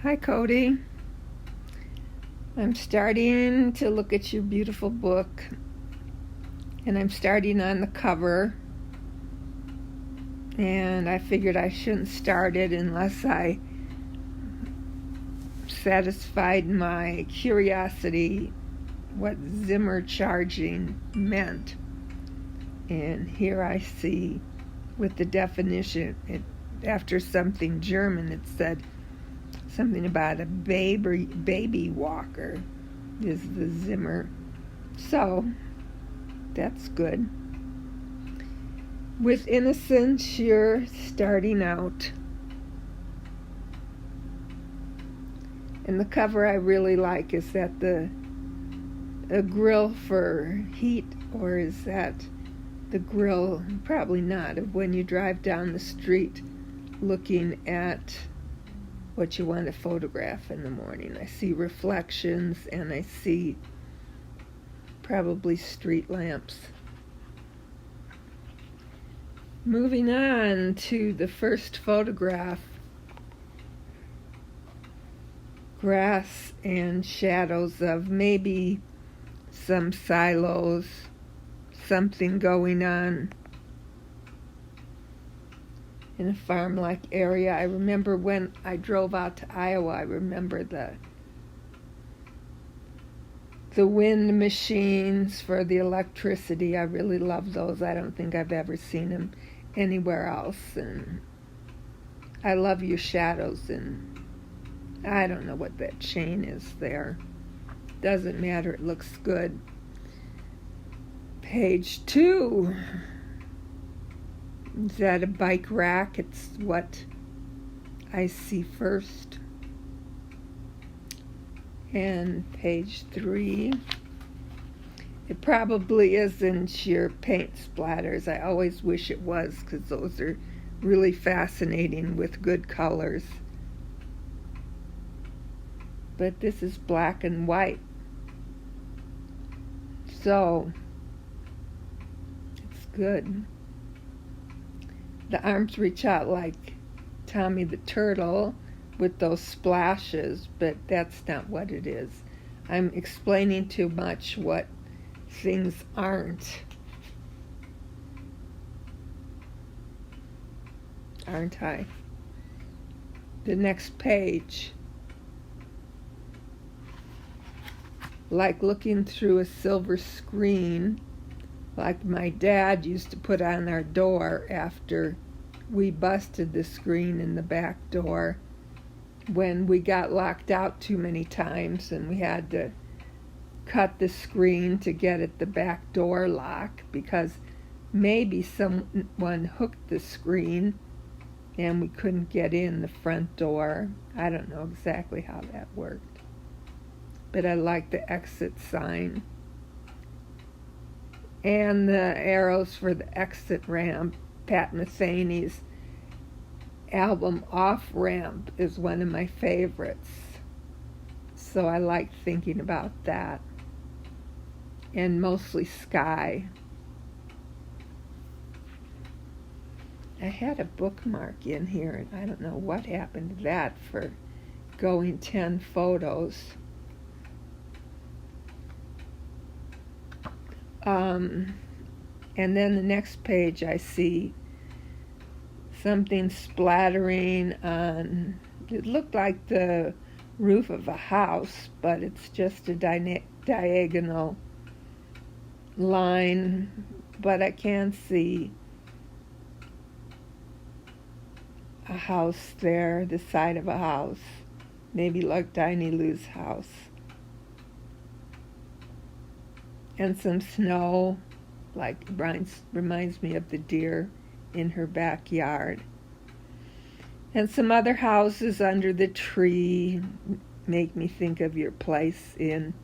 Hi, Cody. I'm starting to look at your beautiful book, and I'm starting on the cover, and I figured I shouldn't start it unless I satisfied my curiosity what Zimmer Charging meant. And here I see with the definition, after something German, it said something about a baby walker is the Zimmer. So that's good. With innocence, you're starting out. And the cover I really like. Is that a grill for heat, or is that the grill? Probably not. Of when you drive down the street looking at what you want to photograph in the morning. I see reflections, and I see probably street lamps. Moving on to the first photograph, grass and shadows of maybe some silos, something going on in a farm-like area. I remember when I drove out to Iowa, I remember the wind machines for the electricity. I really love those. I don't think I've ever seen them anywhere else. And I love your shadows, and I don't know what that chain is there. Doesn't matter, it looks good. Page 2. Is that a bike rack? It's what I see first. And page 3. It probably isn't your paint splatters. I always wish it was, because those are really fascinating with good colors. But this is black and white. So it's good. The arms reach out like Tommy the Turtle with those splashes, but that's not what it is. I'm explaining too much what things aren't I? The next page. Like looking through a silver screen, like my dad used to put on our door after we busted the screen in the back door when we got locked out too many times and we had to cut the screen to get at the back door lock because maybe someone hooked the screen and we couldn't get in the front door. I don't know exactly how that worked, but I like the exit sign. And the arrows for the exit ramp. Pat Metheny's album Off Ramp is one of my favorites. So I like thinking about that. And mostly sky. I had a bookmark in here, and I don't know what happened to that for going 10 photos. And then the next page I see something splattering on, it looked like the roof of a house, but it's just a diagonal line, but I can see a house there, the side of a house, maybe like Tiny Lou's house. And some snow, like reminds me of the deer in her backyard. And some other houses under the tree make me think of your place in,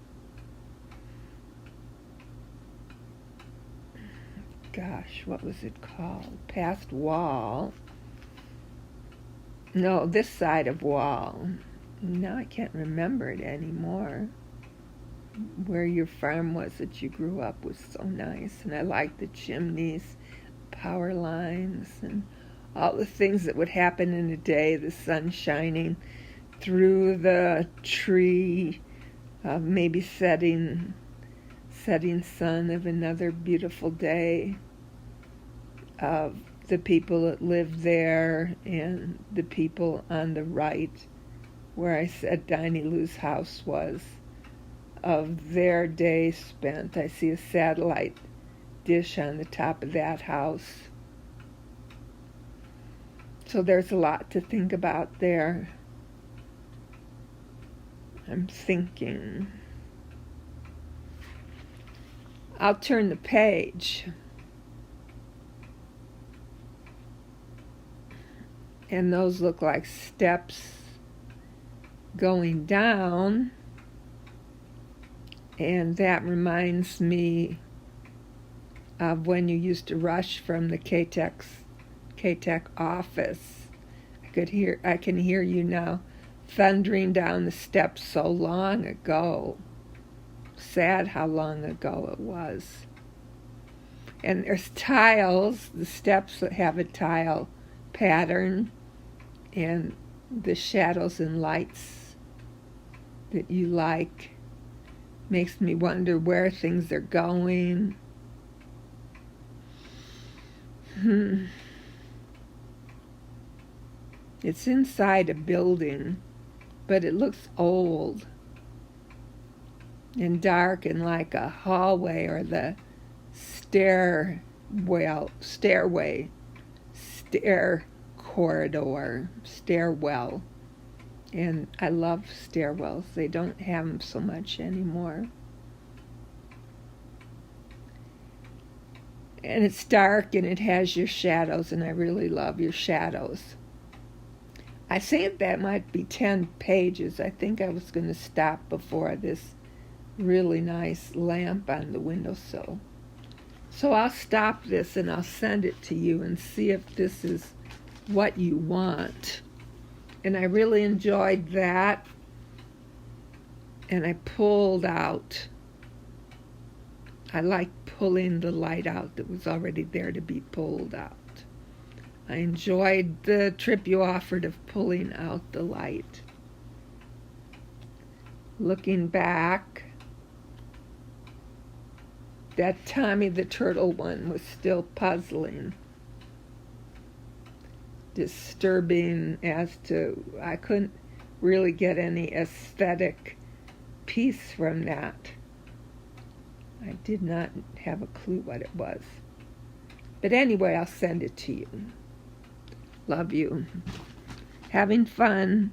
gosh, what was it called? Past Wall. No, this side of Wall. Now I can't remember it anymore. Where your farm was that you grew up was so nice, and I liked the chimneys, power lines, and all the things that would happen in a day, the sun shining through the tree of maybe setting sun of another beautiful day, of the people that live there and the people on the right where I said Diney Lou's house was, of their day spent. I see a satellite dish on the top of that house. So there's a lot to think about there. I'm thinking. I'll turn the page. And those look like steps going down. And that reminds me of when you used to rush from the K-Tech office. I can hear you now thundering down the steps so long ago. Sad how long ago it was. And there's tiles, the steps that have a tile pattern, and the shadows and lights that you like. Makes me wonder where things are going. It's inside a building, but it looks old and dark and like a hallway or the stair corridor, stairwell. And I love stairwells. They don't have them so much anymore. And it's dark and it has your shadows, and I really love your shadows. I think that might be 10 pages. I think I was going to stop before this really nice lamp on the windowsill. So I'll stop this and I'll send it to you and see if this is what you want. And I really enjoyed that. And I pulled out. I like pulling the light out that was already there to be pulled out. I enjoyed the trip you offered of pulling out the light. Looking back, that Tommy the Turtle one was still puzzling. Disturbing as to, I couldn't really get any aesthetic piece from that. I did not have a clue what it was. But anyway, I'll send it to you. Love you. Having fun.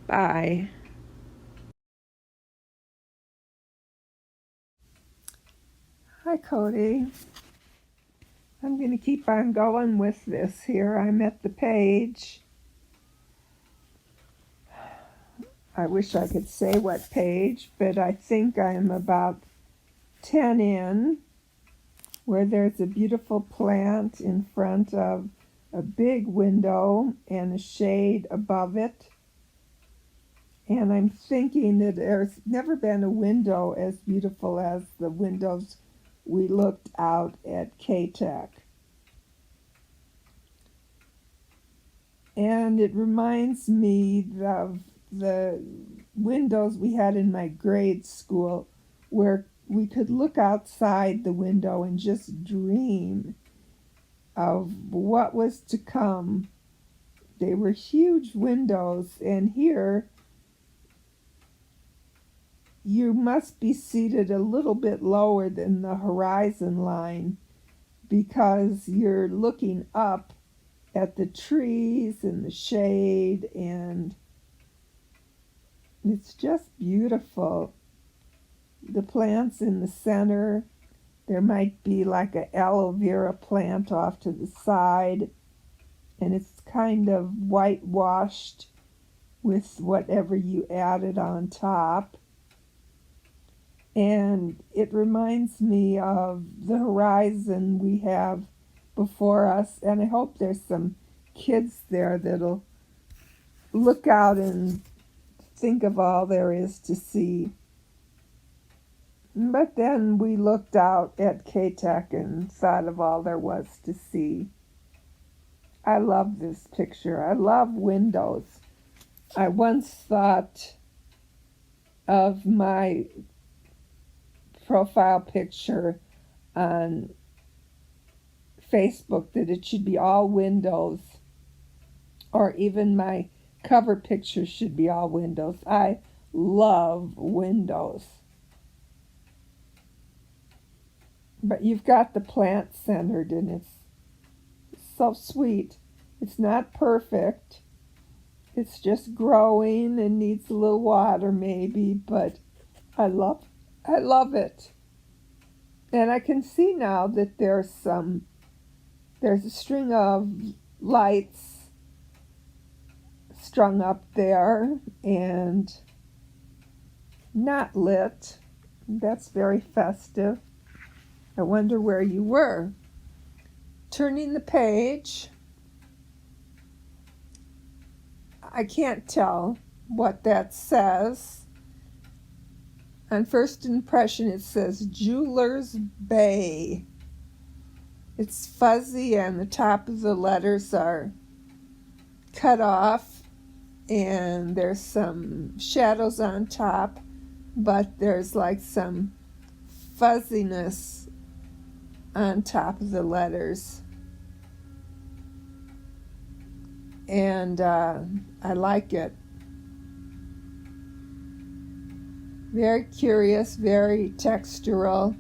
Bye. Hi, Cody. I'm going to keep on going with this here. I'm at the page. I wish I could say what page, but I think I'm about 10 in, where there's a beautiful plant in front of a big window and a shade above it. And I'm thinking that there's never been a window as beautiful as the windows we looked out at K-Tech. And it reminds me of the windows we had in my grade school, where we could look outside the window and just dream of what was to come. They were huge windows, and here you must be seated a little bit lower than the horizon line because you're looking up at the trees and the shade, and it's just beautiful. The plants in the center, there might be like an aloe vera plant off to the side, and it's kind of whitewashed with whatever you added on top. And it reminds me of the horizon we have before us, and I hope there's some kids there that'll look out and think of all there is to see. But then we looked out at K-Tech and thought of all there was to see. I love this picture. I love windows. I once thought of my profile picture on Facebook that it should be all windows, or even my cover picture should be all windows. I love windows. But you've got the plant centered, and it's so sweet. It's not perfect. It's just growing and needs a little water maybe, but I love it. And I can see now that there's a string of lights strung up there and not lit. That's very festive. I wonder where you were. Turning the page, I can't tell what that says. On first impression, it says Jeweler's Bay. It's fuzzy and the top of the letters are cut off, and there's some shadows on top, but there's like some fuzziness on top of the letters. And I like it. Very curious, very textural,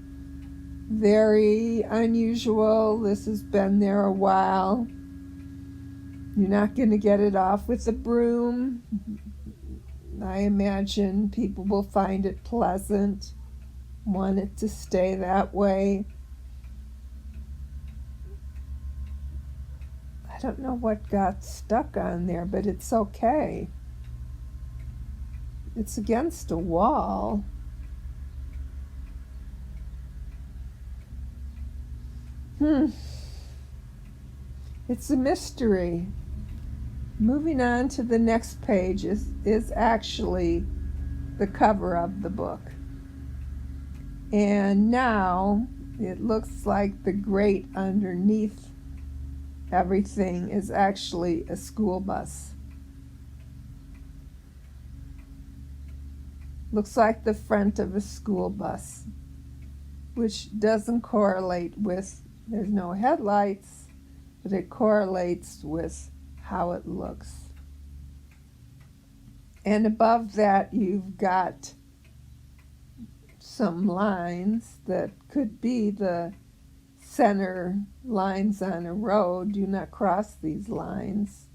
very unusual. This has been there a while. You're not going to get it off with a broom. I imagine people will find it pleasant, want it to stay that way. I don't know what got stuck on there, but it's okay. It's against a wall. It's a mystery. Moving on to the next page is actually the cover of the book. And now it looks like the grate underneath everything is actually a school bus. Looks like the front of a school bus, which doesn't correlate with, there's no headlights, but it correlates with how it looks. And above that, you've got some lines that could be the center lines on a road. Do not cross these lines.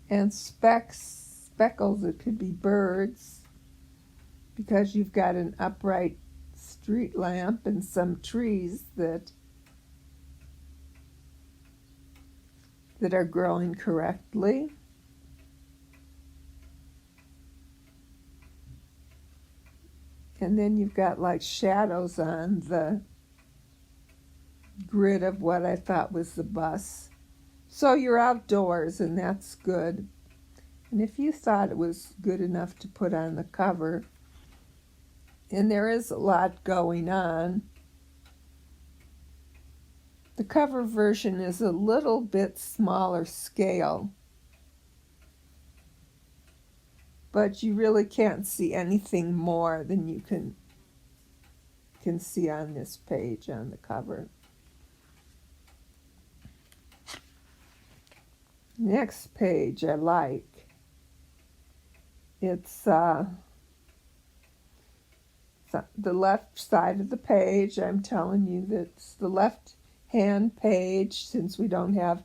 And speckles, it could be birds, because you've got an upright street lamp and some trees that are growing correctly. And then you've got like shadows on the grid of what I thought was the bus. So you're outdoors, and that's good. And if you thought it was good enough to put on the cover, and there is a lot going on, the cover version is a little bit smaller scale, but you really can't see anything more than you can see on this page on the cover. Next page I like. It's the left side of the page. I'm telling you that's the left-hand page. Since we don't have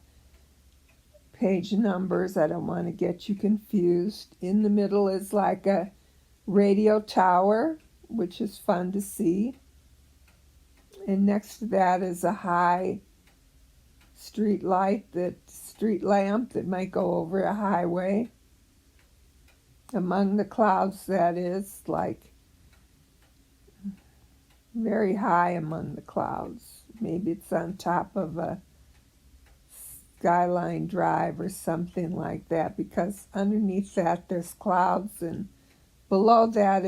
page numbers, I don't want to get you confused. In the middle is like a radio tower, which is fun to see. And next to that is a high street lamp that might go over a highway. Among the clouds, that is, like very high among the clouds. Maybe it's on top of a skyline drive or something like that, because underneath that there's clouds, and below that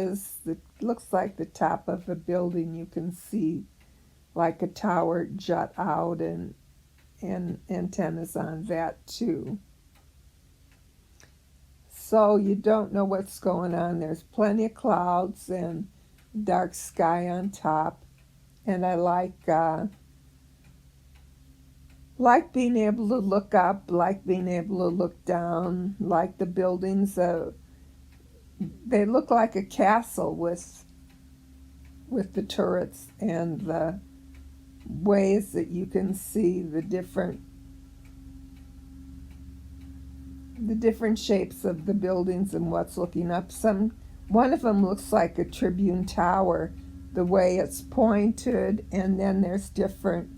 looks like the top of a building. You can see like a tower jut out, and antennas on that too. so you don't know what's going on. There's plenty of clouds and dark sky on top, and I like being able to look up, like being able to look down, like the buildings. They look like a castle with the turrets and the ways that you can see the different shapes of the buildings and what's looking up. One of them looks like a Tribune Tower, the way it's pointed, and then there's different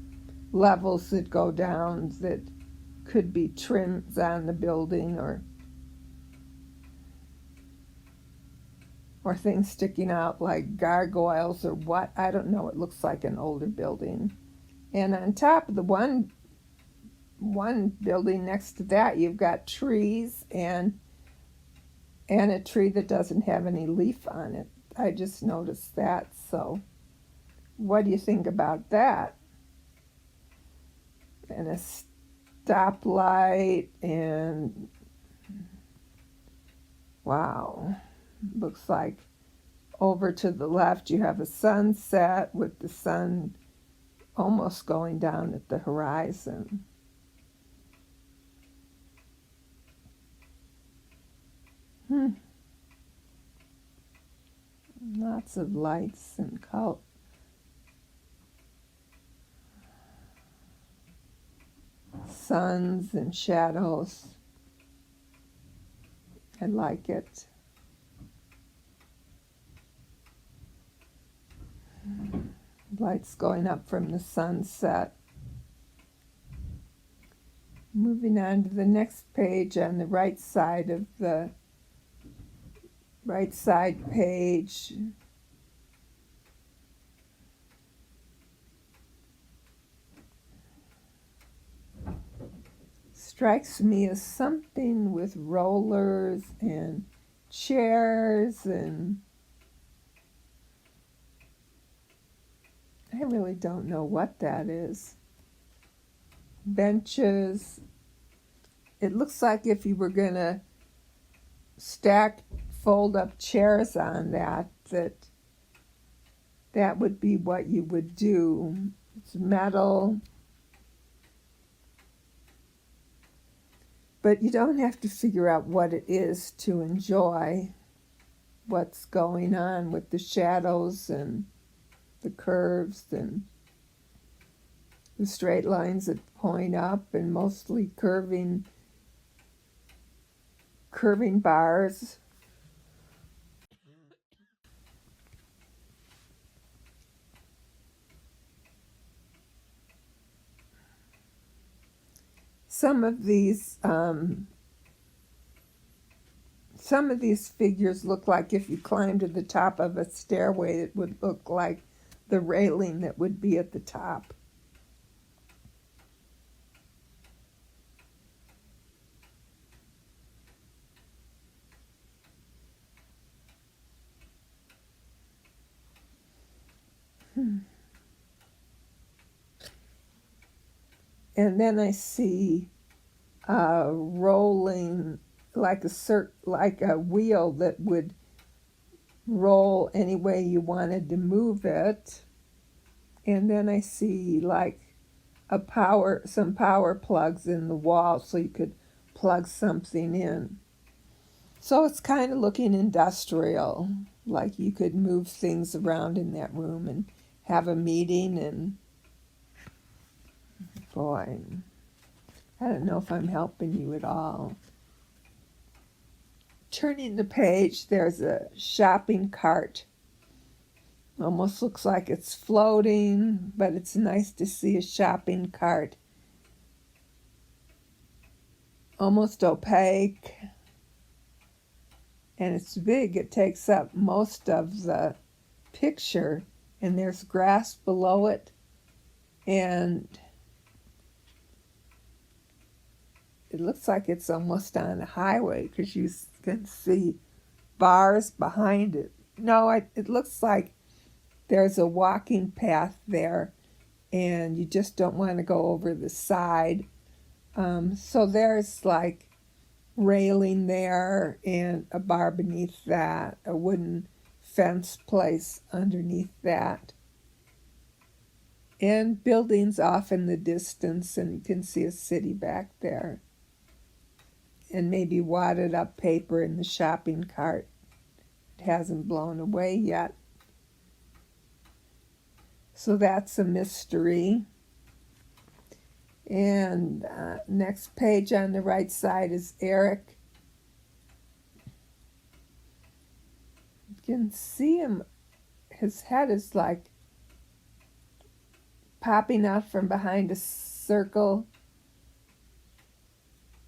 levels that go down that could be trims on the building or things sticking out like gargoyles or what. I don't know. It looks like an older building. And on top of the one building next to that, you've got trees and a tree that doesn't have any leaf on it. I just noticed that. So what do you think about that? And a stoplight, and wow, looks like over to the left you have a sunset with the sun almost going down at the horizon. Lots of lights and color. Suns and shadows. I like it. Lights going up from the sunset. Moving on to the next page on the right side of the right side page. Strikes me as something with rollers and chairs, and I really don't know what that is. Benches. It looks like if you were going to fold up chairs on that would be what you would do. It's metal. But you don't have to figure out what it is to enjoy what's going on with the shadows and the curves and the straight lines that point up and mostly curving bars. Some of these figures look like if you climbed to the top of a stairway, it would look like the railing that would be at the top. And then I see rolling like a wheel that would roll any way you wanted to move it. And then I see like some power plugs in the wall so you could plug something in. So it's kind of looking industrial, like you could move things around in that room and have a meeting. And boy, I don't know if I'm helping you at all. Turning the page, there's a shopping cart. Almost looks like it's floating, but it's nice to see a shopping cart. Almost opaque. And it's big. It takes up most of the picture. And there's grass below it. And it looks like it's almost on a highway because you can see bars behind it. No, it looks like there's a walking path there and you just don't want to go over the side. So there's like railing there and a bar beneath that, a wooden fence place underneath that, and buildings off in the distance, and you can see a city back there, and maybe wadded up paper in the shopping cart. It hasn't blown away yet. So that's a mystery. And next page on the right side is Eric. You can see him, his head is like popping out from behind a circle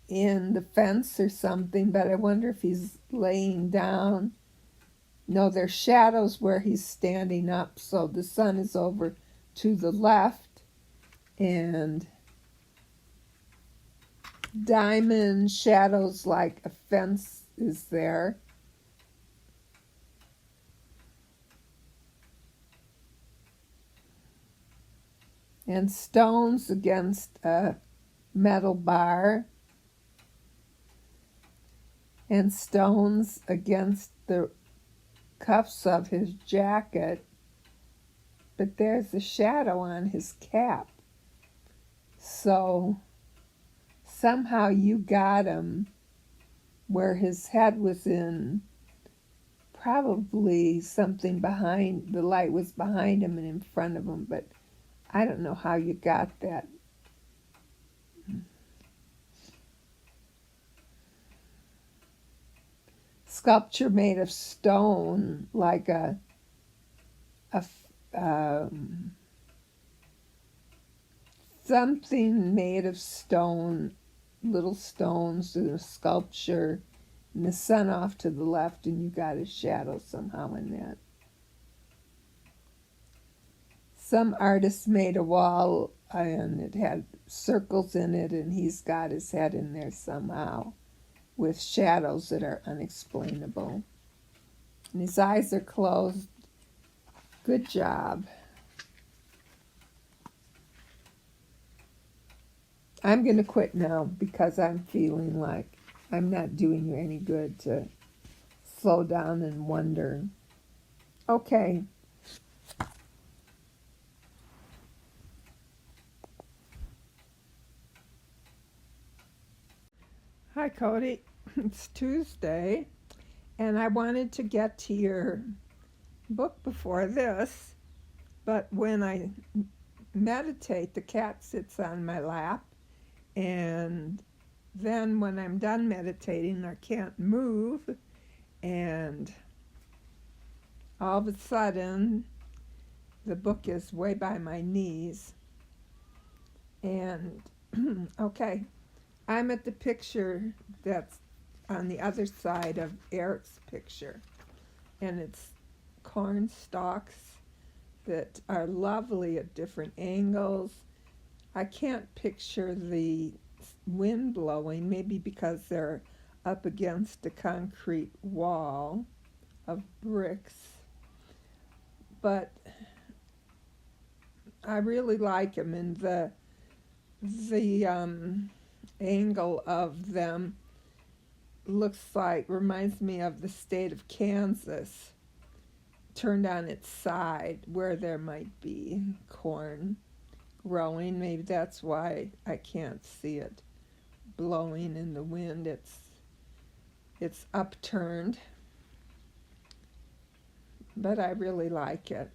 in the fence or something, but I wonder if he's laying down. No, there's shadows where he's standing up, so the sun is over to the left, and diamond shadows like a fence is there. And stones against a metal bar. And stones against the cuffs of his jacket. But there's a shadow on his cap. So somehow you got him where his head was in, probably something behind, the light was behind him and in front of him, but I don't know how you got that. Sculpture made of stone, like something made of stone, little stones in a sculpture, and the sun off to the left, and you got a shadow somehow in that. Some artist made a wall, and it had circles in it, and he's got his head in there somehow, with shadows that are unexplainable. And his eyes are closed. Good job. I'm going to quit now because I'm feeling like I'm not doing you any good to slow down and wonder. Okay. Hi, Cody. It's Tuesday, and I wanted to get to your book before this, but when I meditate, the cat sits on my lap, and then when I'm done meditating, I can't move, and all of a sudden, the book is way by my knees, and okay, I'm at the picture that's on the other side of Eric's picture, and it's corn stalks that are lovely at different angles. I can't picture the wind blowing, maybe because they're up against a concrete wall of bricks, but I really like them, and the angle of them reminds me of the state of Kansas turned on its side where there might be corn growing. Maybe that's why I can't see it blowing in the wind. It's upturned, but I really like it.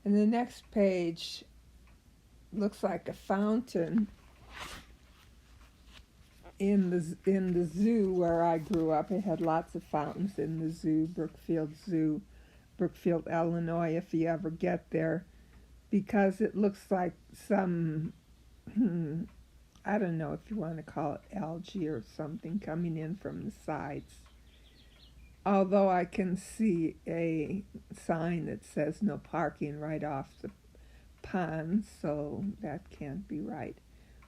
And the next page looks like a fountain in the zoo where I grew up. It had lots of fountains in the zoo, Brookfield Zoo, Brookfield, Illinois, if you ever get there, because it looks like some, I don't know if you want to call it algae or something coming in from the sides. Although I can see a sign that says no parking right off the pond, so that can't be right.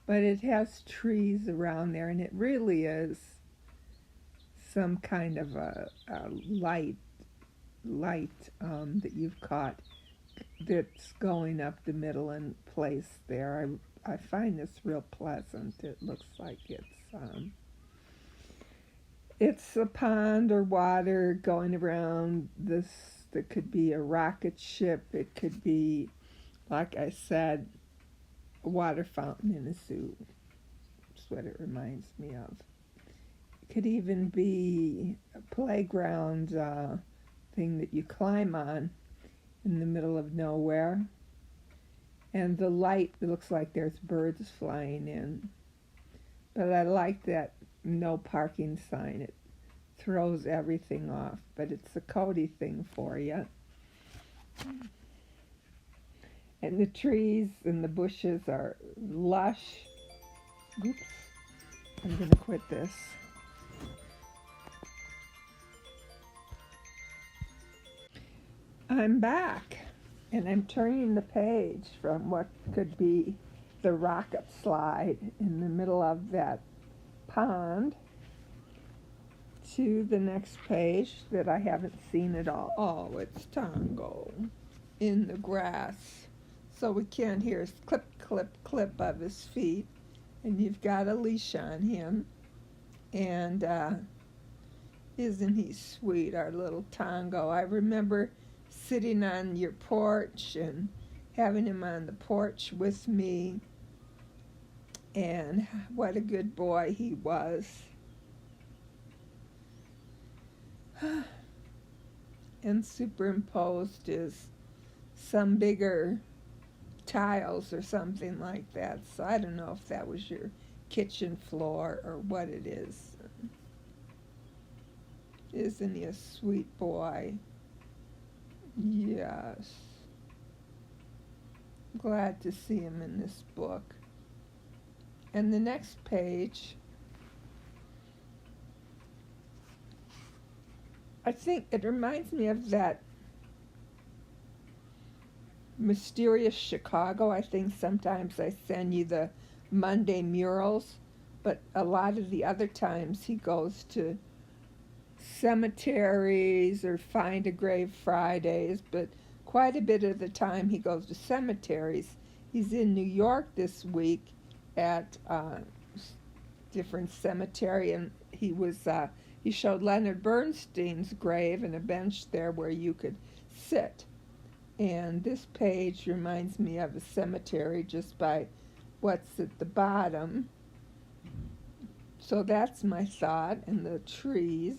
But it has trees around there, and it really is some kind of a light that you've caught that's going up the middle and placed there. I find this real pleasant. It looks like it's a pond or water going around this. That could be a rocket ship. It could be, like I said, a water fountain in a zoo. That's what it reminds me of. It could even be a playground thing that you climb on in the middle of nowhere. And the light, it looks like there's birds flying in. But I like that no parking sign. It throws everything off. But it's a Cody thing for you. And the trees and the bushes are lush. Oops. I'm going to quit this. I'm back. And I'm turning the page from what could be the rocket slide in the middle of that pond to the next page that I haven't seen at all. Oh, it's Tango in the grass. So we can't hear his clip, clip, clip of his feet. And you've got a leash on him. And isn't he sweet, our little Tango? I remember sitting on your porch and having him on the porch with me, and what a good boy he was. And superimposed is some bigger tiles or something like that, so I don't know if that was your kitchen floor or what it is. Isn't he a sweet boy? Yes. Glad to see him in this book. And the next page, I think it reminds me of that Mysterious Chicago. I think sometimes I send you the Monday murals, but a lot of the other times he goes to cemeteries or Find a Grave Fridays, but quite a bit of the time he goes to cemeteries. He's in New York this week at different cemetery, and he showed Leonard Bernstein's grave and a bench there where you could sit. And this page reminds me of a cemetery just by what's at the bottom. So that's my thought, and the trees.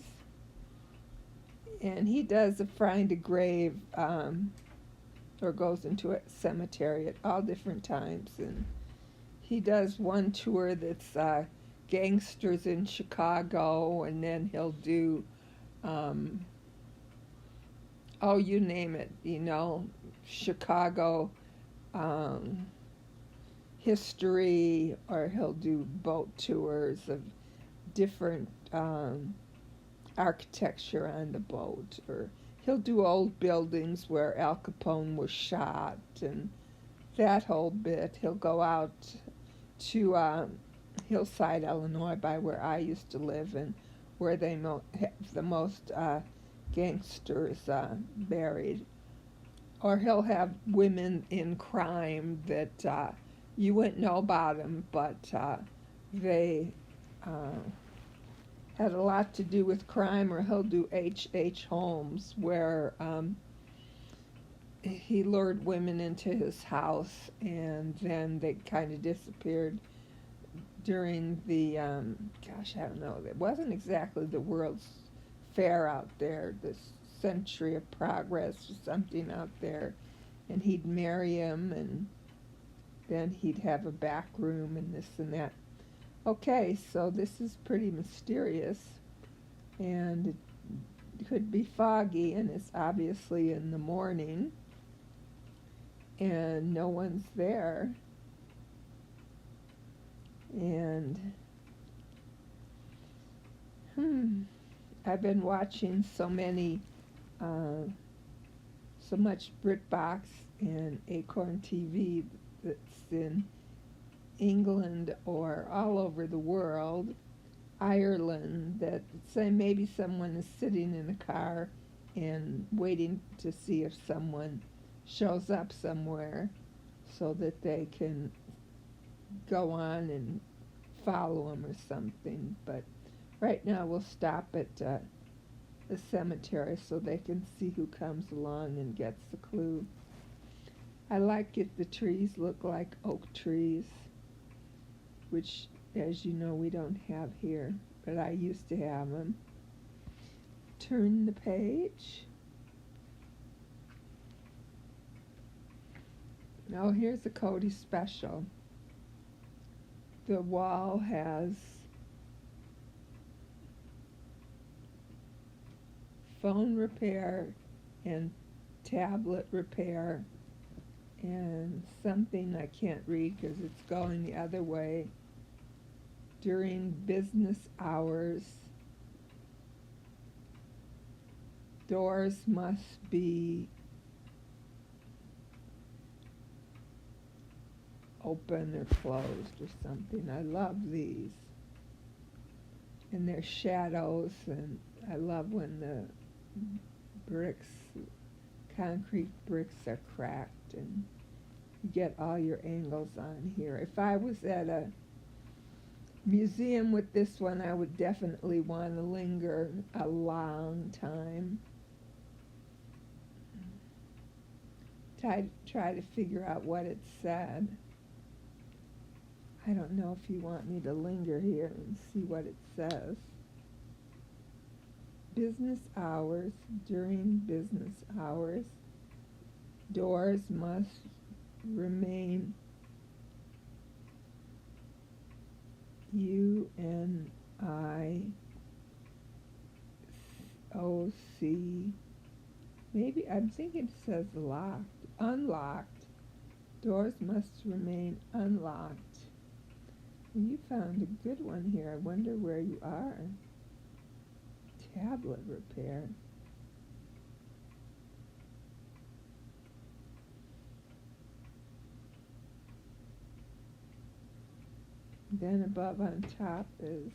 And he does find a grave or goes into a cemetery at all different times. And he does one tour that's gangsters in Chicago, and then he'll do, you name it, Chicago history, or he'll do boat tours of different architecture on the boat, or he'll do old buildings where Al Capone was shot and that whole bit. He'll go out to Hillside, Illinois, by where I used to live, and where they have the most gangsters buried. Or he'll have women in crime that you wouldn't know about them, but they had a lot to do with crime. Or he'll do H.H. Holmes, where he lured women into his house, and then they kind of disappeared during the, I don't know, it wasn't exactly the World's Fair out there, this Century of Progress or something out there, and he'd marry him, and then he'd have a back room and this and that. Okay, so this is pretty mysterious, and it could be foggy, and it's obviously in the morning, and no one's there, and I've been watching so much BritBox and Acorn TV that's in England or all over the world, Ireland, that say maybe someone is sitting in a car and waiting to see if someone shows up somewhere so that they can go on and follow them or something. But right now we'll stop at the cemetery so they can see who comes along and gets the clue. I like it. The trees look like oak trees, which, as you know, we don't have here, but I used to have them. Turn the page. Oh, here's a Cody special. The wall has phone repair and tablet repair and something I can't read because it's going the other way. During business hours, doors must be open or closed or something. I love these. And there's shadows, and I love when the concrete bricks are cracked and you get all your angles on here. If I was at a museum with this one, I would definitely want to linger a long time. Try to figure out what it said. I don't know if you want me to linger here and see what it says. Business hours, during business hours, doors must remain UNICOC. Maybe I'm thinking it says locked. Unlocked. Doors must remain unlocked. You found a good one here. I wonder where you are. Tablet repair. Then above on top is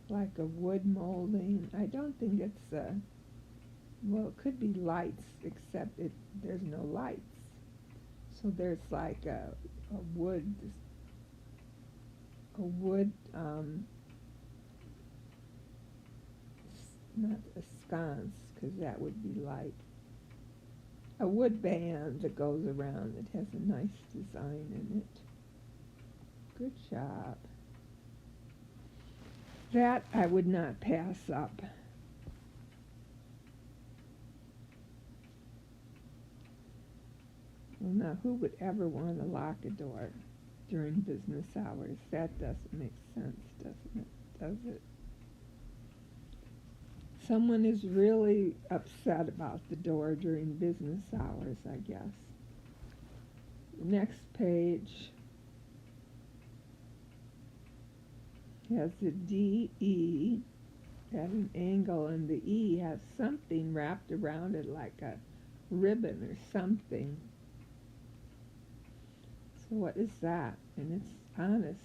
like a wood molding. I don't think it's well, it could be lights, except there's no lights. So there's like a wood, not a sconce, because that would be light. A wood band that goes around. It has a nice design in it. Good job. That I would not pass up. Well, now, who would ever want to lock a door during business hours? That doesn't make sense, doesn't it? Does it? Someone is really upset about the door during business hours, I guess. Next page has the DE at an angle, and the E has something wrapped around it like a ribbon or something. So what is that? And it's on a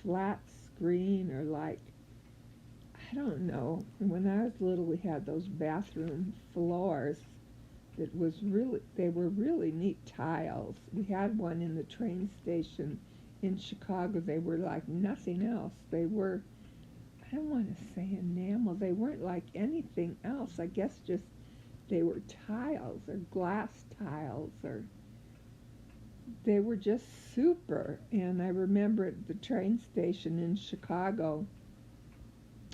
flat screen, or like, I don't know. When I was little, we had those bathroom floors that they were really neat tiles. We had one in the train station in Chicago. They were like nothing else. They were, I don't want to say enamel. They weren't like anything else. I guess just they were tiles or glass tiles, or they were just super. And I remember at the train station in Chicago,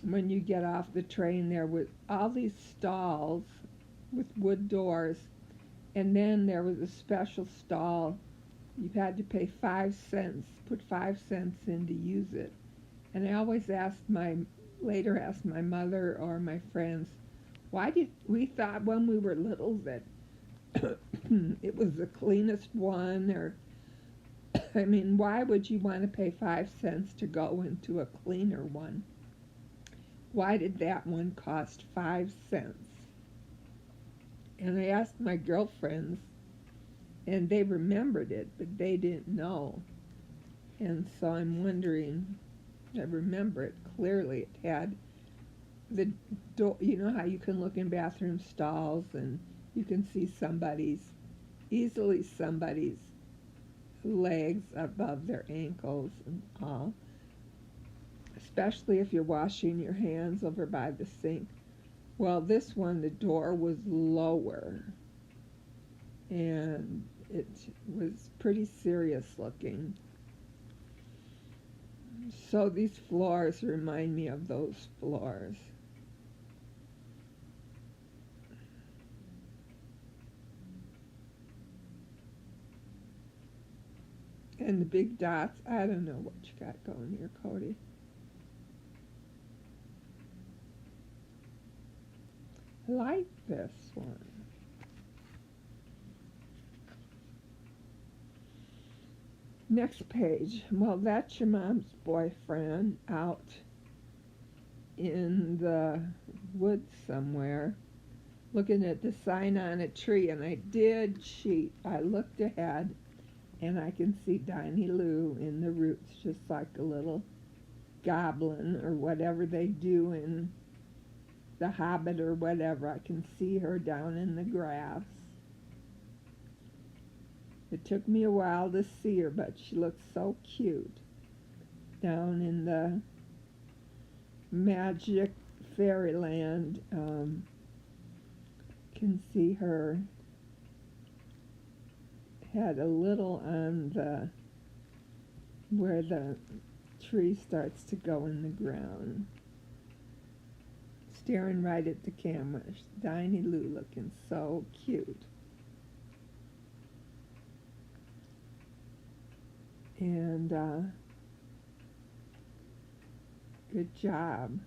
when you get off the train, there were all these stalls with wood doors, and then there was a special stall. You had to pay 5 cents, put 5 cents in to use it. And I always later asked my mother or my friends, we thought when we were little that it was the cleanest one, or, I mean, why would you want to pay 5 cents to go into a cleaner one? Why did that one cost 5 cents? And I asked my girlfriends, and they remembered it, but they didn't know. And so I'm wondering, I remember it clearly. It had the door, you know how you can look in bathroom stalls and you can see easily somebody's legs above their ankles and all, especially if you're washing your hands over by the sink. Well, this one, the door was lower, and it was pretty serious looking. So these floors remind me of those floors. And the big dots, I don't know what you got going here, Cody. I like this one. Next page. Well, that's your mom's boyfriend out in the woods somewhere looking at the sign on a tree, and I did cheat. I looked ahead, and I can see Tiny Lou in the roots, just like a little goblin or whatever they do in The Hobbit or whatever. I can see her down in the grass. It took me a while to see her, but she looks so cute down in the magic fairyland. Can see her head a little on the where the tree starts to go in the ground. Staring right at the camera. Tiny Lou looking so cute. And good job.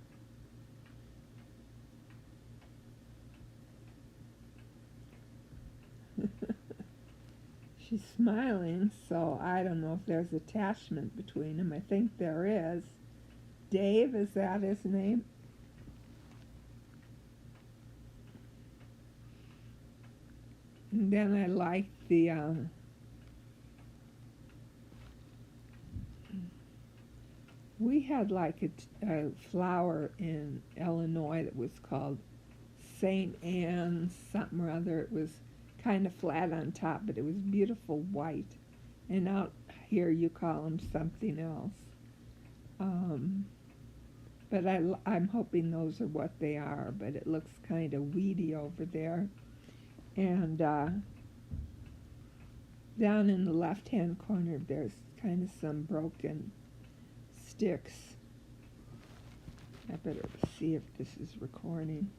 She's smiling, so I don't know if there's attachment between them. I think there is. Dave, is that his name? And then I like the we had like a flower in Illinois that was called St. Anne's something or other. It was kind of flat on top, but it was beautiful white. And out here you call them something else. But I'm hoping those are what they are, but it looks kind of weedy over there. And down in the left-hand corner, there's kind of some broken sticks. I better see if this is recording.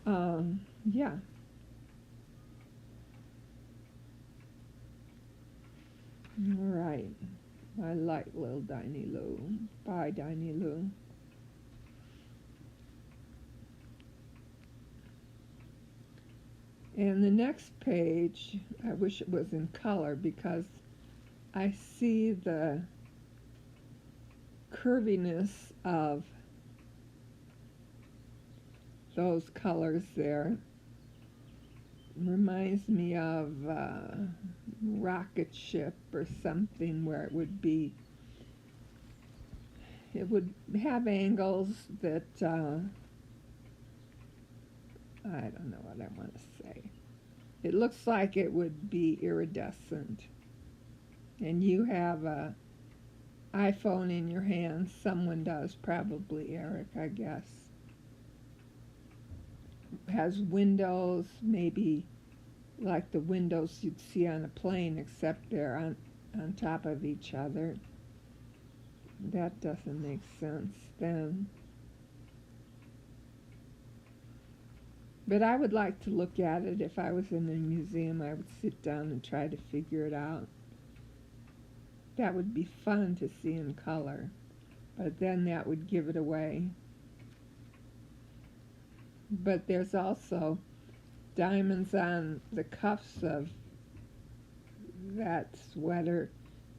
Yeah. All right. I like little Tiny Lou. Bye, Tiny Lou. And the next page, I wish it was in color because I see the curviness of those colors there. Reminds me of rocket ship or something where it would have angles that I don't know what I want to say. It looks like it would be iridescent. And you have a iPhone in your hand. Someone does, probably Eric, I guess. Has windows, maybe like the windows you'd see on a plane, except they're on top of each other. That doesn't make sense then. But I would like to look at it. If I was in a museum, I would sit down and try to figure it out. That would be fun to see in color, but then that would give it away. But there's also diamonds on the cuffs of that sweater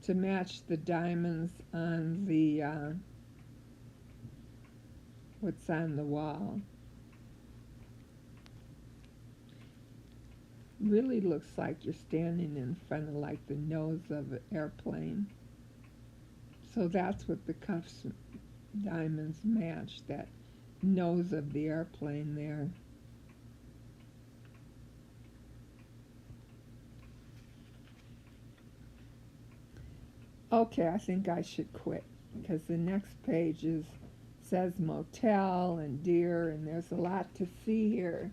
to match the diamonds on the what's on the wall. Really looks like you're standing in front of like the nose of an airplane. So that's what the cuffs diamonds match, that nose of the airplane there. Okay, I think I should quit because the next page says motel and deer, and there's a lot to see here,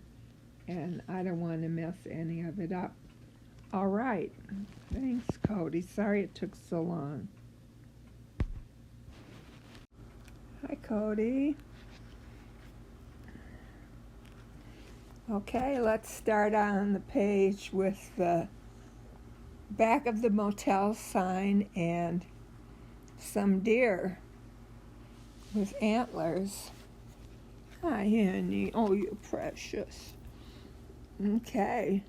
and I don't want to mess any of it up. All right. Thanks, Cody. Sorry it took so long. Hi, Cody. Okay, let's start on the page with the back of the motel sign and some deer with antlers. Hi, Annie. Oh, you're precious. Okay.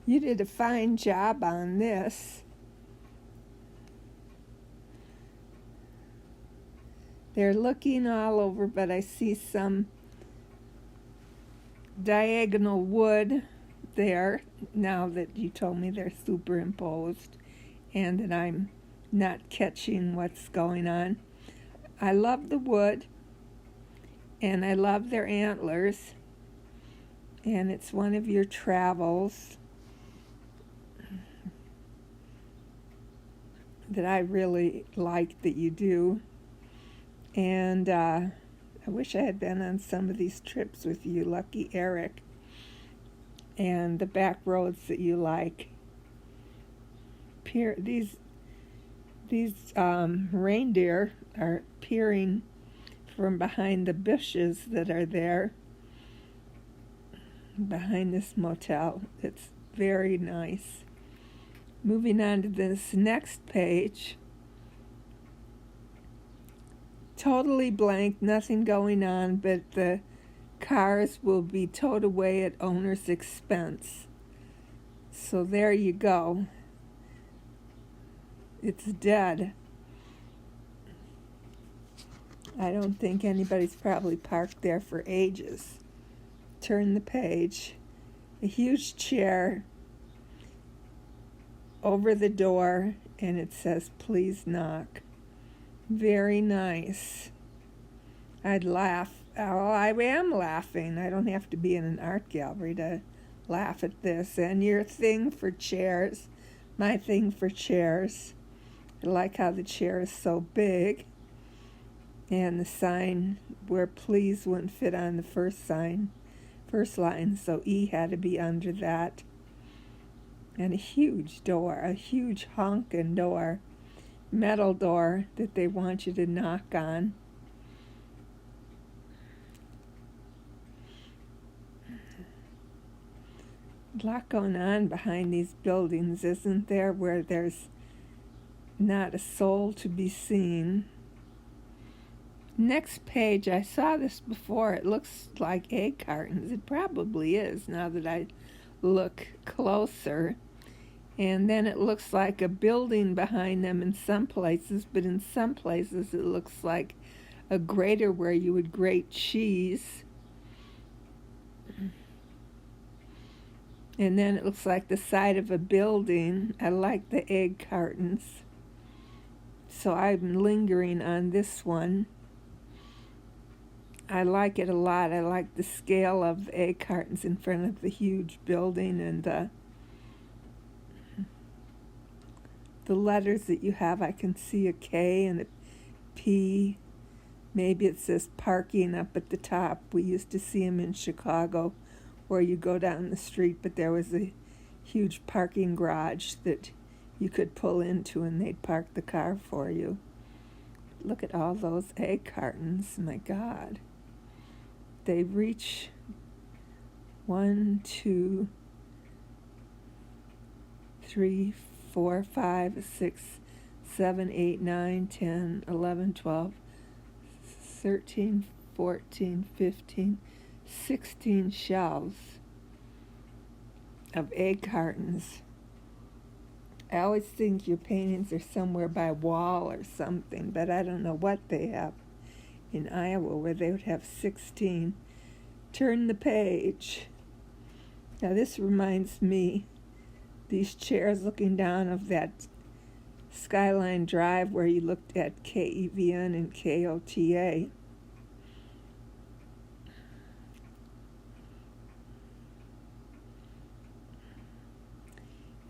You did a fine job on this. They're looking all over, but I see some diagonal wood there now that you told me they're superimposed and that I'm not catching what's going on. I love the wood and I love their antlers, and it's one of your travels that I really like that you do. And I wish I had been on some of these trips with you, lucky Eric, and the back roads that you like. These reindeer are peering from behind the bushes that are there behind this motel. It's very nice. Moving on to this next page. Totally blank, nothing going on, but the cars will be towed away at owner's expense. So there you go. It's dead. I don't think anybody's probably parked there for ages. Turn the page. A huge chair over the door, and it says, "Please knock." Very nice. I'd laugh. Oh, I am laughing. I don't have to be in an art gallery to laugh at this. And your thing for chairs, my thing for chairs. I like how the chair is so big. And the sign where please wouldn't fit on the first line, so E had to be under that. And a huge door, a huge honking door, metal door that they want you to knock on. A lot going on behind these buildings, isn't there, where there's not a soul to be seen. Next page, I saw this before. It looks like egg cartons. It probably is now that I look closer. And then it looks like a building behind them in some places, but in some places it looks like a grater where you would grate cheese. And then it looks like the side of a building. I like the egg cartons, so I'm lingering on this one. I like it a lot. I like the scale of the egg cartons in front of the huge building, and the letters that you have. I can see a K and a P. Maybe it says parking up at the top. We used to see them in Chicago where you go down the street, but there was a huge parking garage that you could pull into and they'd park the car for you. Look at all those egg cartons. My God. They reach 1, 2, 3, 4, 5, 6, 7, 8, 9, 10, 11, 12, 13, 14, 15, 16 shelves of egg cartons. I always think your paintings are somewhere by a wall or something, but I don't know what they have in Iowa where they would have 16. Turn the page. Now this reminds me, these chairs looking down of that Skyline Drive where you looked at KEVN and KOTA.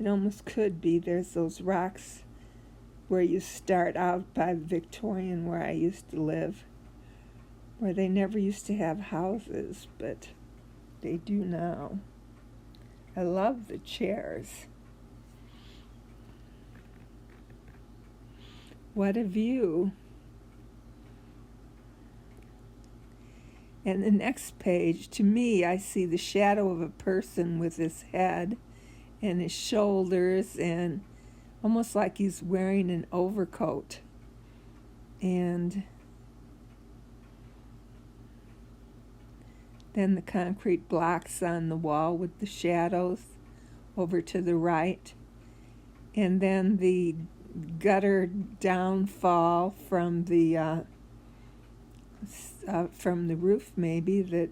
It almost could be. There's those rocks where you start out by Victorian, where I used to live, where they never used to have houses, but they do now. I love the chairs. What a view. And the next page, to me, I see the shadow of a person with his head and his shoulders, and almost like he's wearing an overcoat. And then the concrete blocks on the wall with the shadows over to the right. And then the gutter downfall from the roof, maybe, that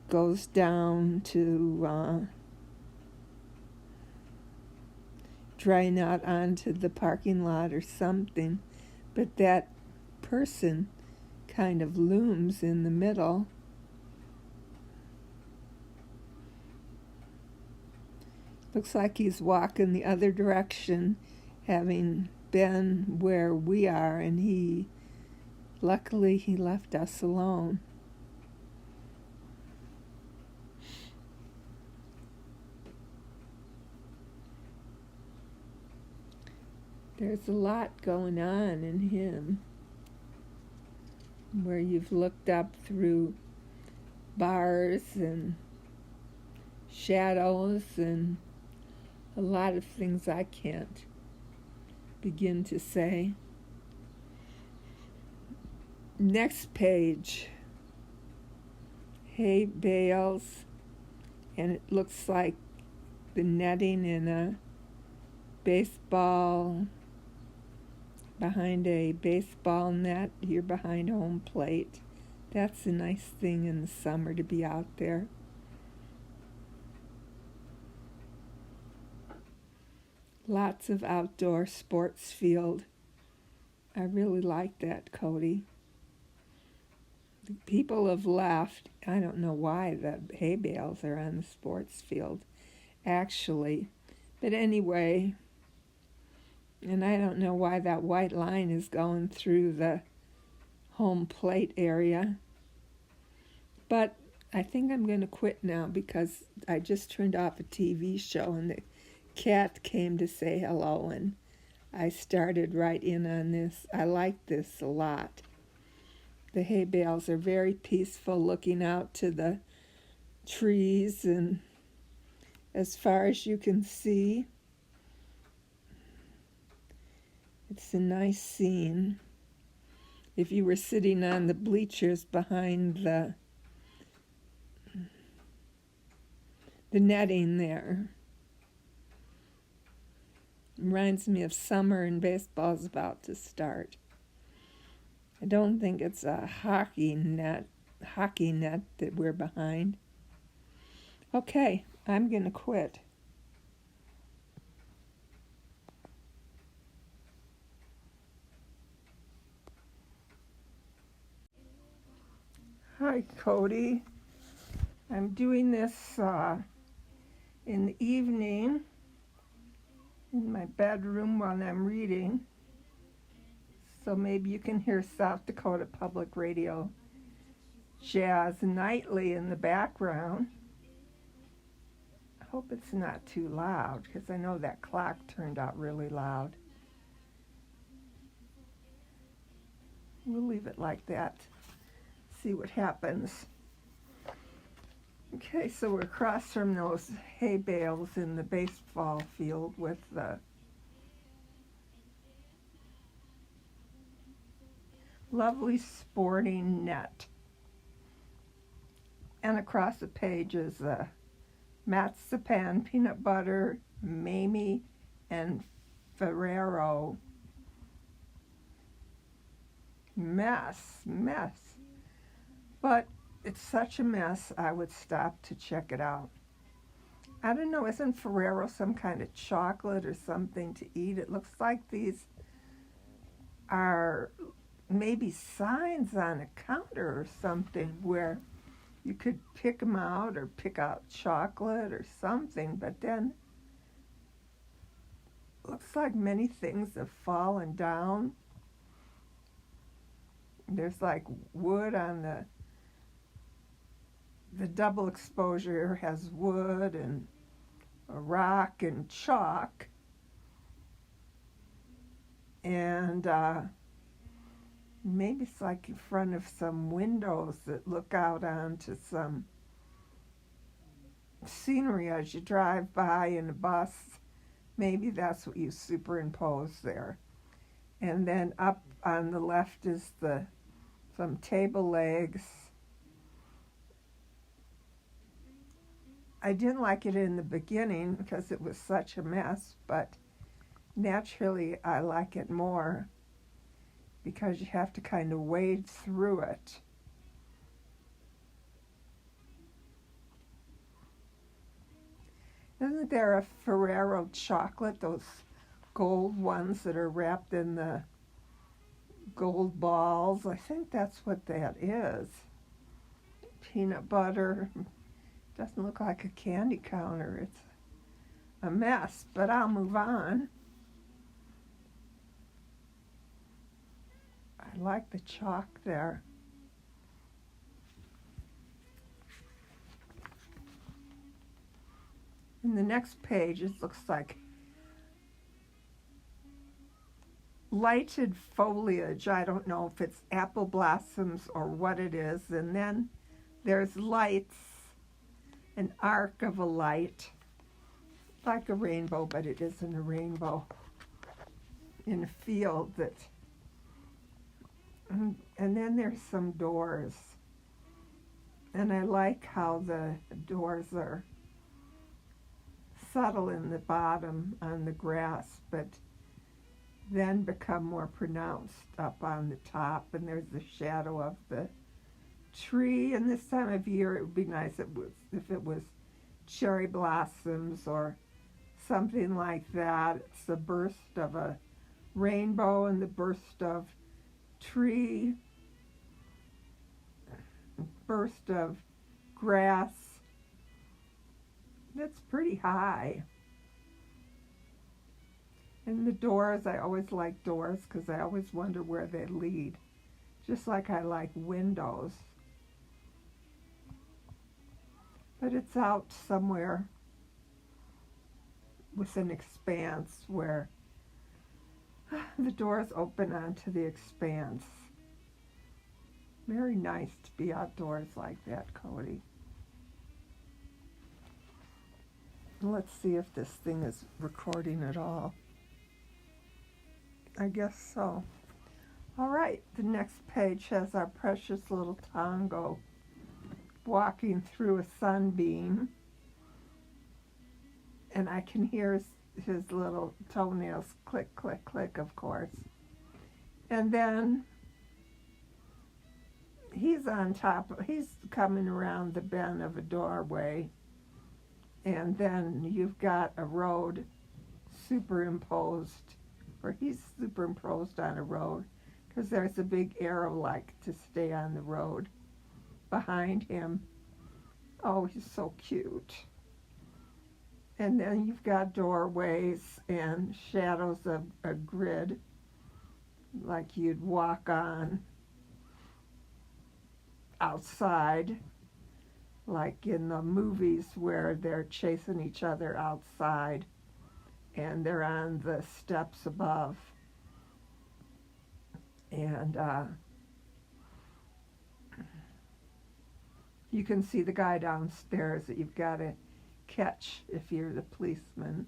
goes down to drain out onto the parking lot or something. But that person kind of looms in the middle. Looks like he's walking the other direction, having been where we are, and luckily he left us alone. There's a lot going on in him, where you've looked up through bars and shadows and a lot of things I can't begin to say. Next page, hay bales, and it looks like the netting in a baseball, behind a baseball net. You're behind home plate. That's a nice thing in the summer to be out there. Lots of outdoor sports field. I really like that, Cody. The people have left. I don't know why the hay bales are on the sports field, actually. But anyway, and I don't know why that white line is going through the home plate area. But I think I'm going to quit now because I just turned off a TV show and the cat came to say hello, and I started right in on this. I like this a lot. The hay bales are very peaceful, looking out to the trees, and as far as you can see, it's a nice scene. If you were sitting on the bleachers behind the netting there. Reminds me of summer and baseball's about to start. I don't think it's a hockey net that we're behind. Okay, I'm going to quit. Hi, Cody. I'm doing this in the evening in my bedroom while I'm reading. So maybe you can hear South Dakota Public Radio Jazz Nightly in the background. I hope it's not too loud, because I know that clock turned out really loud. We'll leave it like that. See what happens. Okay, so we're across from those hay bales in the baseball field with the lovely sporting net. And across the page is Marzipan, peanut butter, Mamie, and Ferrero. Mess. But it's such a mess, I would stop to check it out. I don't know, isn't Ferrero some kind of chocolate or something to eat? It looks like these are maybe signs on a counter or something where you could pick them out or pick out chocolate or something, but then looks like many things have fallen down. There's like wood on the double exposure has wood and a rock and chalk. And maybe it's like in front of some windows that look out onto some scenery as you drive by in a bus. Maybe that's what you superimpose there. And then up on the left is some table legs. I didn't like it in the beginning because it was such a mess, but naturally I like it more because you have to kind of wade through it. Isn't there a Ferrero chocolate, those gold ones that are wrapped in the gold balls? I think that's what that is. Peanut butter. Doesn't look like a candy counter. It's a mess, but I'll move on. I like the chalk there. In the next page, it looks like lighted foliage. I don't know if it's apple blossoms or what it is. And then there's lights, an arc of a light, like a rainbow, but it isn't a rainbow, in a field that, and then there's some doors. And I like how the doors are subtle in the bottom on the grass, but then become more pronounced up on the top, and there's the shadow of the tree. And this time of year it would be nice if it was cherry blossoms or something like that. It's the burst of a rainbow and the burst of tree, burst of grass. That's pretty high. And the doors, I always like doors because I always wonder where they lead. Just like I like windows. But it's out somewhere with an expanse where the doors open onto the expanse. Very nice to be outdoors like that, Cody. Let's see if this thing is recording at all. I guess so. All right, the next page has our precious little Tongo walking through a sunbeam. And I can hear his little toenails click, click, click, of course. And then he's on top, he's coming around the bend of a doorway. And then you've got a road superimposed, or he's superimposed on a road, because there's a big arrow like to stay on the road behind him. Oh, he's so cute. And then you've got doorways and shadows of a grid like you'd walk on outside, like in the movies where they're chasing each other outside and they're on the steps above. And you can see the guy downstairs that you've got to catch if you're the policeman.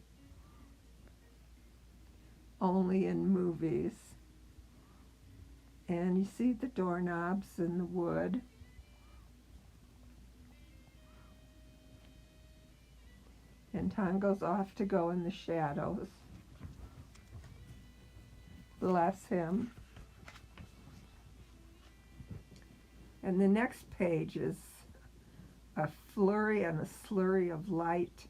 Only in movies. And you see the doorknobs in the wood. And Tongo's off to go in the shadows. Bless him. And the next page is a flurry and a slurry of light.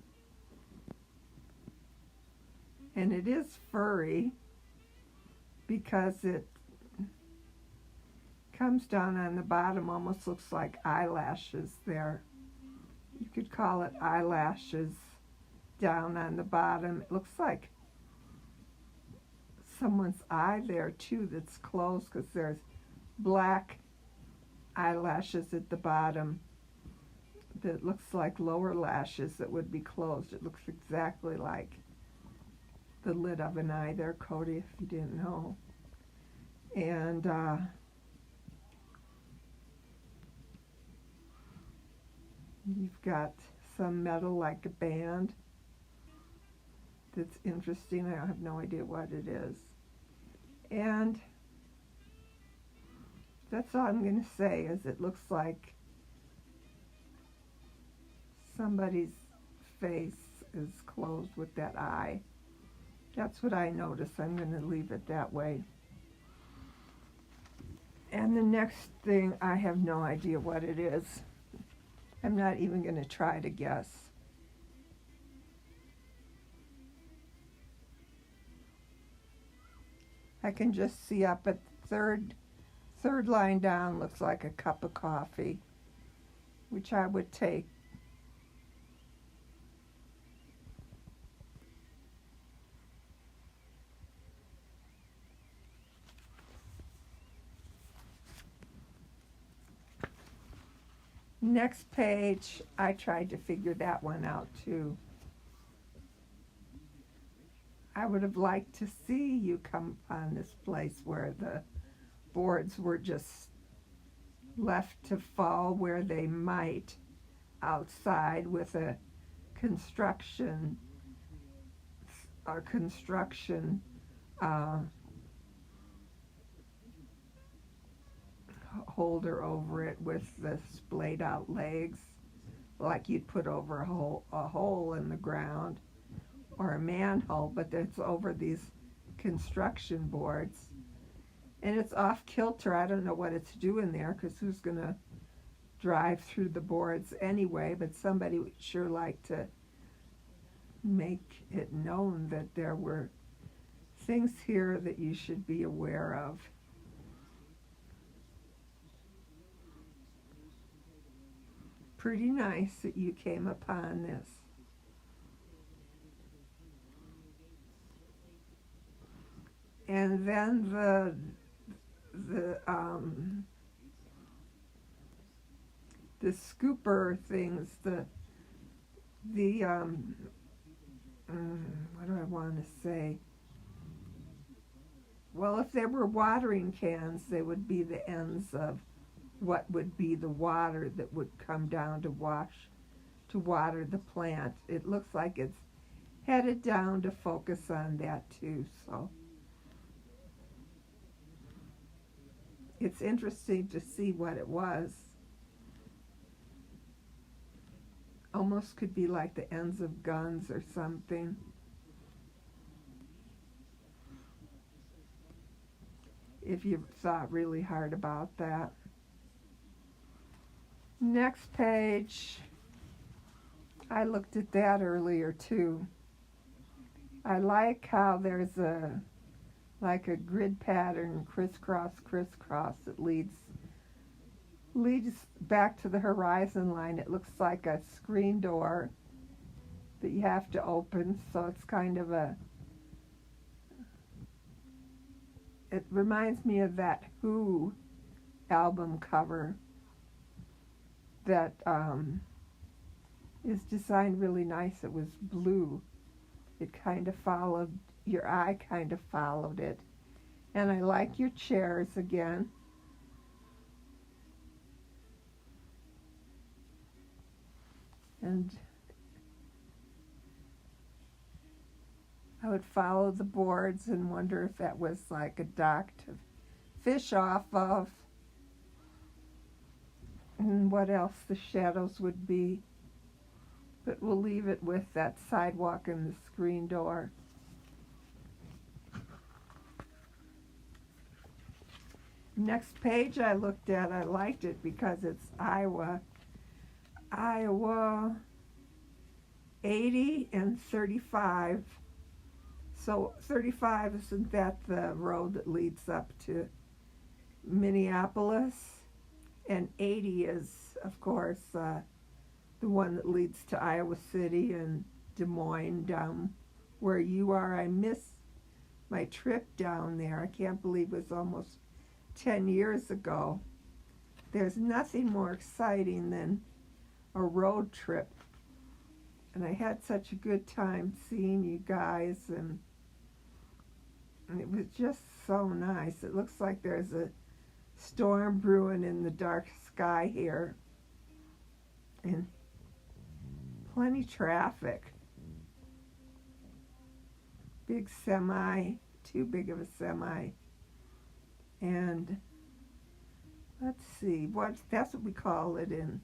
And it is furry because it comes down on the bottom, almost looks like eyelashes there. You could call it eyelashes down on the bottom. It looks like someone's eye there too that's closed, because there's black eyelashes at the bottom that looks like lower lashes that would be closed. It looks exactly like the lid of an eye there, Cody, if you didn't know. And you've got some metal like a band that's interesting. I have no idea what it is. And that's all I'm going to say, is it looks like somebody's face is closed with that eye. That's what I noticed. I'm going to leave it that way. And the next thing, I have no idea what it is. I'm not even going to try to guess. I can just see up at the third line down, looks like a cup of coffee, which I would take. Next page, I tried to figure that one out too. I would have liked to see you come upon this place where the boards were just left to fall where they might outside with a construction holder over it with the splayed out legs, like you'd put over a hole in the ground or a manhole, but it's over these construction boards. And it's off kilter. I don't know what it's doing there, because who's going to drive through the boards anyway, but somebody would sure like to make it known that there were things here that you should be aware of. Pretty nice that you came upon this. And then the scooper things, what do I want to say? Well, if there were watering cans, they would be the ends of what would be the water that would come down to water the plant. It looks like it's headed down to focus on that too, so it's interesting to see what it was. Almost could be like the ends of guns or something. If you thought really hard about that. Next page, I looked at that earlier too. I like how there's like a grid pattern, crisscross, crisscross, that leads back to the horizon line. It looks like a screen door that you have to open, so it's kind of it reminds me of that Who album cover that is designed really nice. It was blue. It kind of followed, your eye kind of followed it. And I like your chairs again. And I would follow the boards and wonder if that was like a dock to fish off of. And what else the shadows would be. But we'll leave it with that sidewalk and the screen door. Next page I looked at, I liked it because it's Iowa 80 and 35. So 35, isn't that the road that leads up to Minneapolis, and 80 is, of course, the one that leads to Iowa City and Des Moines down where you are. I miss my trip down there. I can't believe it was almost 10 years ago. There's nothing more exciting than a road trip. And I had such a good time seeing you guys, and it was just so nice. It looks like there's a storm brewing in the dark sky here. And plenty traffic. Big semi, too big of a semi. And let's see, that's what we call it in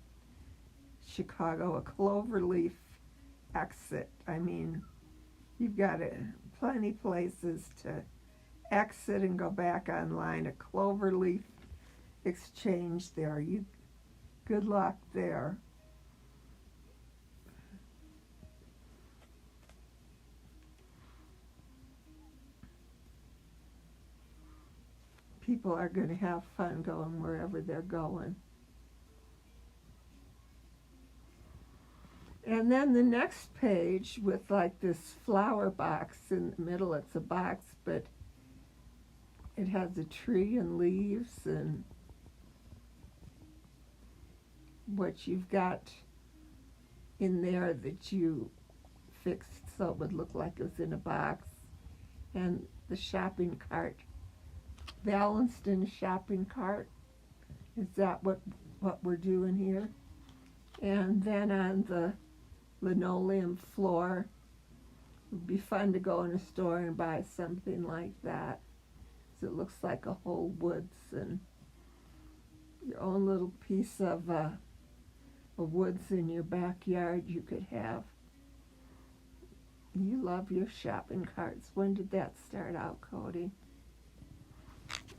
Chicago, a cloverleaf exit. I mean, you've got plenty places to exit and go back online. A cloverleaf exchange there. Good luck there. People are going to have fun going wherever they're going. And then the next page with like this flower box in the middle. It's a box, but it has a tree and leaves and what you've got in there that you fixed so it would look like it was in a box. And the shopping cart, balanced in a shopping cart. Is that what we're doing here? And then on the linoleum floor, it would be fun to go in a store and buy something like that. So it looks like a whole woods and your own little piece of a woods in your backyard you could have. You love your shopping carts. When did that start out, Cody?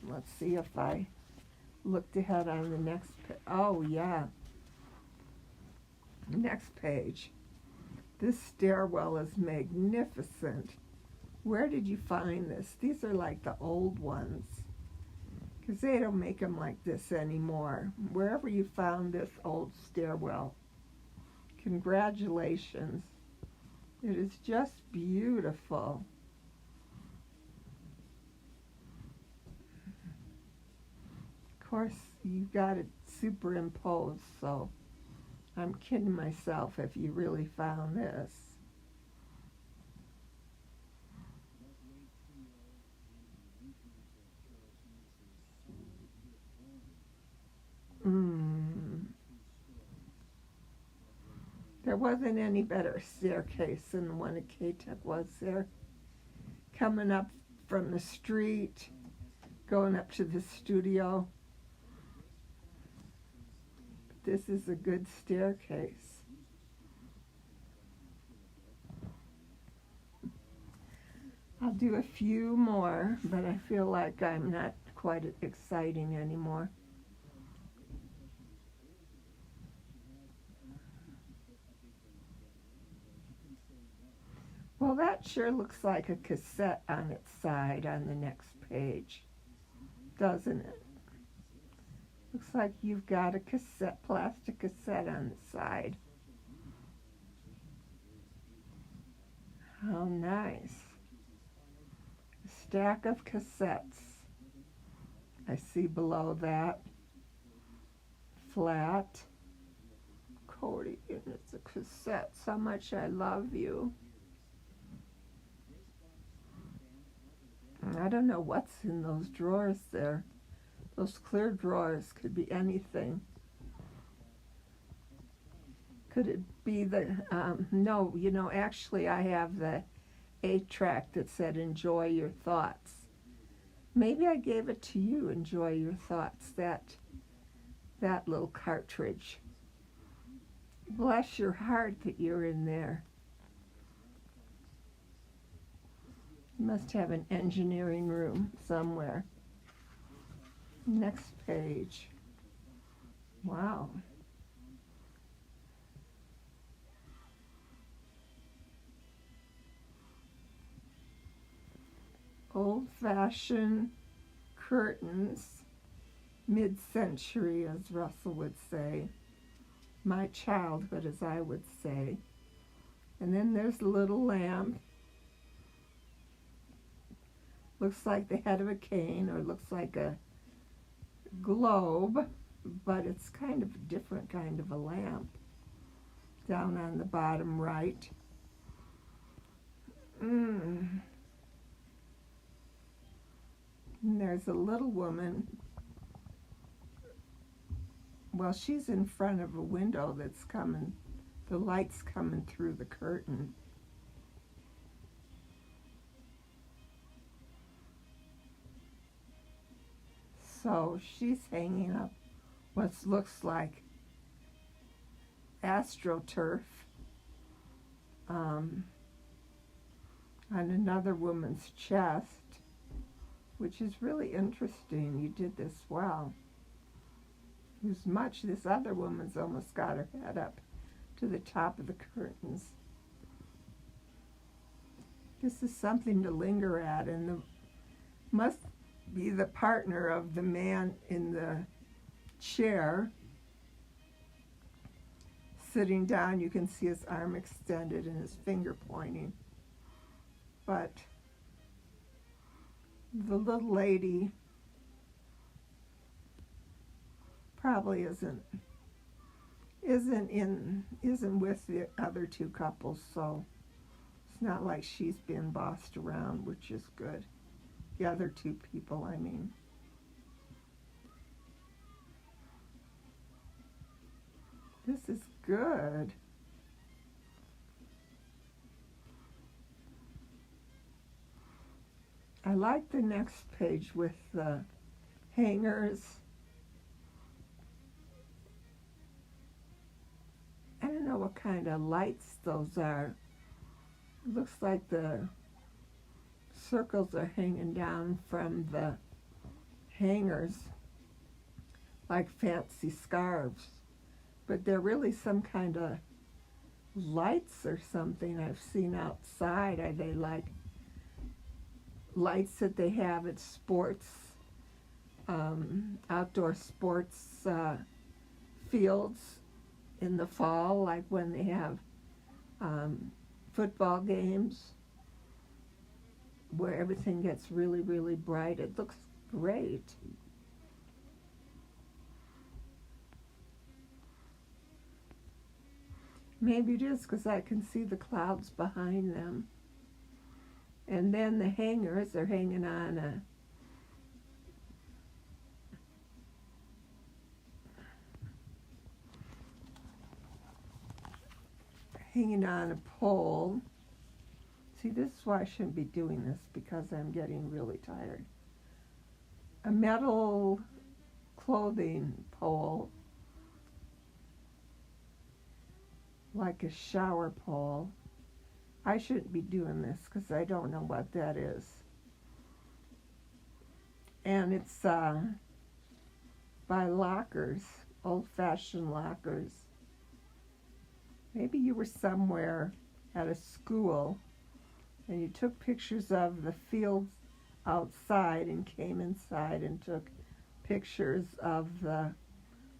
Let's see if I looked ahead on the next page. Oh, yeah. Next page. This stairwell is magnificent. Where did you find this? These are like the old ones, because they don't make them like this anymore. Wherever you found this old stairwell, congratulations. It is just beautiful. Of course, you got it superimposed, so I'm kidding myself if you really found this. There wasn't any better staircase than the one at K-Tech, was there? Coming up from the street, going up to the studio. This is a good staircase. I'll do a few more, but I feel like I'm not quite exciting anymore. Well, that sure looks like a cassette on its side on the next page, doesn't it? Looks like you've got a cassette, plastic cassette on the side. How nice. A stack of cassettes. I see below that. Flat. Cody, and it's a cassette. So much I love you. I don't know what's in those drawers there. Those clear drawers could be anything. Could it be the, no, actually I have the 8-track that said Enjoy Your Thoughts. Maybe I gave it to you, Enjoy Your Thoughts, that little cartridge. Bless your heart that you're in there. You must have an engineering room somewhere. Next page. Wow. Old-fashioned curtains mid-century, as Russell would say. My childhood, as I would say. And then there's a little lamp. Looks like the head of a cane, or looks like a globe, but it's kind of a different kind of a lamp. Down on the bottom right. And there's a little woman. Well, she's in front of a window that's coming, the light's coming through the curtain. So she's hanging up what looks like AstroTurf on another woman's chest, which is really interesting. You did this well. This other woman's almost got her head up to the top of the curtains. This is something to linger at, and must be the partner of the man in the chair. Sitting down, you can see his arm extended and his finger pointing. But the little lady probably isn't with the other two couples, so it's not like she's been bossed around, which is good. The other two people, I mean. This is good. I like the next page with the hangers. I don't know what kind of lights those are. It looks like the circles are hanging down from the hangers like fancy scarves. But they're really some kind of lights or something I've seen outside. Are they like lights that they have at sports, outdoor sports fields in the fall, like when they have football games where everything gets really, really bright? It looks great. Maybe it is because I can see the clouds behind them. And then the hangers are hanging on a pole. See, this is why I shouldn't be doing this, because I'm getting really tired. A metal clothing pole, like a shower pole. I shouldn't be doing this because I don't know what that is. And it's by lockers, old-fashioned lockers. Maybe you were somewhere at a school and you took pictures of the fields outside and came inside and took pictures of the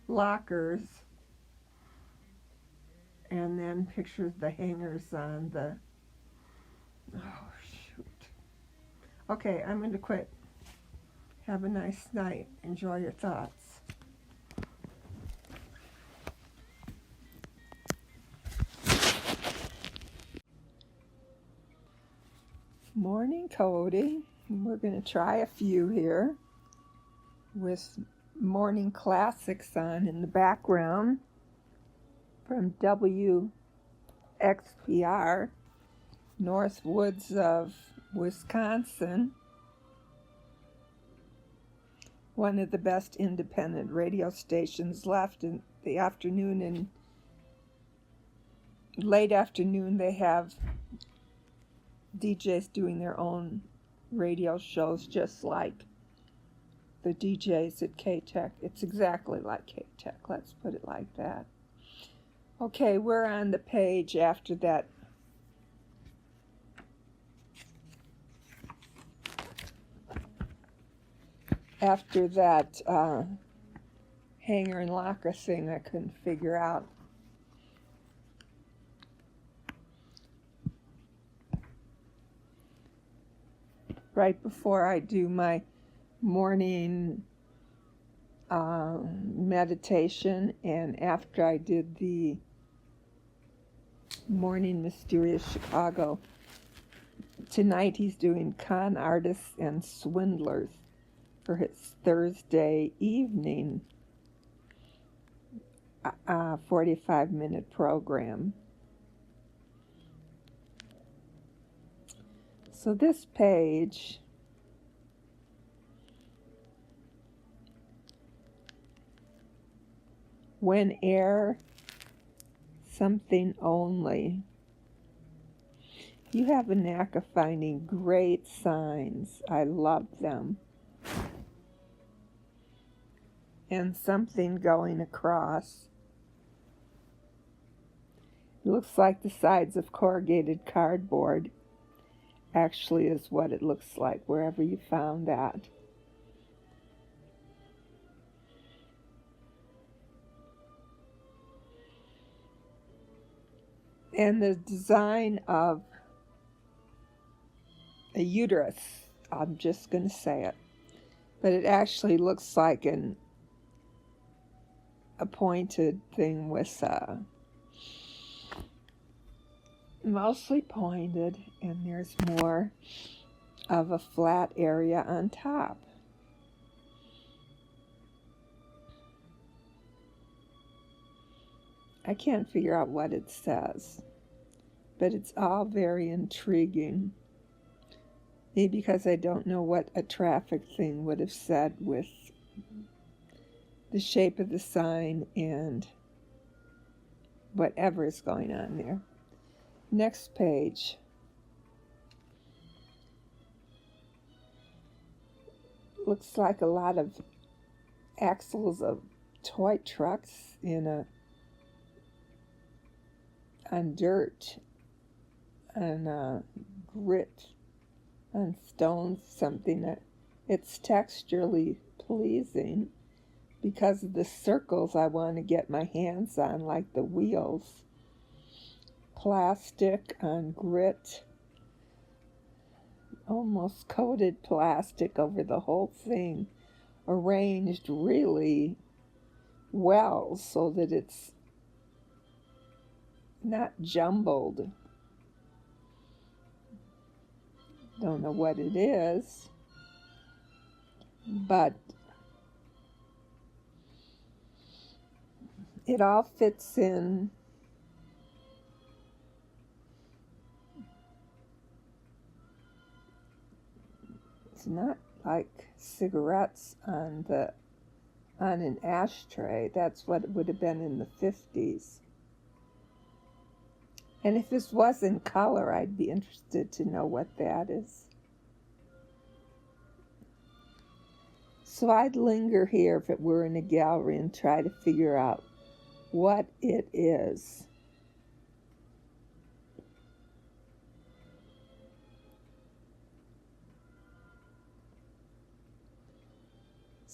lockers, and then pictures of the hangers on the... Oh, shoot. Okay, I'm going to quit. Have a nice night. Enjoy your thoughts. Morning, Cody. We're going to try a few here with morning classics on in the background from WXPR, North Woods of Wisconsin. One of the best independent radio stations left in the afternoon and late afternoon. They have DJs doing their own radio shows, just like the DJs at K-Tech. It's exactly like K-Tech, let's put it like that. Okay, we're on the page after that. hanger and locker thing I couldn't figure out. Right before I do my morning meditation, and after I did the morning Mysterious Chicago, tonight he's doing Con Artists and Swindlers for his Thursday evening 45-minute program. So this page when air, something only. You have a knack of finding great signs. I love them. And something going across. It looks like the sides of corrugated cardboard. Actually is what it looks like wherever you found that. And the design of a uterus, I'm just going to say it, but it actually looks like a pointed thing with mostly pointed, and there's more of a flat area on top. I can't figure out what it says, but it's all very intriguing. Maybe because I don't know what a traffic thing would have said with the shape of the sign and whatever is going on there. Next page. Looks like a lot of axles of toy trucks on dirt, on grit, on stones, something that it's texturally pleasing because of the circles I want to get my hands on, like the wheels. Plastic on grit, almost coated plastic over the whole thing, arranged really well so that it's not jumbled. Don't know what it is, but it all fits in. It's not like cigarettes on an ashtray. That's what it would have been in the 50s. And if this was in color, I'd be interested to know what that is. So I'd linger here if it were in a gallery and try to figure out what it is.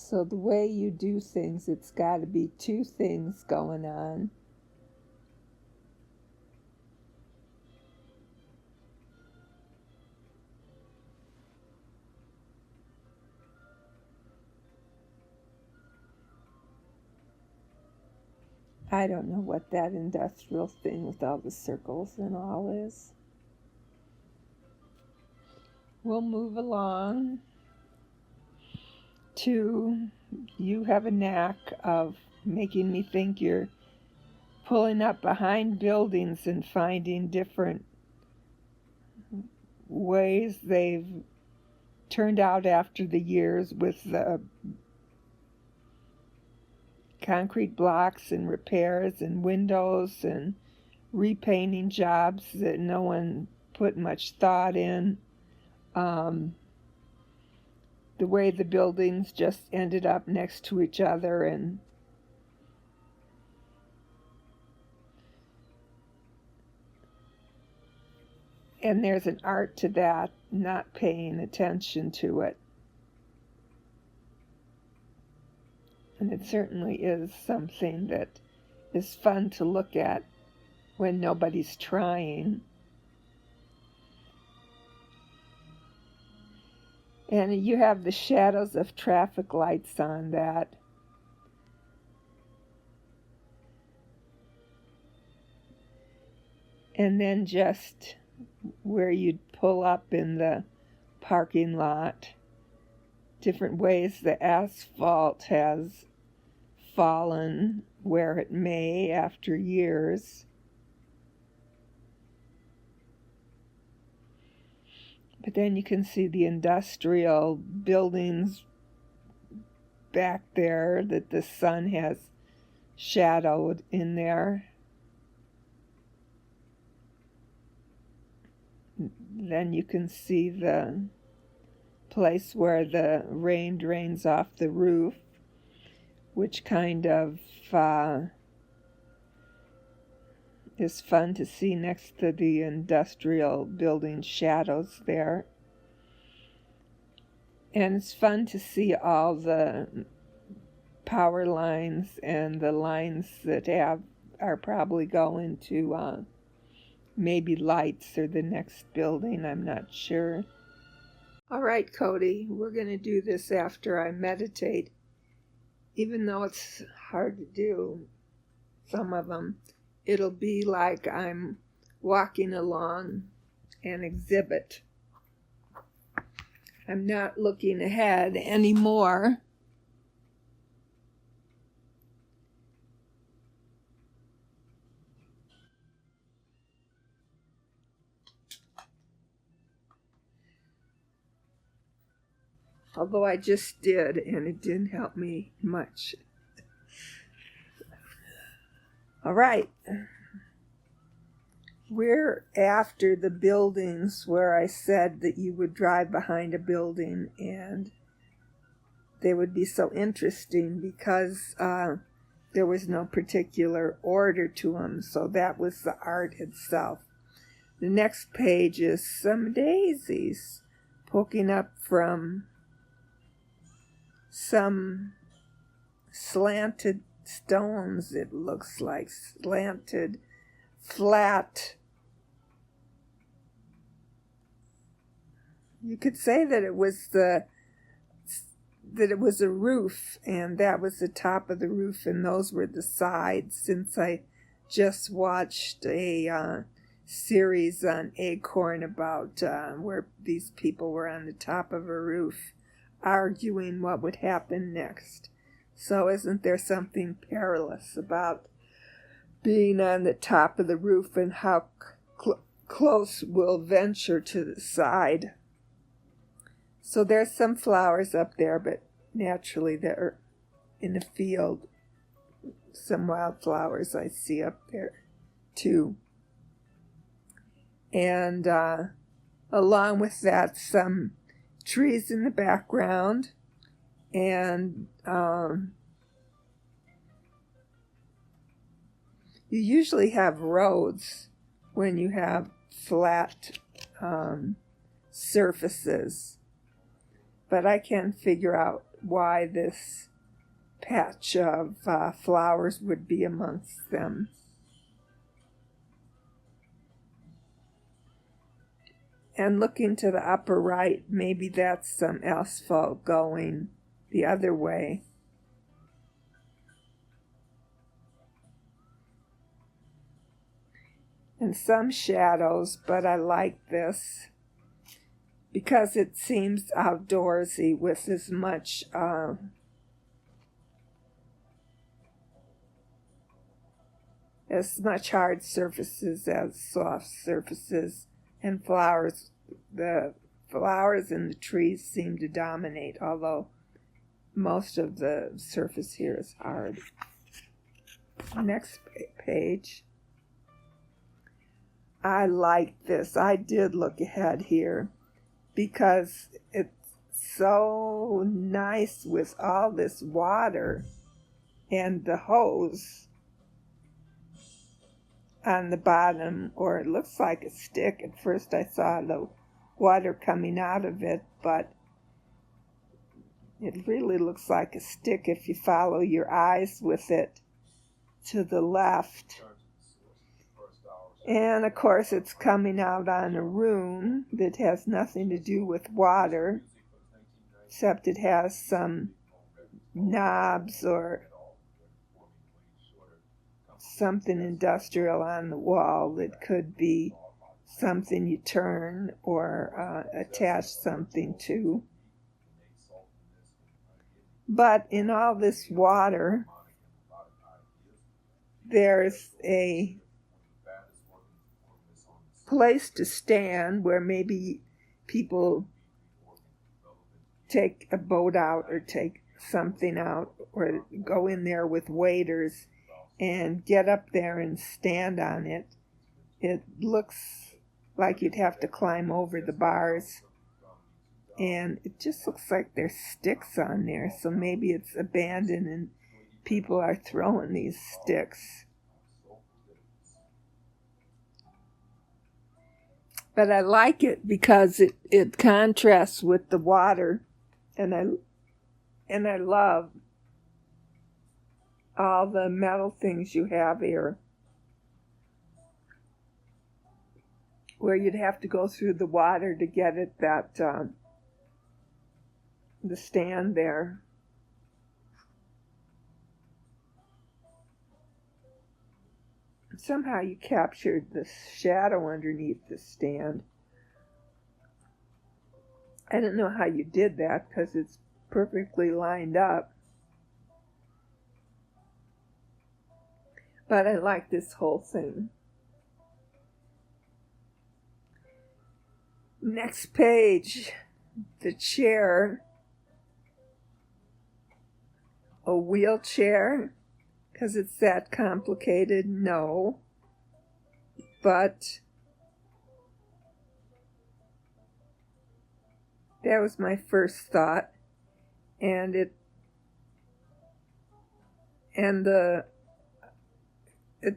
So the way you do things, it's got to be two things going on. I don't know what that industrial thing with all the circles and all is. We'll move along to, you have a knack of making me think you're pulling up behind buildings and finding different ways they've turned out after the years with the concrete blocks and repairs and windows and repainting jobs that no one put much thought in. The way the buildings just ended up next to each other, and there's an art to that, not paying attention to it. And it certainly is something that is fun to look at when nobody's trying. And you have the shadows of traffic lights on that. And then just where you'd pull up in the parking lot, different ways the asphalt has fallen where it may after years. But then you can see the industrial buildings back there that the sun has shadowed in there. Then you can see the place where the rain drains off the roof, which kind of is fun to see next to the industrial building shadows there. And it's fun to see all the power lines and the lines that are probably going to maybe lights or the next building, I'm not sure. All right, Cody, we're going to do this after I meditate. Even though it's hard to do, some of them, it'll be like I'm walking along an exhibit. I'm not looking ahead anymore. Although I just did, and it didn't help me much. All right. We're after the buildings where I said that you would drive behind a building and they would be so interesting because there was no particular order to them, so that was the art itself. The next page is some daisies poking up from some slanted stones, it looks like, slanted, flat. You could say that it was a roof, and that was the top of the roof, and those were the sides, since I just watched a series on Acorn about where these people were on the top of a roof arguing what would happen next. So isn't there something perilous about being on the top of the roof and how close we'll venture to the side? So there's some flowers up there, but naturally they're in a field. Some wildflowers I see up there too. And along with that, some trees in the background, and you usually have roads when you have flat surfaces, but I can't figure out why this patch of flowers would be amongst them. And looking to the upper right, maybe that's some asphalt going the other way. And some shadows, but I like this because it seems outdoorsy with as much hard surfaces as soft surfaces. And flowers, the flowers and the trees seem to dominate, although most of the surface here is hard. Next page. I like this. I did look ahead here because it's so nice with all this water and the hose on the bottom, or it looks like a stick. At first I saw the water coming out of it, but It really looks like a stick if you follow your eyes with it to the left. And of course it's coming out on a room that has nothing to do with water, except it has some knobs or something industrial on the wall that could be something you turn or attach something to. But in all this water, there's a place to stand where maybe people take a boat out or take something out or go in there with waders and get up there and stand on it. It looks like you'd have to climb over the bars, and it just looks like there's sticks on there, so maybe it's abandoned and people are throwing these sticks. But I like it because it contrasts with the water, and I love all the metal things you have here, where you'd have to go through the water to get it that the stand there. Somehow you captured the shadow underneath the stand. I don't know how you did that because it's perfectly lined up. But I like this whole thing. Next page, the chair. A wheelchair, because it's that complicated? No. But that was my first thought. And it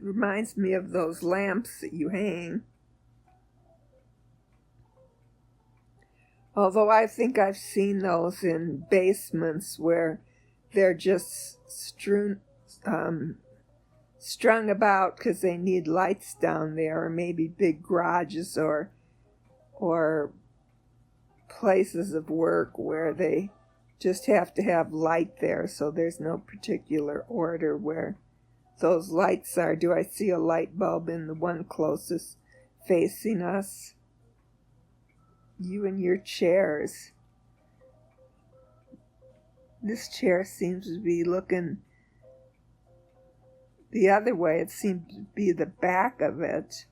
reminds me of those lamps that you hang. Although I think I've seen those in basements where they're just strung about because they need lights down there, or maybe big garages or places of work where they just have to have light there, so there's no particular order where those lights are. Do I see a light bulb in the one closest facing us? You and your chairs. This chair seems to be looking the other way. It seems to be the back of it.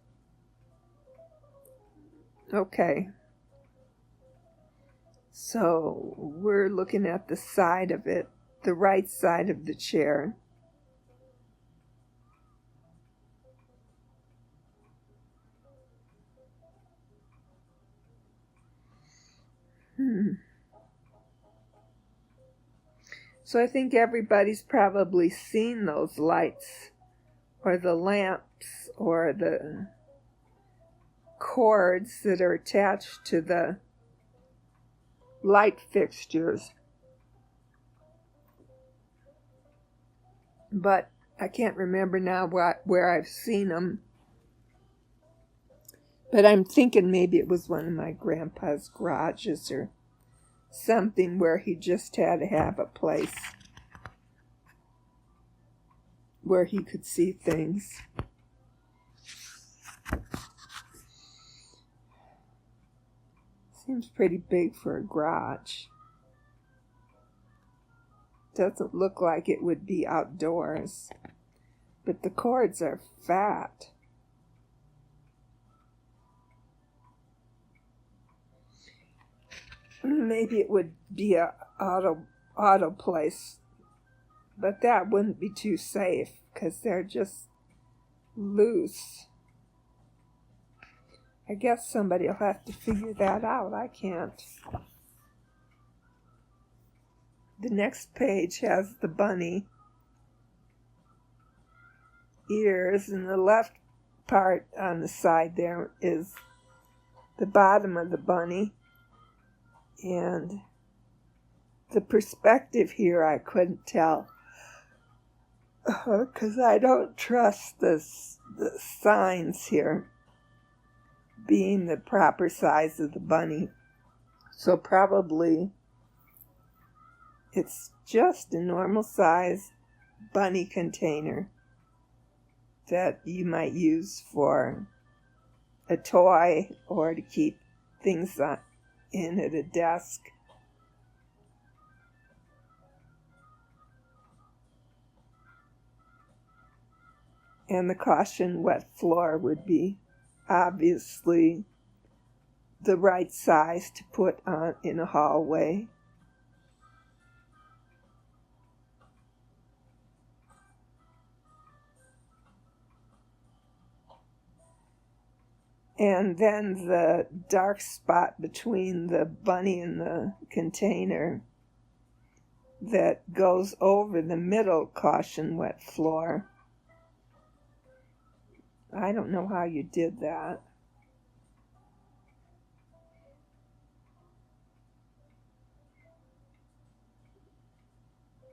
Okay. So we're looking at the side of it, the right side of the chair. So I think everybody's probably seen those lights or the lamps or the cords that are attached to the light fixtures. But I can't remember now where I've seen them. But I'm thinking maybe it was one of my grandpa's garages or something where he just had to have a place where he could see things. Seems pretty big for a garage. Doesn't look like it would be outdoors, but the cords are fat. Maybe it would be a auto place, but that wouldn't be too safe because they're just loose. I guess somebody will have to figure that out. I can't. The next page has the bunny ears, and the left part on the side there is the bottom of the bunny. And the perspective here I couldn't tell because I don't trust the signs here being the proper size of the bunny. So probably it's just a normal size bunny container that you might use for a toy or to keep things in at a desk. And the caution wet floor would be obviously the right size to put on in a hallway. And then the dark spot between the bunny and the container that goes over the middle caution wet floor. I don't know how you did that.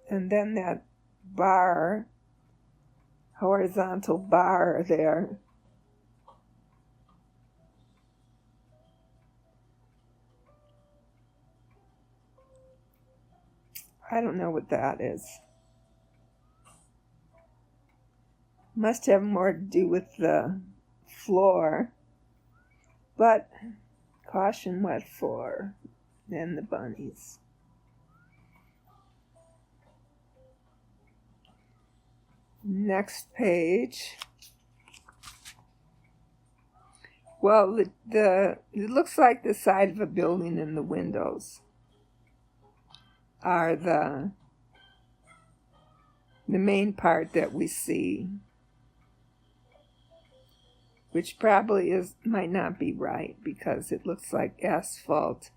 And then that bar, horizontal bar there. I don't know what that is. Must have more to do with the floor. But caution wet floor and the bunnies. Next page. Well, it looks like the side of a building and the windows are the main part that we see, which probably might not be right because it looks like asphalt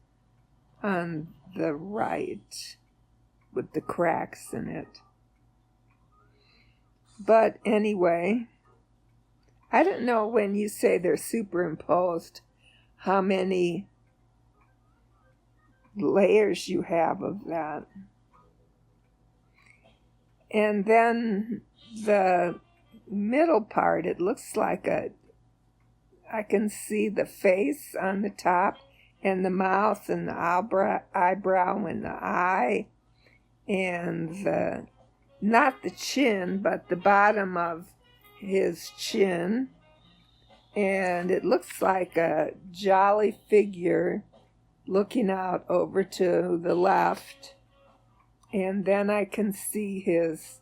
on the right with the cracks in it. But anyway, I don't know when you say they're superimposed how many layers you have of that. And then the middle part, it looks like I can see the face on the top and the mouth and the eyebrow and the eye and not the chin, but the bottom of his chin. And it looks like a jolly figure looking out over to the left. And then I can see his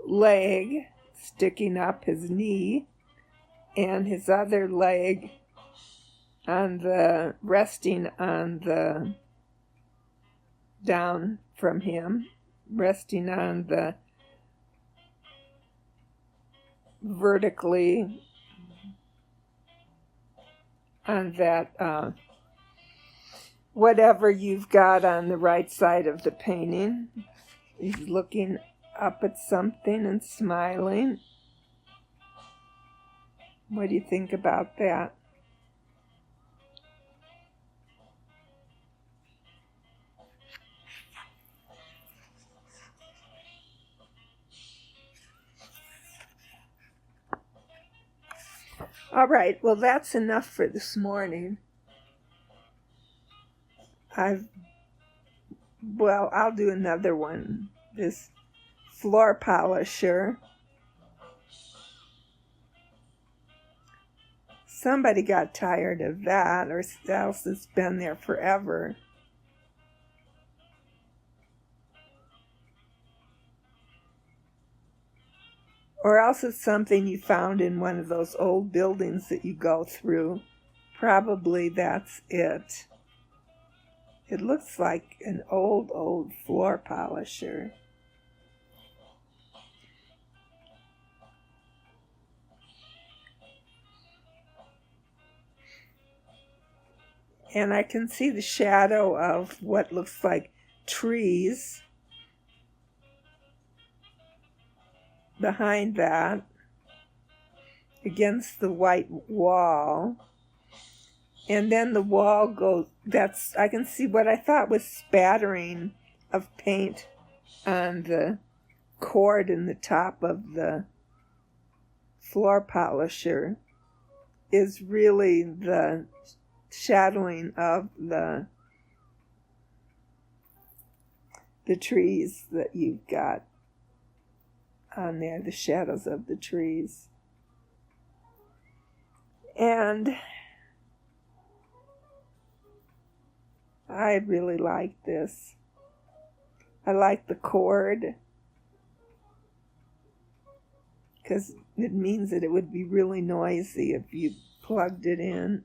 leg sticking up, his knee, and his other leg resting on the down from him, resting on the vertically on that whatever you've got on the right side of the painting. He's looking up at something and smiling. What do you think about that? All right, well, that's enough for this morning. I'll do another one. This floor polisher. Somebody got tired of that, or else it's been there forever. Or else it's something you found in one of those old buildings that you go through. Probably that's it. It looks like an old floor polisher. And I can see the shadow of what looks like trees behind that against the white wall. And then the wall goes, I can see what I thought was spattering of paint on the cord in the top of the floor polisher is really the shadowing of the trees that you've got on there, the shadows of the trees. And I really like this. I like the cord because it means that it would be really noisy if you plugged it in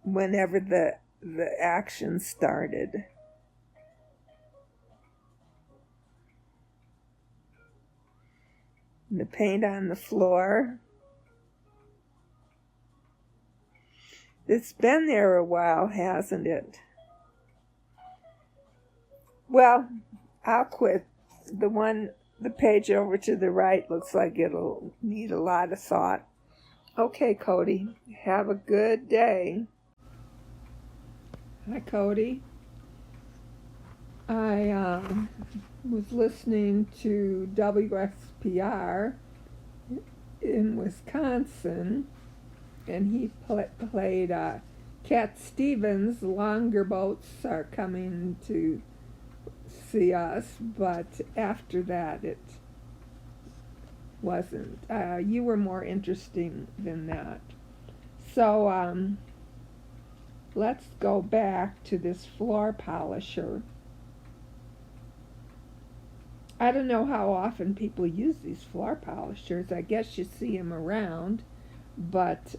whenever the action started. And the paint on the floor. It's been there a while, hasn't it? Well, I'll quit. The page over to the right looks like it'll need a lot of thought. Okay, Cody, have a good day. Hi, Cody. I was listening to WXPR in Wisconsin, and he played Cat Stevens. Longer boats are coming to see us, but after that it wasn't. You were more interesting than that. So let's go back to this floor polisher. I don't know how often people use these floor polishers. I guess you see them around, but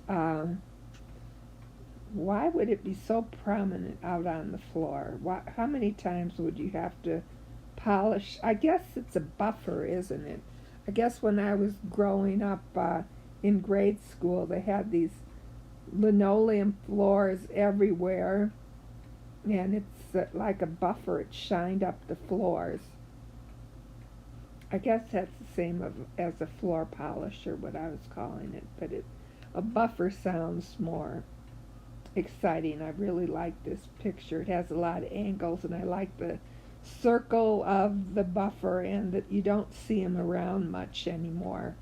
why would it be so prominent out on the floor? How many times would you have to polish? I guess it's a buffer, isn't it? I guess when I was growing up in grade school, they had these linoleum floors everywhere, and it's like a buffer. It shined up the floors. I guess that's the same as a floor polisher, what I was calling it, but a buffer sounds more exciting. I really like this picture. It has a lot of angles, and I like the circle of the buffer, and that you don't see them around much anymore.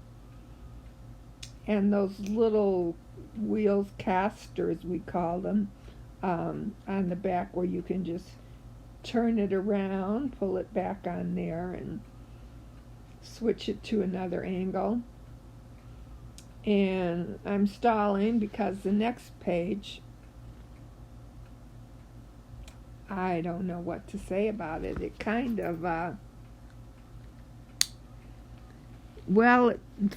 And those little wheels, casters we call them, on the back, where you can just turn it around, pull it back on there, and switch it to another angle. And I'm stalling because the next page, I don't know what to say about it. It kind of, the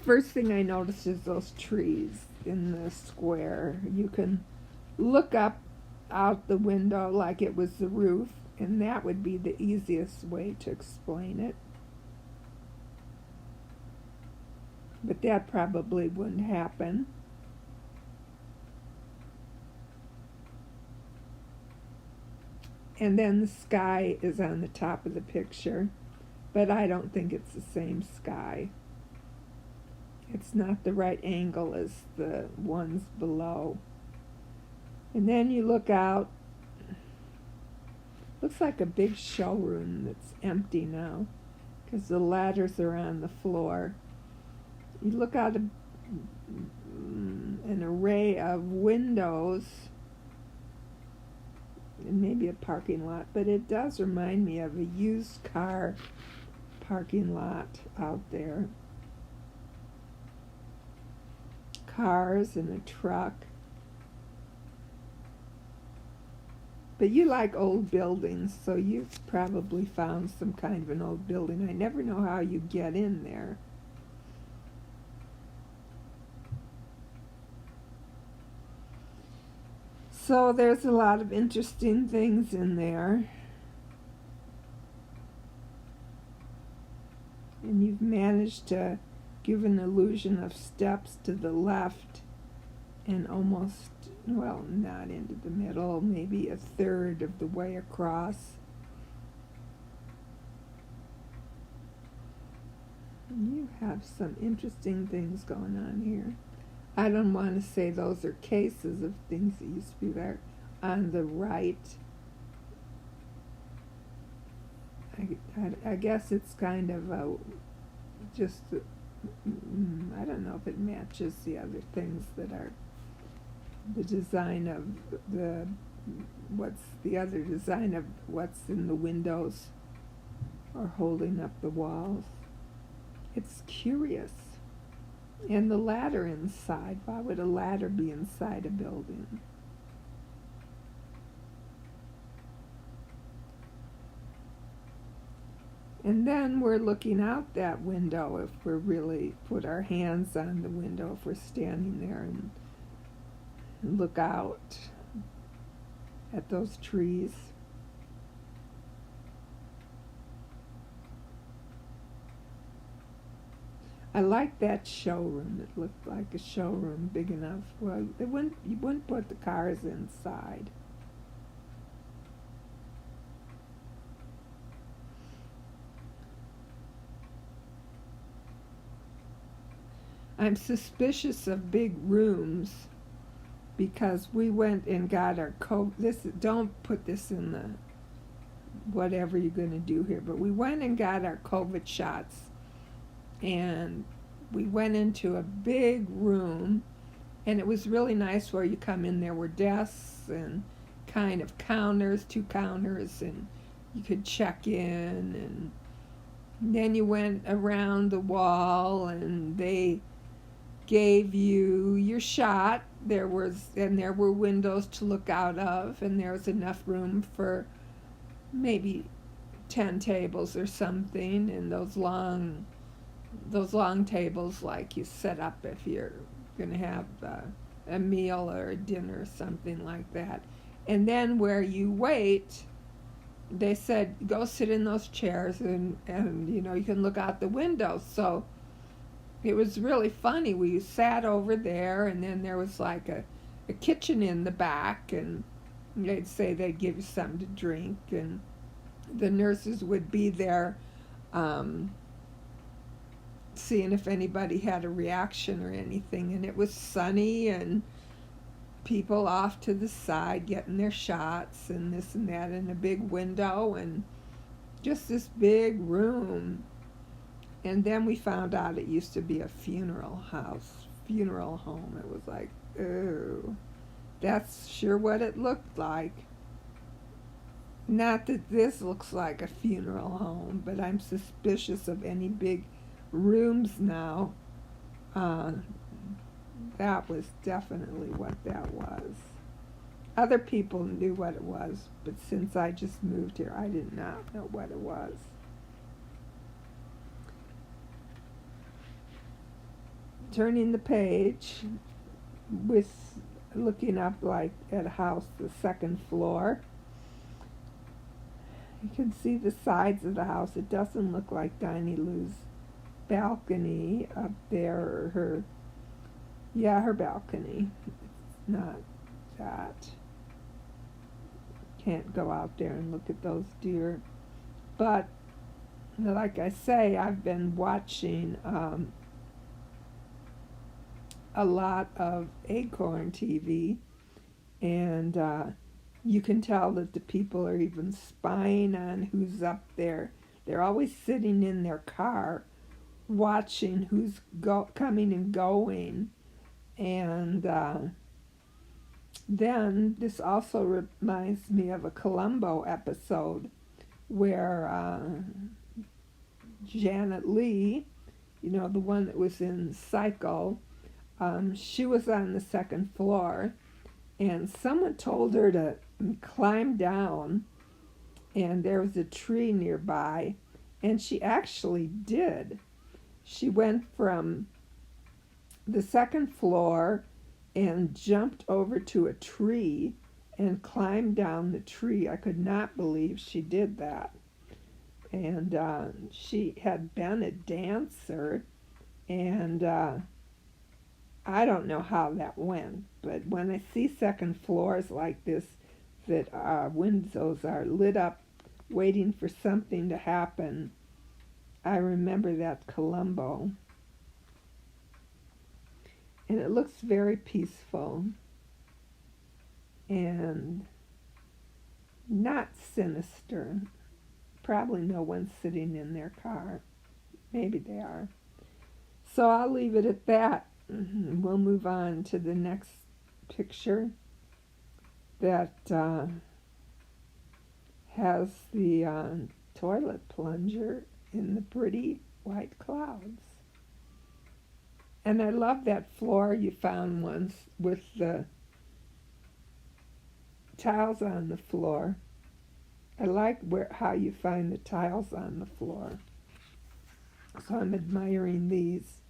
first thing I noticed is those trees in the square. You can look up out the window like it was the roof, and that would be the easiest way to explain it. But that probably wouldn't happen. And then the sky is on the top of the picture, but I don't think it's the same sky. It's not the right angle as the ones below. And then you look out. Looks like a big showroom that's empty now, because the ladders are on the floor. You look out an array of windows, and maybe a parking lot, but it does remind me of a used car parking lot out there. Cars and a truck. But you like old buildings, so you've probably found some kind of an old building. I never know how you get in there. So there's a lot of interesting things in there. And you've managed to give an illusion of steps to the left and almost, well, not into the middle, maybe a third of the way across. And you have some interesting things going on here. I don't want to say those are cases of things that used to be there. On the right, I guess it's kind of just, I don't know if it matches the other things that are the design of what's the other design of what's in the windows or holding up the walls. It's curious. And the ladder inside. Why would a ladder be inside a building? And then we're looking out that window if we're really put our hands on the window, if we're standing there and look out at those trees. I like that showroom. It looked like a showroom big enough. Well, you wouldn't put the cars inside. I'm suspicious of big rooms because we went and got our don't put this in the whatever you're going to do here, but we went and got our COVID shots, and we went into a big room, and it was really nice where you come in. There were desks and kind of counters, 2 counters, and you could check in, and then you went around the wall and they gave you your shot. There were windows to look out of, and there was enough room for maybe 10 tables or something, and those long tables like you set up if you're going to have a meal or a dinner or something like that. And then where you wait, they said go sit in those chairs and you can look out the window. So it was really funny. We sat over there, and then there was like a kitchen in the back, and they'd say they'd give you something to drink, and the nurses would be there seeing if anybody had a reaction or anything. And it was sunny, and people off to the side getting their shots and this and that, in a big window, and just this big room. And then we found out it used to be a funeral home. It was like, oh, that's sure what it looked like. Not that this looks like a funeral home, but I'm suspicious of any big rooms now. That was definitely what that was. Other people knew what it was, but since I just moved here, I did not know what it was. Turning the page, with looking up like at a house, the 2nd floor. You can see the sides of the house. It doesn't look like Diney Lou's balcony up there, or her balcony. It's not that. Can't go out there and look at those deer. But like I say, I've been watching a lot of Acorn TV, and you can tell that the people are even spying on who's up there. They're always sitting in their car watching who's coming and going. And then this also reminds me of a Columbo episode where Janet Leigh, the one that was in Psycho, she was on the 2nd floor, and someone told her to climb down, and there was a tree nearby, and she actually did. She went from the 2nd floor and jumped over to a tree and climbed down the tree. I could not believe she did that. And she had been a dancer, and I don't know how that went, but when I see 2nd floors like this, that windows are lit up waiting for something to happen, I remember that Columbo. And it looks very peaceful and not sinister. Probably no one's sitting in their car. Maybe they are. So I'll leave it at that. We'll move on to the next picture that has the toilet plunger in the pretty white clouds. And I love that floor you found once with the tiles on the floor. I like how you find the tiles on the floor. So I'm admiring these.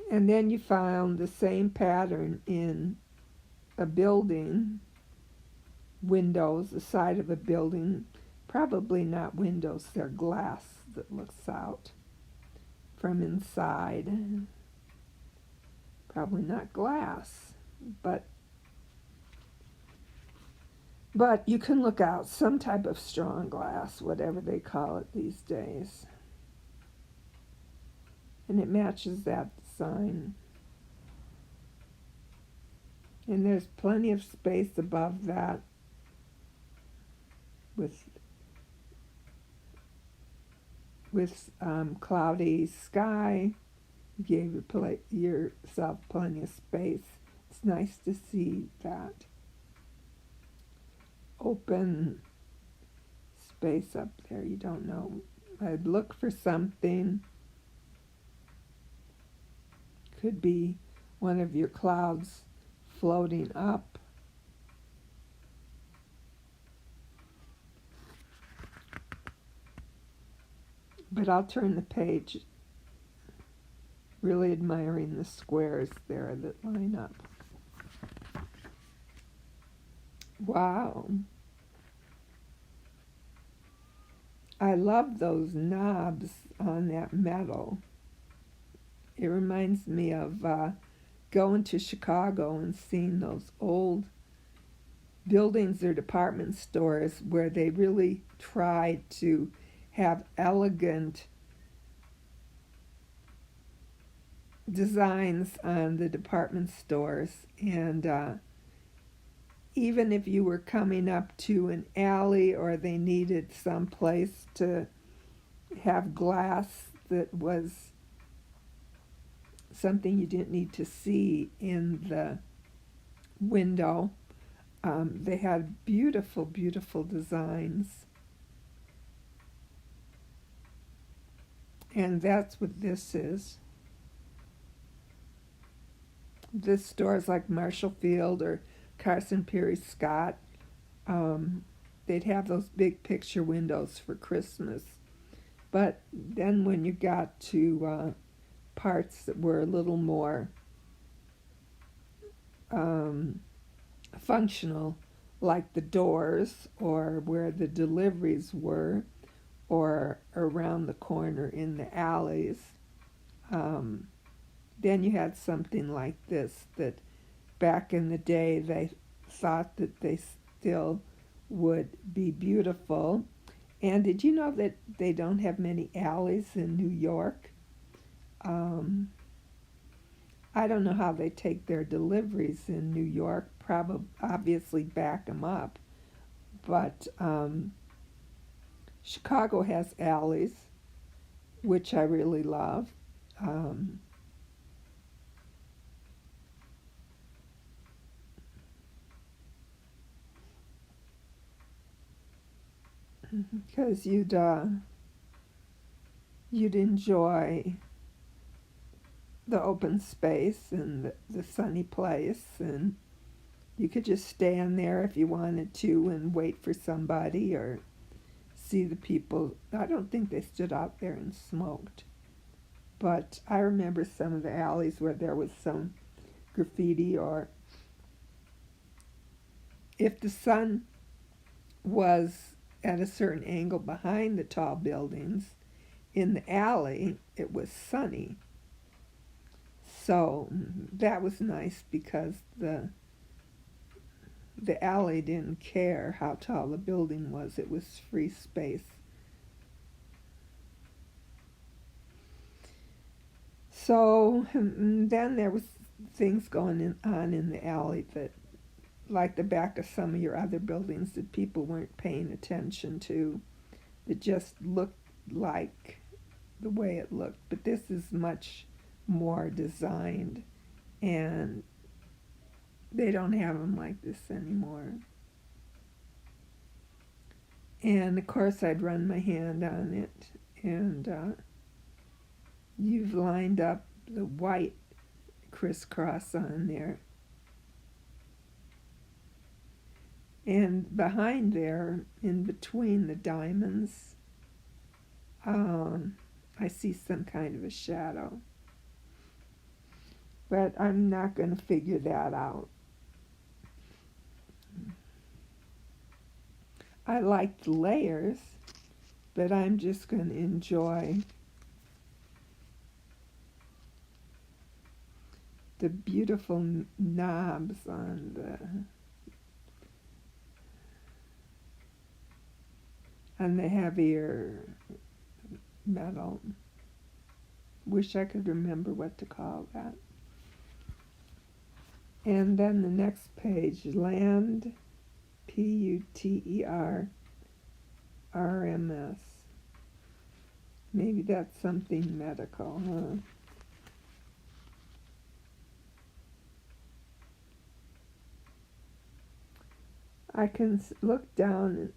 And then you found the same pattern in a building, windows, the side of a building. Probably not windows, they're glass that looks out from inside. Probably not glass, but you can look out, some type of strong glass, whatever they call it these days. And it matches that sign. And there's plenty of space above that with cloudy sky. You gave yourself plenty of space. It's nice to see that open space up there. You don't know. I'd look for something. Could be one of your clouds floating up. But I'll turn the page, really admiring the squares there that line up. Wow. I love those knobs on that metal. It reminds me of going to Chicago and seeing those old buildings or department stores where they really tried to have elegant designs on the department stores. And even if you were coming up to an alley or they needed some place to have glass that was something you didn't need to see in the window, they had beautiful, beautiful designs. And that's what this is. This store is like Marshall Field or Carson Pirie Scott. They'd have those big picture windows for Christmas. But then when you got to parts that were a little more functional, like the doors or where the deliveries were, or around the corner in the alleys, then you had something like this that back in the day they thought that they still would be beautiful. And did you know that they don't have many alleys in New York? I don't know how they take their deliveries in New York, probably obviously back them up, but Chicago has alleys, which I really love. Because you'd enjoy the open space and the sunny place, and you could just stand there if you wanted to and wait for somebody or see the people. I don't think they stood out there and smoked, but I remember some of the alleys where there was some graffiti, or if the sun was at a certain angle behind the tall buildings in the alley, it was sunny. So that was nice because the alley didn't care how tall the building was. It was free space. So then there was things going on in the alley that, like the back of some of your other buildings, that people weren't paying attention to. That just looked like the way it looked. But this is much more designed, and they don't have them like this anymore. And of course I'd run my hand on it, and you've lined up the white crisscross on there. And behind there, in between the diamonds, I see some kind of a shadow. But I'm not going to figure that out. I like the layers, but I'm just going to enjoy the beautiful knobs on the heavier metal. Wish I could remember what to call that. And then the next page, land, Puter, RMS. Maybe that's something medical, huh? I can look down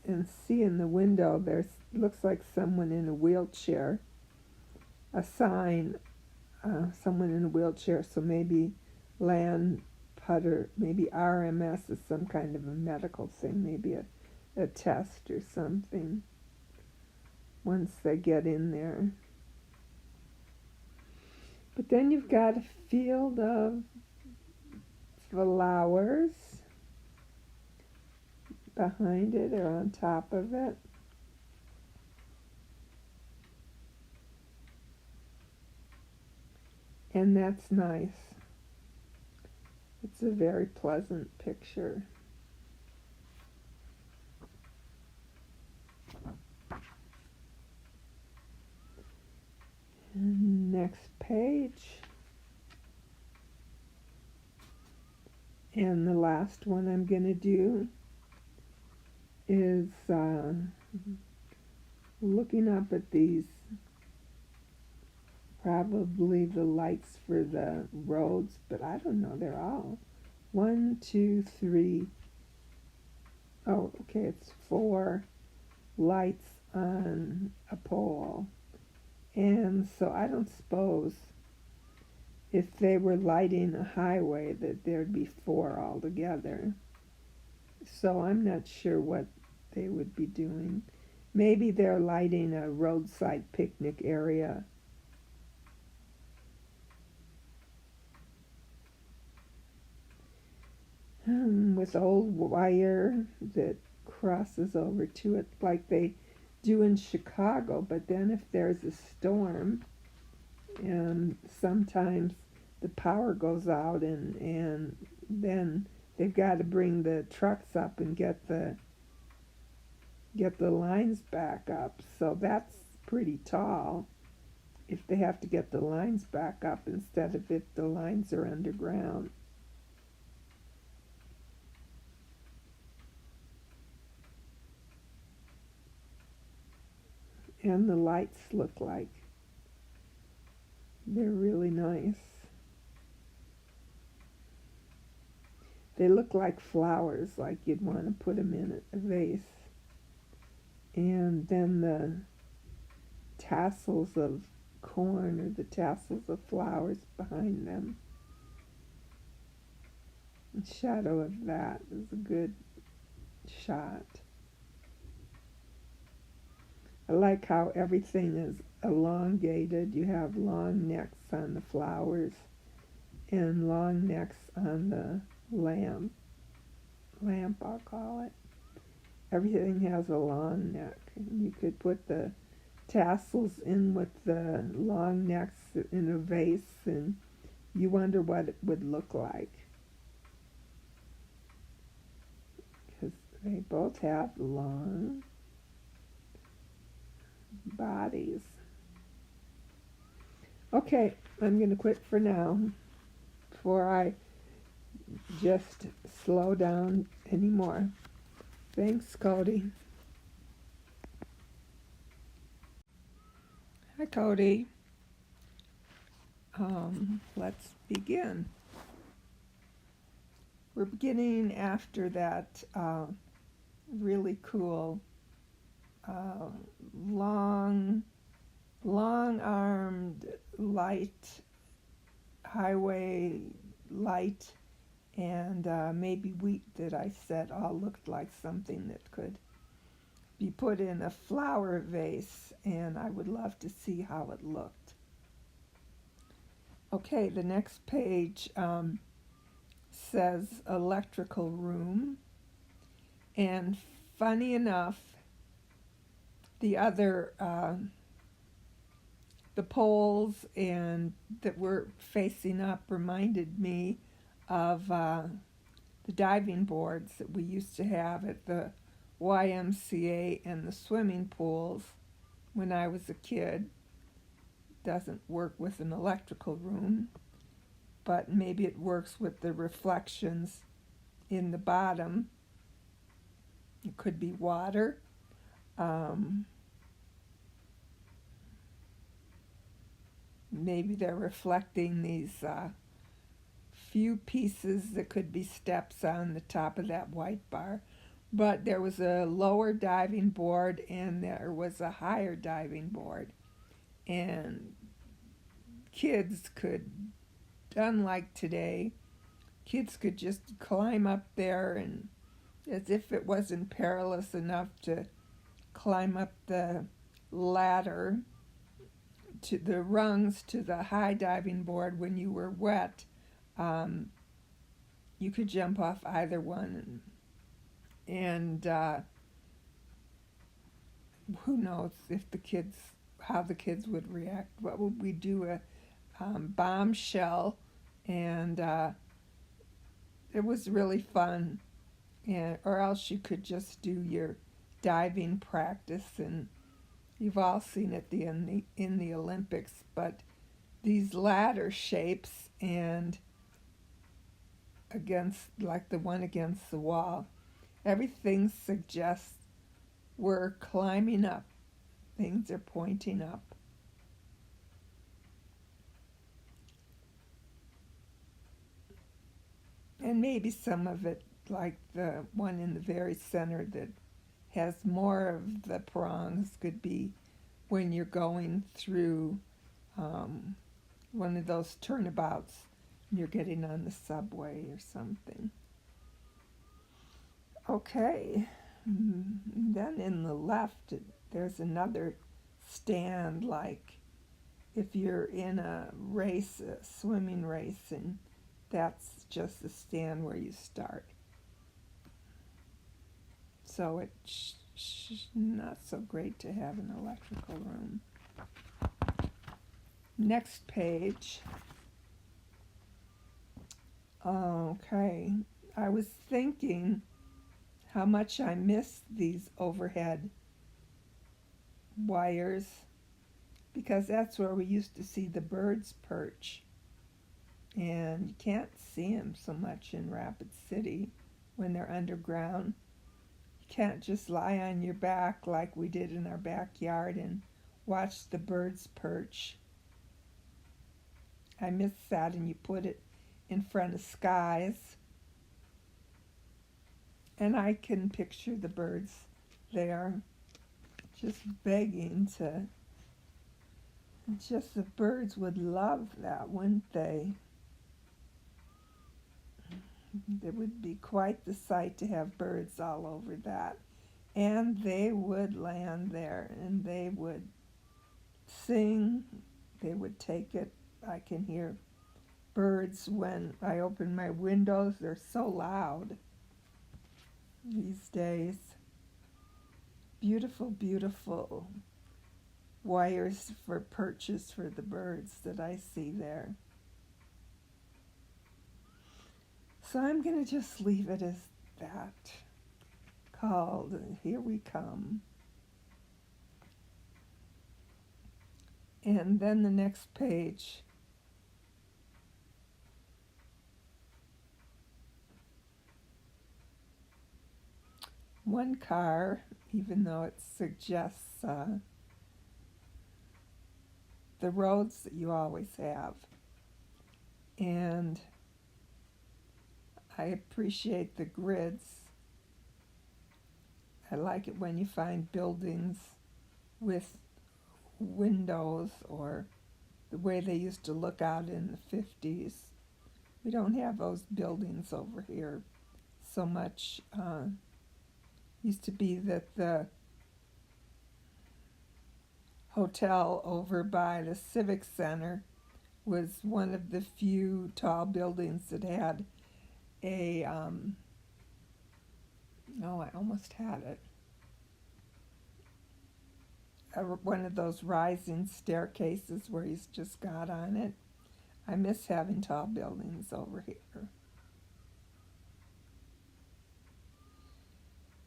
and see in the window there looks like someone in a wheelchair. A sign, someone in a wheelchair, so maybe land putter, maybe RMS is some kind of a medical thing, maybe a test or something once they get in there. But then you've got a field of flowers behind it or on top of it. And that's nice. It's a very pleasant picture. And next page. And the last one I'm going to do is looking up at these, probably the lights for the roads, but I don't know, they're all 1, 2, 3, oh, okay, it's 4 lights on a pole. And so I don't suppose if they were lighting a highway that there'd be 4 altogether. So I'm not sure what they would be doing. Maybe they're lighting a roadside picnic area. With old wire that crosses over to it like they do in Chicago. But then if there's a storm, and sometimes the power goes out, and then they've got to bring the trucks up and get the lines back up. So that's pretty tall if they have to get the lines back up instead of if the lines are underground. And the lights look like they're really nice. They look like flowers, like you'd want to put them in a vase. And then the tassels of corn or the tassels of flowers behind them. The shadow of that is a good shot. I like how everything is elongated. You have long necks on the flowers and long necks on the lamp, I'll call it. Everything has a long neck. You could put the tassels in with the long necks in a vase, and you wonder what it would look like. Because they both have long bodies. Okay, I'm going to quit for now before I just slow down anymore. Thanks, Cody. Hi, Cody. Let's begin. We're beginning after that really cool long-armed light, highway light, and maybe wheat that I said all looked like something that could be put in a flower vase, and I would love to see how it looked. Okay, the next page says electrical room, and funny enough, the other the poles and that were facing up reminded me of the diving boards that we used to have at the YMCA and the swimming pools when I was a kid. Doesn't work with an electrical room, but maybe it works with the reflections in the bottom. It could be water. Maybe they're reflecting these few pieces that could be steps on the top of that white bar. But there was a lower diving board and there was a higher diving board. And kids could, unlike today, kids could just climb up there, and as if it wasn't perilous enough to climb up the ladder to the rungs to the high diving board when you were wet, you could jump off either one, and who knows if how the kids would react. What would we do? A bombshell, and it was really fun. Or else you could just do your diving practice, and you've all seen it in the Olympics. But these ladder shapes, and like the one against the wall, everything suggests we're climbing up. Things are pointing up. And maybe some of it, like the one in the very center that has more of the prongs, could be when you're going through one of those turnabouts and you're getting on the subway or something. Okay, then in the left there's another stand, like if you're in a race, a swimming race, and that's just the stand where you start. So it's not so great to have an electrical room. Next page. Okay, I was thinking how much I miss these overhead wires, because that's where we used to see the birds perch. And you can't see them so much in Rapid City when they're underground. You can't just lie on your back like we did in our backyard and watch the birds perch. I miss that, and you put it in front of skies. And I can picture the birds there just begging to. Just the birds would love that, wouldn't they? It would be quite the sight to have birds all over that. And they would land there, and they would sing. They would take it. I can hear birds when I open my windows. They're so loud these days. Beautiful, beautiful wires for perches for the birds that I see there. So I'm going to just leave it as that, called Here We Come. And then the next page one car, even though it suggests the roads that you always have. And I appreciate the grids. I like it when you find buildings with windows, or the way they used to look out in the 50s. We don't have those buildings over here so much. Used to be that the hotel over by the Civic Center was one of the few tall buildings that had a, I almost had it, one of those rising staircases where he's just got on it. I miss having tall buildings over here.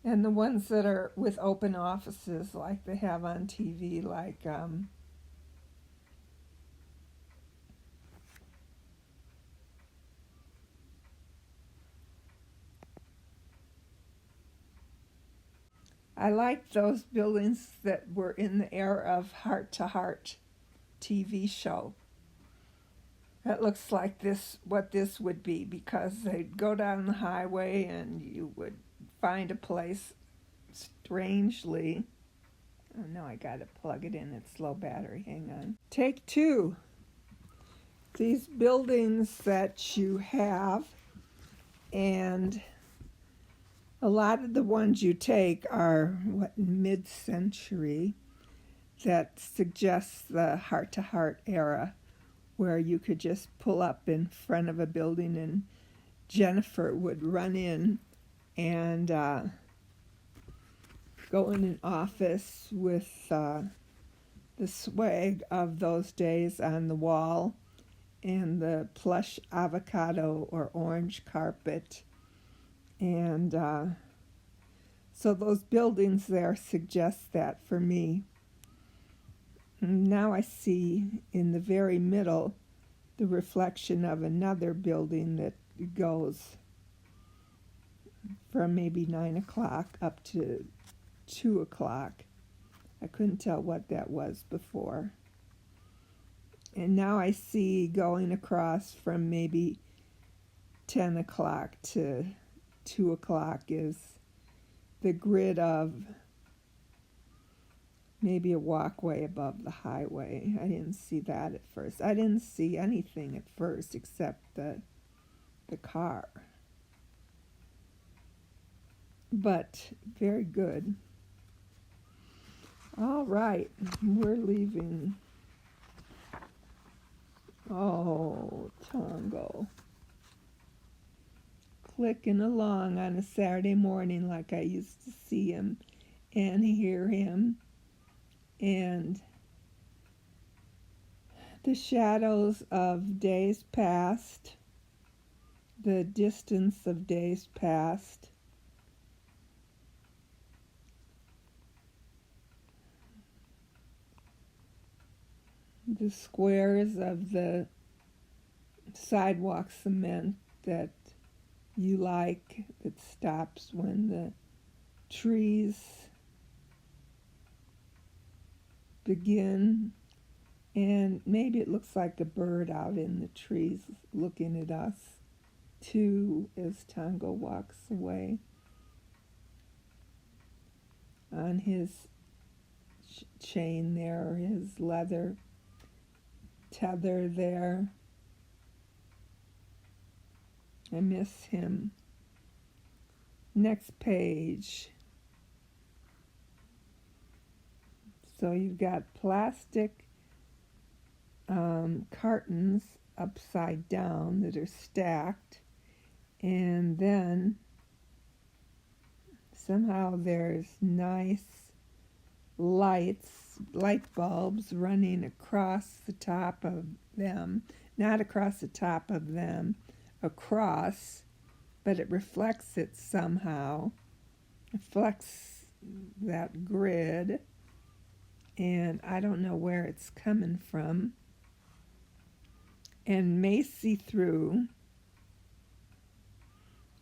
And the ones that are with open offices like they have on TV, like I like those buildings that were in the era of Heart to Heart TV show. That looks like what this would be, because they'd go down the highway and you would find a place strangely. Oh no, I gotta plug it in. It's low battery. Hang on. Take two. These buildings that you have, and a lot of the ones you take are mid-century, that suggests the heart-to-heart era, where you could just pull up in front of a building and Jennifer would run in and go in an office with the swag of those days on the wall and the plush avocado or orange carpet. And so those buildings there suggest that for me. Now I see in the very middle the reflection of another building that goes from maybe 9 o'clock up to 2 o'clock. I couldn't tell what that was before. And now I see going across from maybe 10 o'clock to 2 o'clock is the grid of maybe a walkway above the highway. I didn't see that at first. I didn't see anything at first except the car. But very good. All right, we're leaving. Oh, Tongo. Clicking along on a Saturday morning like I used to see him and hear him. And the shadows of days past, the distance of days past, the squares of the sidewalk cement that you like, that stops when the trees begin, and maybe it looks like a bird out in the trees looking at us too as Tongo walks away on his chain there, his leather tether there. I miss him. Next page. So you've got plastic cartons upside down that are stacked, and then somehow there's nice light bulbs running across the top of them, not across the top of them, across, but it reflects it somehow, reflects that grid, and I don't know where it's coming from, and may see through.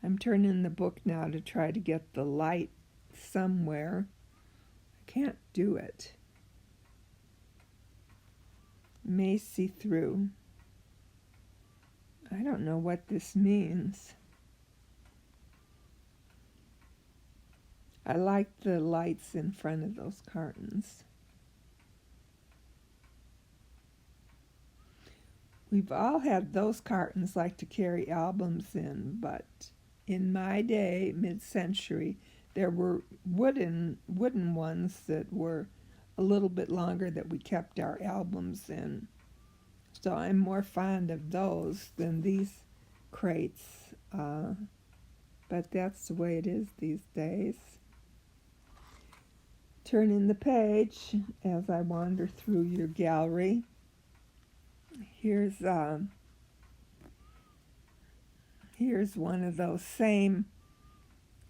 I'm turning the book now to try to get the light somewhere. I can't do it. May see through. I don't know what this means. I like the lights in front of those curtains. We've all had those cartons like to carry albums in, but in my day, mid-century, there were wooden ones that were a little bit longer that we kept our albums in. So I'm more fond of those than these crates, but that's the way it is these days. Turning the page as I wander through your gallery. Here's one of those same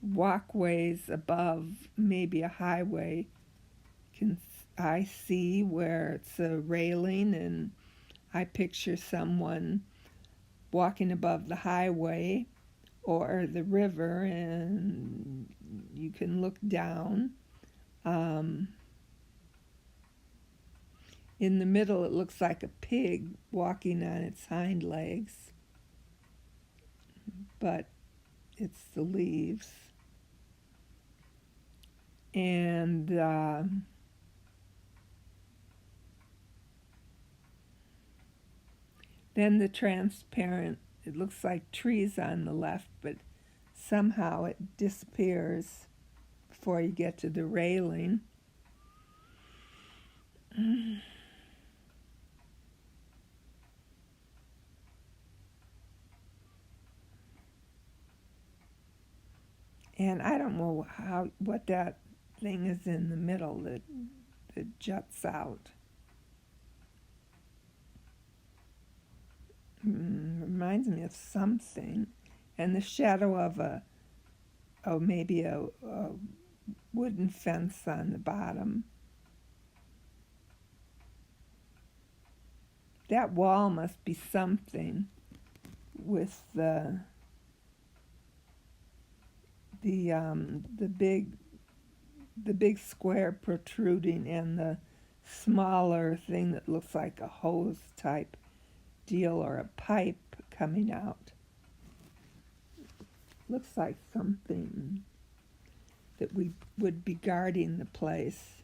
walkways above maybe a highway. I see where it's a railing, and I picture someone walking above the highway or the river, and you can look down. In the middle, it looks like a pig walking on its hind legs, but it's the leaves. And then the transparent, it looks like trees on the left, but somehow it disappears before you get to the railing. And I don't know what that thing is in the middle that juts out. Reminds me of something. And the shadow of maybe a wooden fence on the bottom. That wall must be something with the big square protruding and the smaller thing that looks like a hose type deal or a pipe coming out. Looks like something that we would be guarding the place.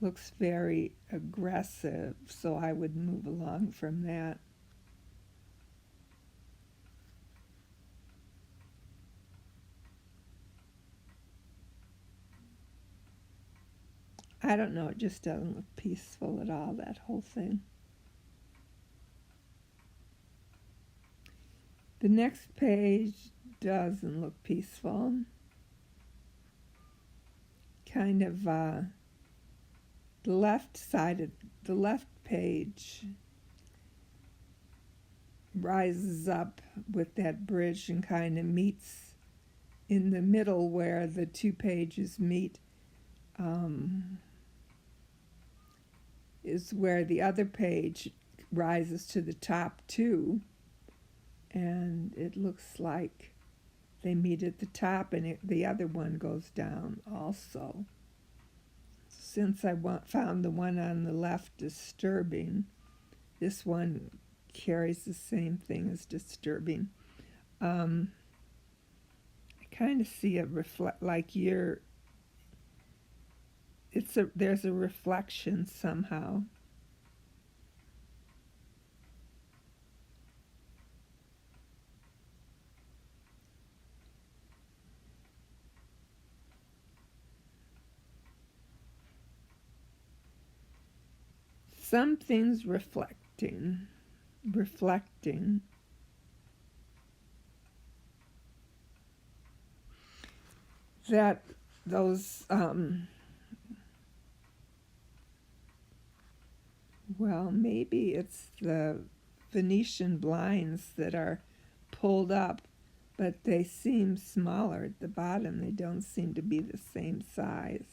Looks very aggressive, so I would move along from that. I don't know, it just doesn't look peaceful at all, that whole thing. The next page doesn't look peaceful. Kind of the left side of the left page rises up with that bridge and kind of meets in the middle where the two pages meet. Is where the other page rises to the top too, and it looks like they meet at the top, and the other one goes down also. Since I found the one on the left disturbing, this one carries the same thing as disturbing. I kind of see it like there's a reflection somehow. Something's reflecting. That those well, maybe it's the Venetian blinds that are pulled up, but they seem smaller at the bottom. They don't seem to be the same size.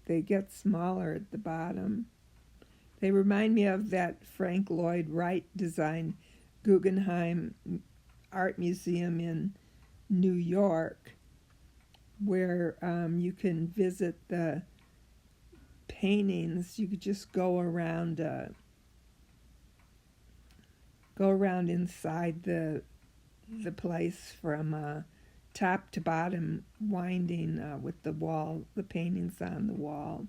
They get smaller at the bottom. They remind me of that Frank Lloyd Wright designed Guggenheim Art Museum in New York, where you can visit the paintings. You could just go around inside the place from top to bottom, winding with the paintings on the wall.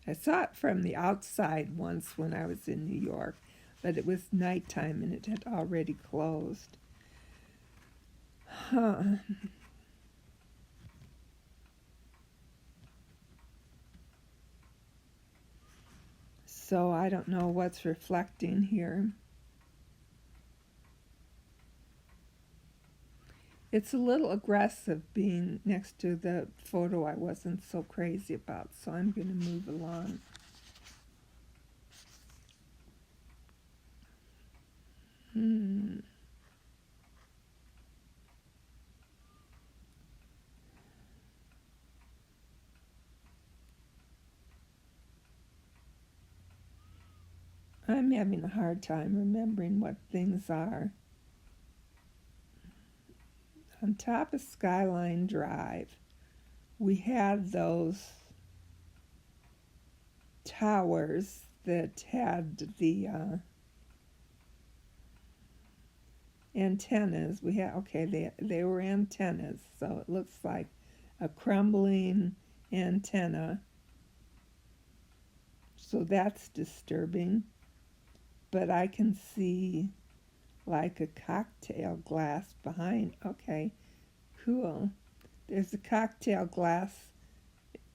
I saw it from the outside once when I was in New York, but it was nighttime and it had already closed. Huh. So I don't know what's reflecting here. It's a little aggressive being next to the photo I wasn't so crazy about, so I'm going to move along. I'm having a hard time remembering what things are. On top of Skyline Drive, we had those towers that had the antennas. They were antennas, so it looks like a crumbling antenna. So that's disturbing. But I can see like a cocktail glass behind. Okay, cool. There's a cocktail glass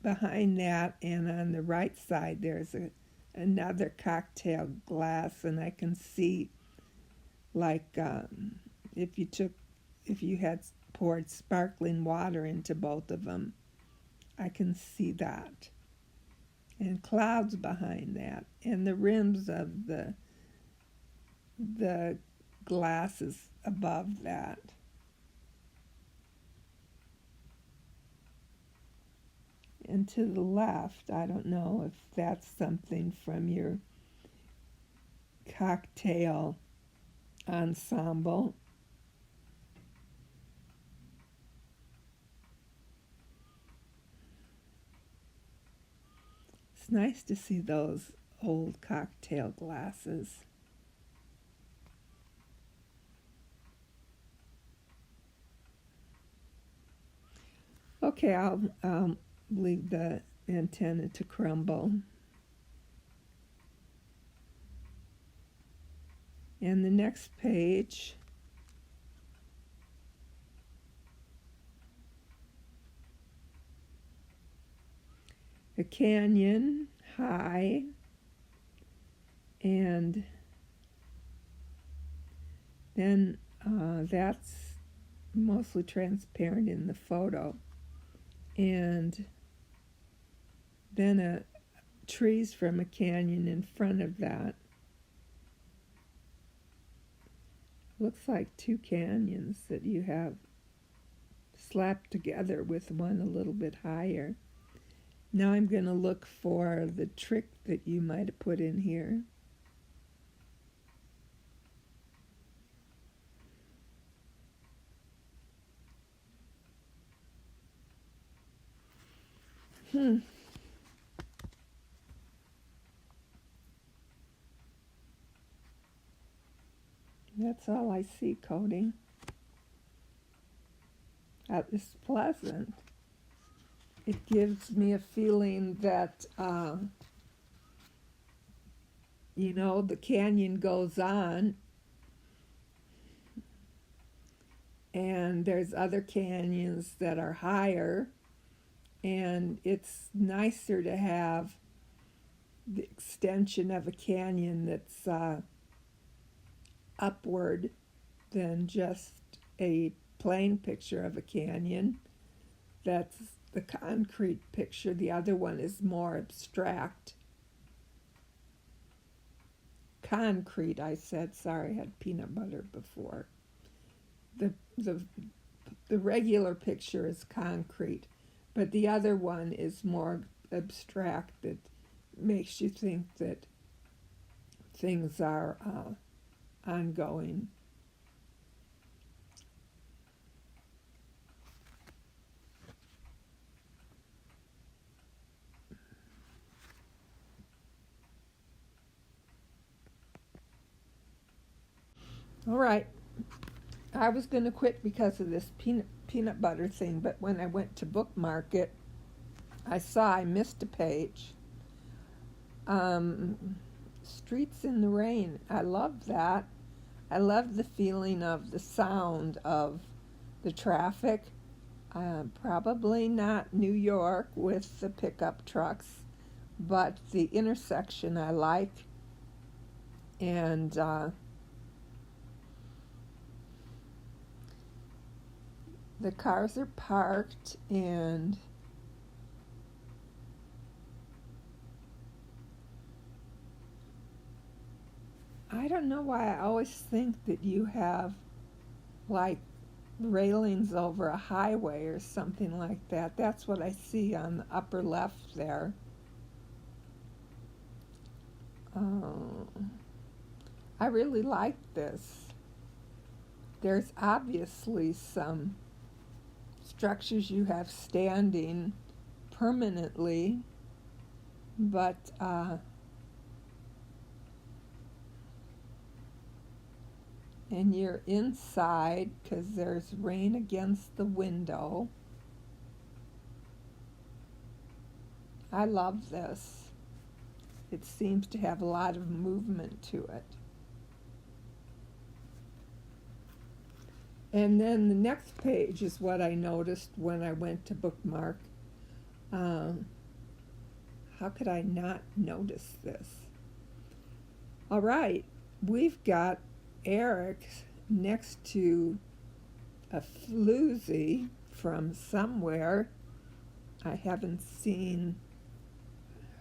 behind that, and on the right side there's another cocktail glass, and I can see like if you had poured sparkling water into both of them, I can see that. And clouds behind that, and the rims of the glasses above that. And to the left, I don't know if that's something from your cocktail ensemble. It's nice to see those old cocktail glasses. Okay, I'll leave the antenna to crumble. And the next page, a canyon high, and then that's mostly transparent in the photo. And then trees from a canyon in front of that. Looks like two canyons that you have slapped together with one a little bit higher. Now I'm going to look for the trick that you might have put in here. That's all I see, Cody. It's pleasant. It gives me a feeling that, the canyon goes on, and there's other canyons that are higher, and it's nicer to have the extension of a canyon that's upward than just a plain picture of a canyon. That's the concrete picture. The other one is more abstract. Concrete, I said. Sorry, I had peanut butter before. The regular picture is concrete, but the other one is more abstract, that makes you think that things are ongoing. All right. I was going to quit because of this peanut butter thing, but when I went to bookmark it, I saw I missed a page. Streets in the Rain. I love that. I love the feeling of the sound of the traffic. Probably not New York with the pickup trucks, but the intersection I like. And the cars are parked, and I don't know why I always think that you have like railings over a highway or something like that. That's what I see on the upper left there. I really like this. There's obviously some structures you have standing permanently, but and you're inside because there's rain against the window. I love this. It seems to have a lot of movement to it. And then the next page is what I noticed when I went to bookmark. How could I not notice this? All right, we've got Eric next to a floozy from somewhere. I haven't seen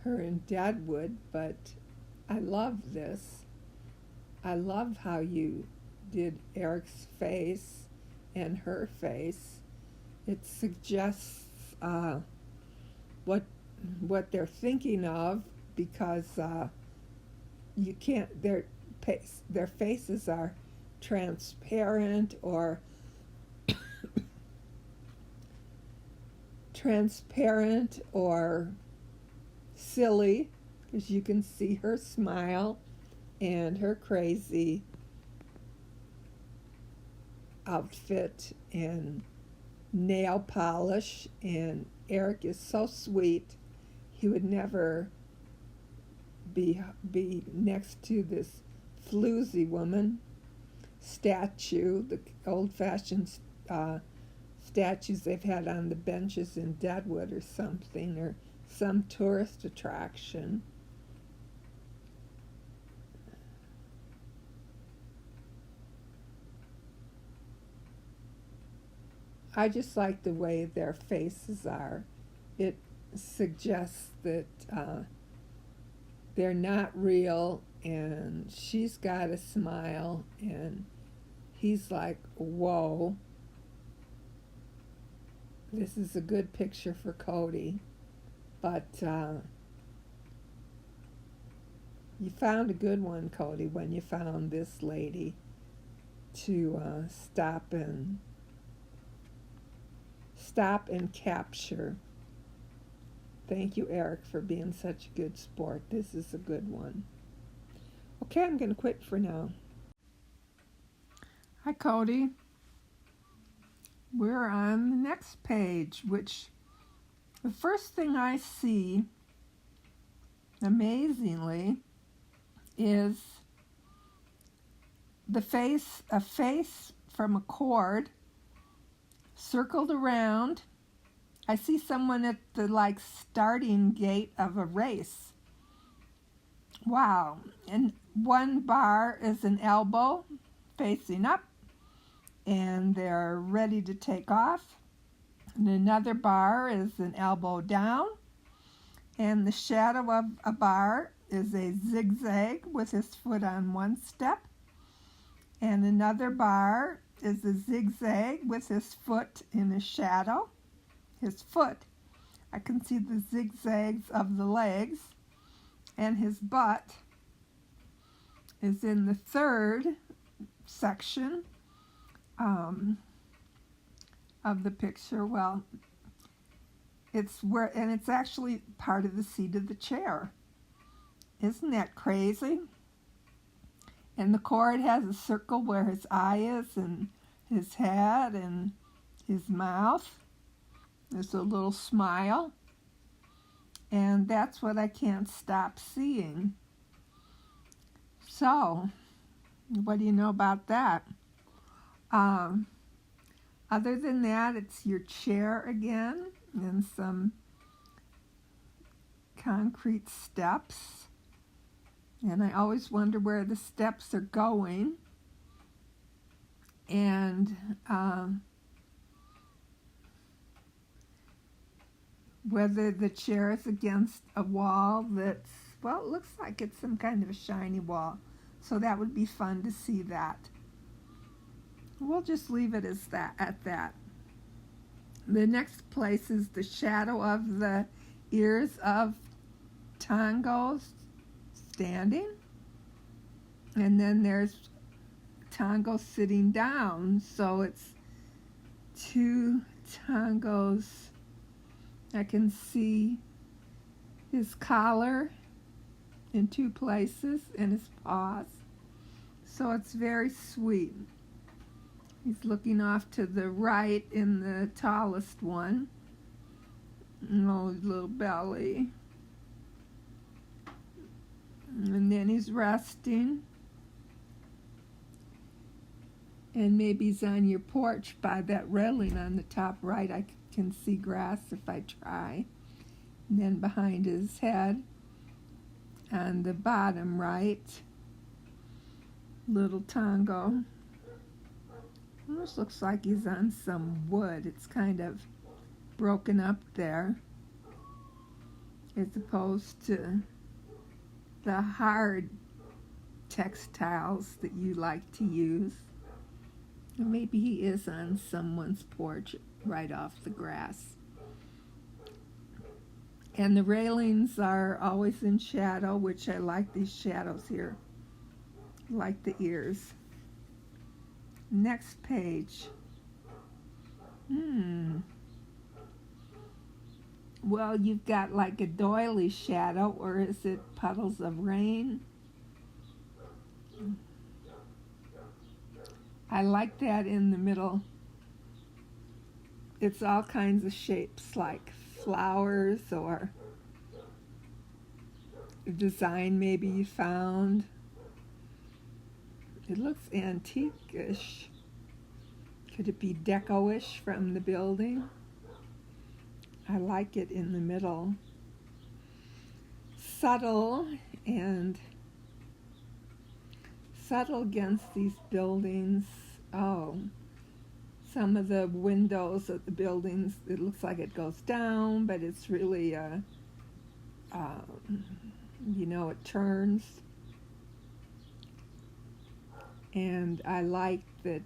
her in Deadwood, but I love this. I love how you did Eric's face and her face. It suggests what they're thinking of, because you can't. Their faces are transparent or silly, because you can see her smile and her crazy outfit and nail polish. And Eric is so sweet. He would never be next to this floozy woman statue, the old-fashioned statues they've had on the benches in Deadwood or something, or some tourist attraction. I just like the way their faces are. It suggests that they're not real, and she's got a smile, and he's like, whoa, this is a good picture for Cody. But you found a good one, Cody, when you found this lady to stop and capture. Thank you, Eric, for being such a good sport. This is a good one. Okay, I'm going to quit for now. Hi, Cody. We're on the next page, which the first thing I see, amazingly, is a face from a cord circled around. I see someone at the starting gate of a race. Wow. And one bar is an elbow facing up, and they're ready to take off. And another bar is an elbow down, and the shadow of a bar is a zigzag with his foot on one step, and another bar is a zigzag with his foot in a shadow. His foot, I can see the zigzags of the legs, and his butt is in the third section of the picture. Well, it's actually part of the seat of the chair. Isn't that crazy? And the cord has a circle where his eye is, and his head, and his mouth. There's a little smile. And that's what I can't stop seeing. So, what do you know about that? Other than that, it's your chair again, and some concrete steps. And I always wonder where the steps are going. And whether the chair is against a wall that's, well, it looks like it's some kind of a shiny wall. So that would be fun to see that. We'll just leave it as that, at that. The next place is the shadow of the ears of Tongo standing. And then there's Tongo sitting down. So it's two Tongos. I can see his collar in two places and his paws. So it's very sweet. He's looking off to the right in the tallest one. Oh, his little belly. And then he's resting. And maybe he's on your porch by that railing on the top right. I can see grass if I try. And then behind his head, on the bottom right, little Tongo. Almost looks like he's on some wood. It's kind of broken up there, as opposed to the hard textiles that you like to use. Or maybe he is on someone's porch right off the grass. And the railings are always in shadow, which I like these shadows here. I like the ears. Next page. Well, you've got like a doily shadow, or is it puddles of rain? I like that in the middle. It's all kinds of shapes, like flowers or a design maybe you found. It looks antique-ish. Could it be deco-ish from the building? I like it in the middle. Subtle against these buildings. Oh, some of the windows of the buildings, it looks like it goes down, but it's really, it turns. And I like that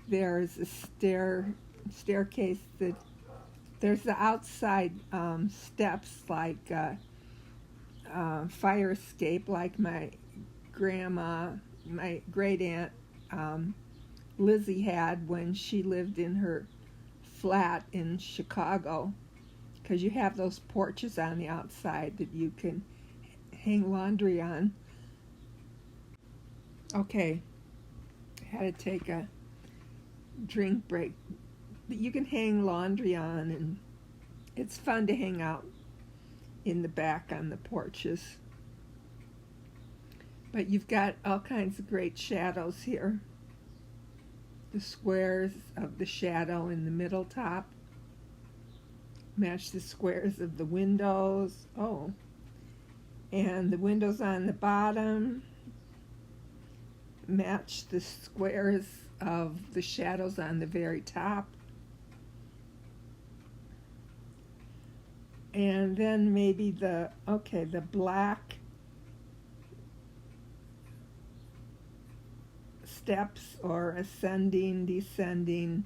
there's a staircase that there's the outside steps, like fire escape, like my great aunt Lizzie had when she lived in her flat in Chicago, because you have those porches on the outside that you can hang laundry on. Okay, I had to take a drink break. But you can hang laundry on, and it's fun to hang out in the back on the porches. But you've got all kinds of great shadows here. The squares of the shadow in the middle top match the squares of the windows. Oh, and the windows on the bottom match the squares of the shadows on the very top. And then maybe the black steps or ascending, descending.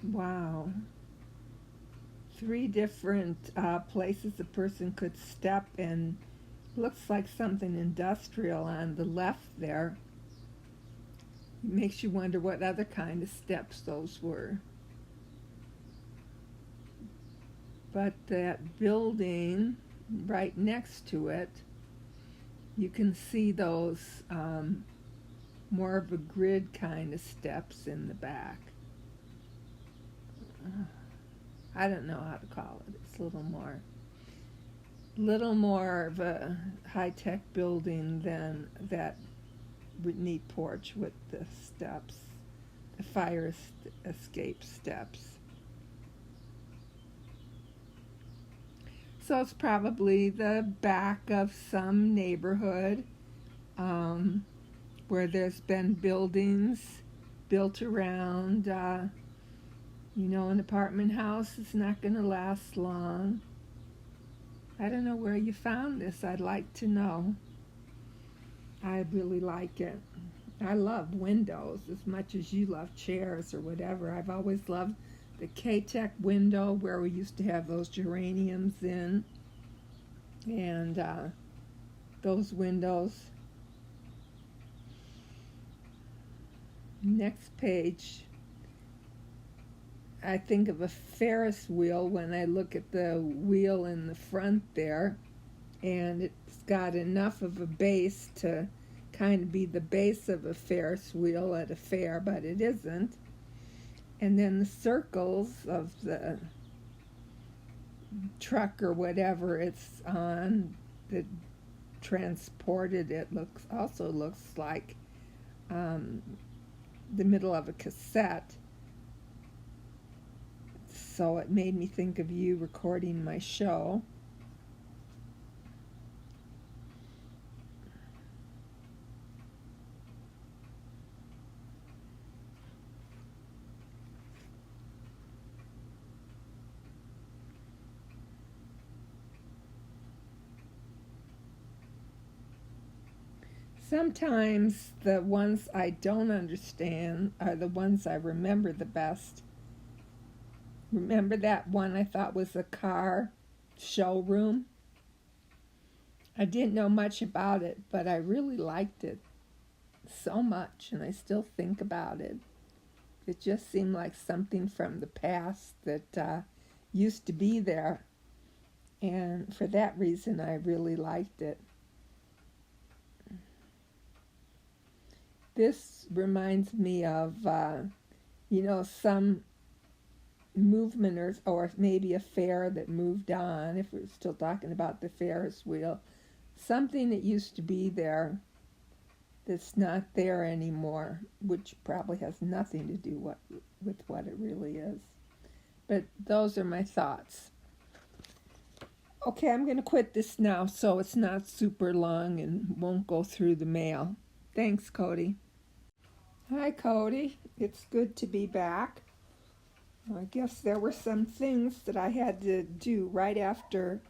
Wow. 3 different places a person could step, and looks like something industrial on the left there. It makes you wonder what other kind of steps those were. But that building right next to it, you can see those more of a grid kind of steps in the back. I don't know how to call it. It's a little more of a high-tech building than that neat porch with the steps, the fire escape steps. So it's probably the back of some neighborhood where there's been buildings built around. An apartment house is not going to last long. I don't know where you found this. I'd like to know. I really like it. I love windows as much as you love chairs or whatever. I've always loved the K-Tech window where we used to have those geraniums in. And those windows. Next page. I think of a Ferris wheel when I look at the wheel in the front there, and it's got enough of a base to kind of be the base of a Ferris wheel at a fair, but it isn't. And then the circles of the truck or whatever it's on that transported it also looks like the middle of a cassette. So it made me think of you recording my show. Sometimes the ones I don't understand are the ones I remember the best. Remember that one I thought was a car showroom? I didn't know much about it, but I really liked it so much, and I still think about it. It just seemed like something from the past that used to be there, and for that reason I really liked it. This reminds me of, some movement or maybe a fair that moved on, if we're still talking about the Ferris wheel. Something that used to be there that's not there anymore, which probably has nothing to do with what it really is. But those are my thoughts. Okay, I'm going to quit this now so it's not super long and won't go through the mail. Thanks, Cody. Hi, Cody. It's good to be back. I guess there were some things that I had to do right after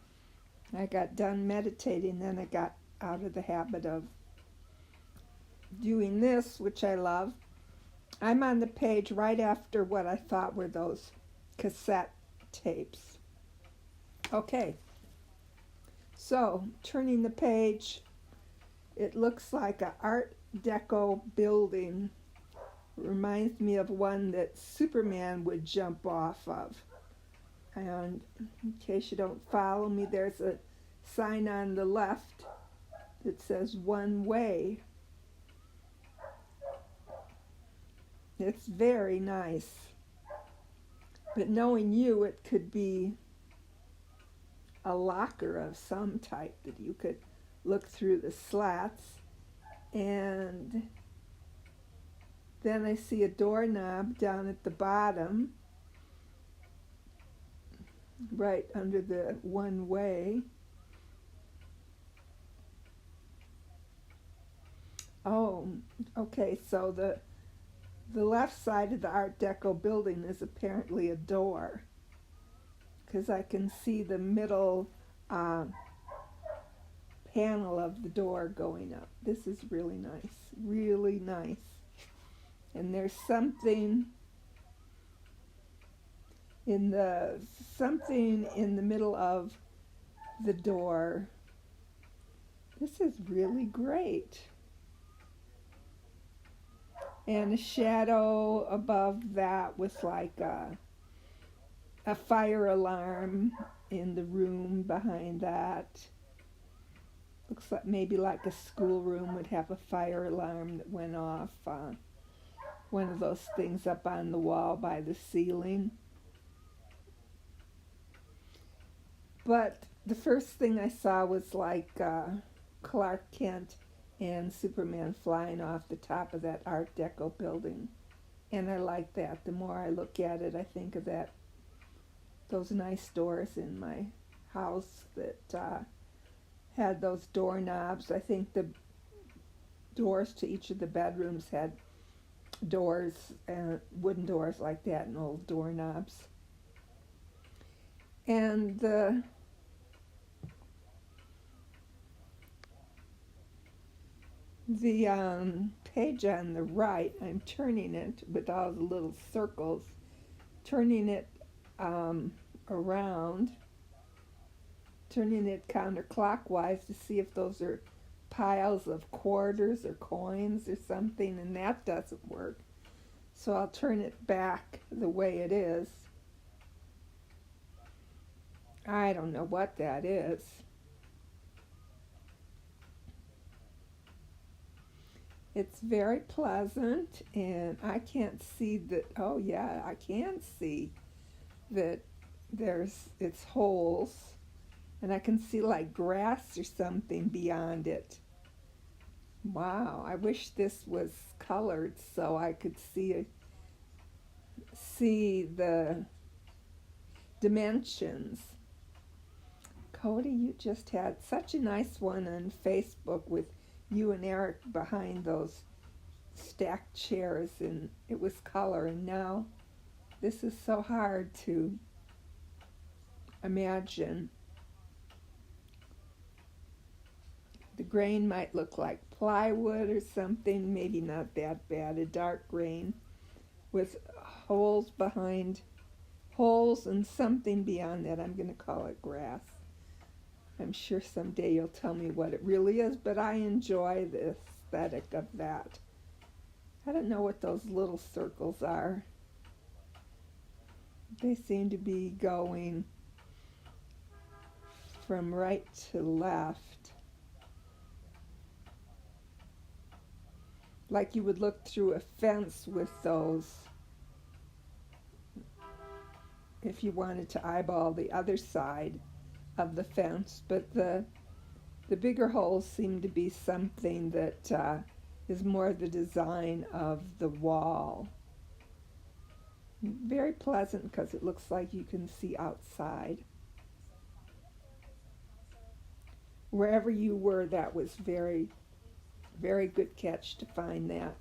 I got done meditating. Then I got out of the habit of doing this, which I love. I'm on the page right after what I thought were those cassette tapes. Okay, so turning the page, it looks like an Art Deco building. Reminds me of one that Superman would jump off of. And in case you don't follow me, there's a sign on the left that says one way. It's very nice. But knowing you, it could be a locker of some type that you could look through the slats. And then I see a doorknob down at the bottom, right under the one way. Oh, okay, so the left side of the Art Deco building is apparently a door, because I can see the middle panel of the door going up. This is really nice, really nice. And there's something in the middle of the door. This is really great. And a shadow above that with like a a fire alarm in the room behind that. Looks like maybe like a schoolroom would have a fire alarm that went off. One of those things up on the wall by the ceiling. But the first thing I saw was like Clark Kent and Superman flying off the top of that Art Deco building. And I like that. The more I look at it, I think of those nice doors in my house that had those doorknobs. I think the doors to each of the bedrooms had doors, wooden doors like that, and old doorknobs. And the page on the right, I'm turning it with all the little circles, turning it around, turning it counterclockwise to see if those are piles of quarters or coins or something, and that doesn't work. So I'll turn it back the way it is. I don't know what that is. It's very pleasant, and I can't see that. Oh yeah, I can see that it's holes, and I can see like grass or something beyond it. Wow, I wish this was colored so I could see the dimensions. Cody, you just had such a nice one on Facebook with you and Eric behind those stacked chairs, and it was color, and now this is so hard to imagine. The grain might look like plywood or something, maybe not that bad, a dark grain with holes and something beyond that. I'm going to call it grass. I'm sure someday you'll tell me what it really is, but I enjoy the aesthetic of that. I don't know what those little circles are. They seem to be going from right to left. Like you would look through a fence with those if you wanted to eyeball the other side of the fence, but the bigger holes seem to be something that is more the design of the wall. Very pleasant because it looks like you can see outside. Wherever you were, that was very, very good catch to find that.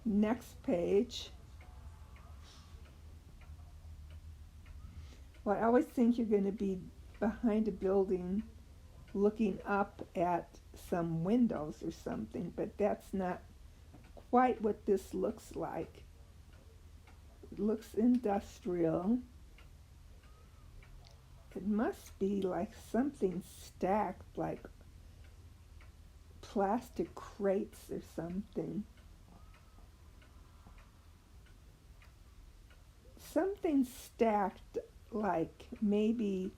Next page. Well, I always think you're going to be behind a building looking up at some windows or something, but that's not quite what this looks like. It looks industrial. It must be like something stacked, like plastic crates or something. Something stacked like maybe,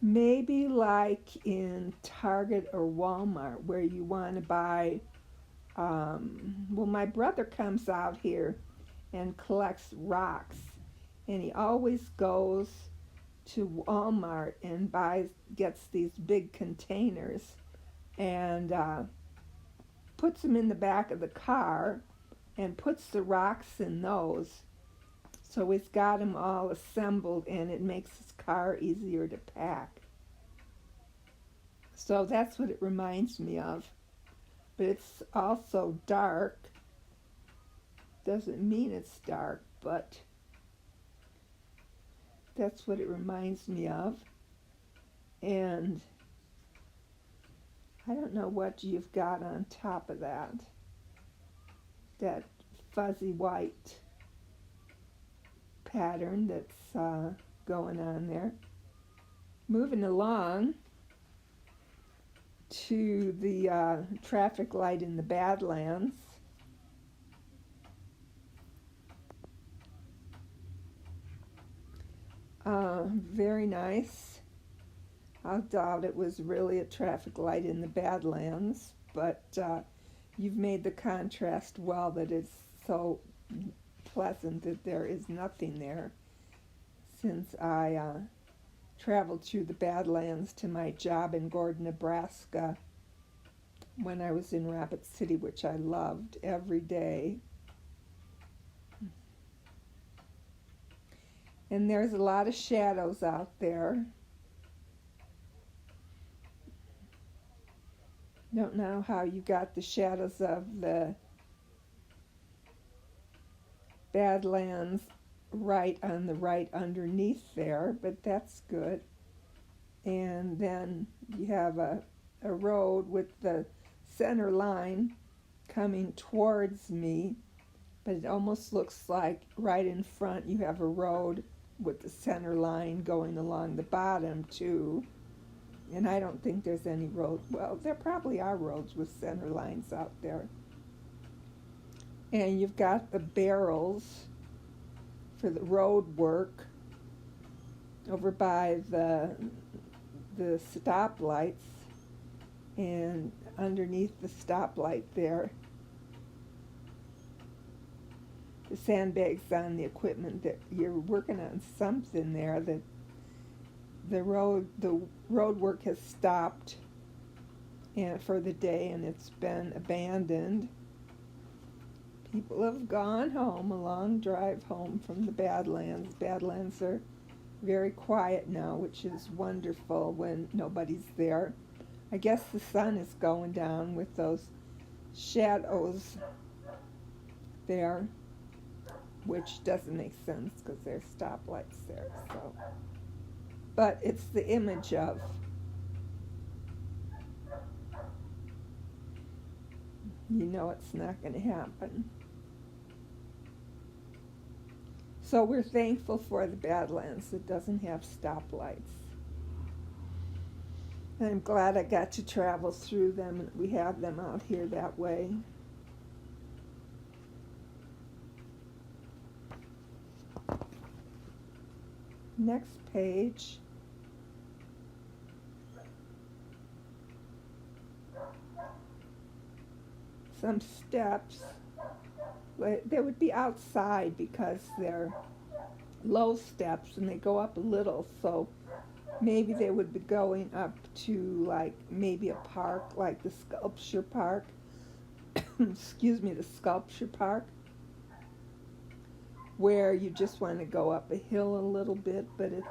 maybe like in Target or Walmart where you want to buy, well, my brother comes out here and collects rocks, and he always goes to Walmart and gets these big containers and puts them in the back of the car and puts the rocks in those. So he's got them all assembled, and it makes his car easier to pack. So that's what it reminds me of. But it's also dark. Doesn't mean it's dark, but that's what it reminds me of. And I don't know what you've got on top of that fuzzy white pattern that's going on there. Moving along, to the traffic light in the Badlands. Very nice. I doubt it was really a traffic light in the Badlands, but you've made the contrast well that it's so pleasant that there is nothing there, since I traveled through the Badlands to my job in Gordon, Nebraska when I was in Rapid City, which I loved every day. And there's a lot of shadows out there. Don't know how you got the shadows of the Badlands right on the right underneath there, but that's good. And then you have a road with the center line coming towards me, but it almost looks like right in front you have a road with the center line going along the bottom too. And I don't think there's any road. Well, there probably are roads with center lines out there. And you've got the barrels for the road work over by the stoplights, and underneath the stoplight there, the sandbags on the equipment, that you're working on something there, that the road work has stopped and for the day, and it's been abandoned. People have gone home, a long drive home from the Badlands. Badlands are very quiet now, which is wonderful when nobody's there. I guess the sun is going down with those shadows there, which doesn't make sense because there's stoplights there. So, but it's the image of. You know it's not going to happen. So we're thankful for the Badlands that doesn't have stoplights. And I'm glad I got to travel through them, and we have them out here that way. Next page. Some steps. They would be outside because they're low steps and they go up a little, so maybe they would be going up to like maybe a park, like the sculpture park. Excuse me, the sculpture park, where you just want to go up a hill a little bit, but it's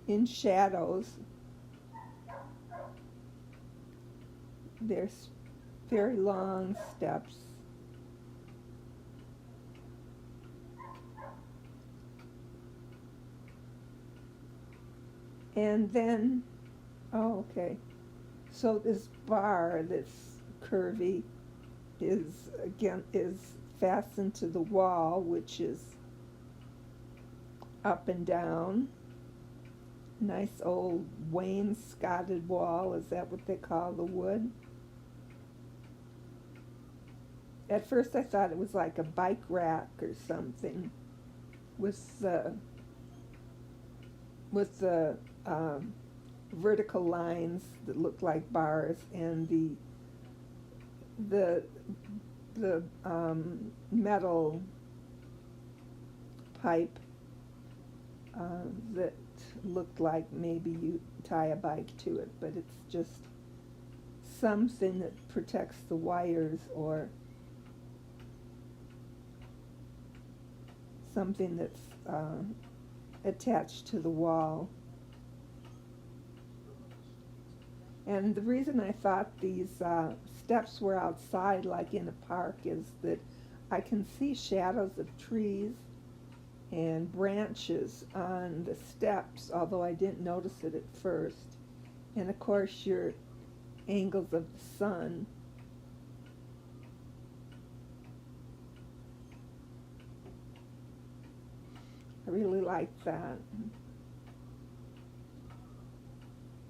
in shadows. There's very long steps. And then, oh, okay. So this bar that's curvy is fastened to the wall, which is up and down. Nice old wainscoted wall. Is that what they call the wood? At first I thought it was like a bike rack or something with the vertical lines that look like bars, and the metal pipe that looked like maybe you tie a bike to it, but it's just something that protects the wires, or something that's attached to the wall. And the reason I thought these steps were outside, like in a park, is that I can see shadows of trees and branches on the steps, although I didn't notice it at first. And of course your angles of the sun. I really like that.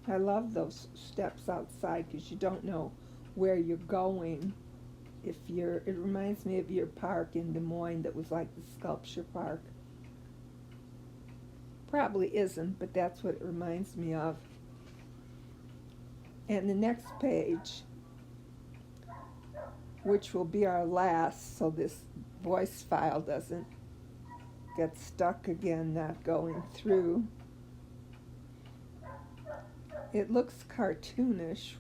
I love those steps outside because you don't know where you're going. It reminds me of your park in Des Moines that was like the sculpture park. Probably isn't, but that's what it reminds me of. And the next page, which will be our last, so this voice file doesn't get stuck again, not going through. It looks cartoonish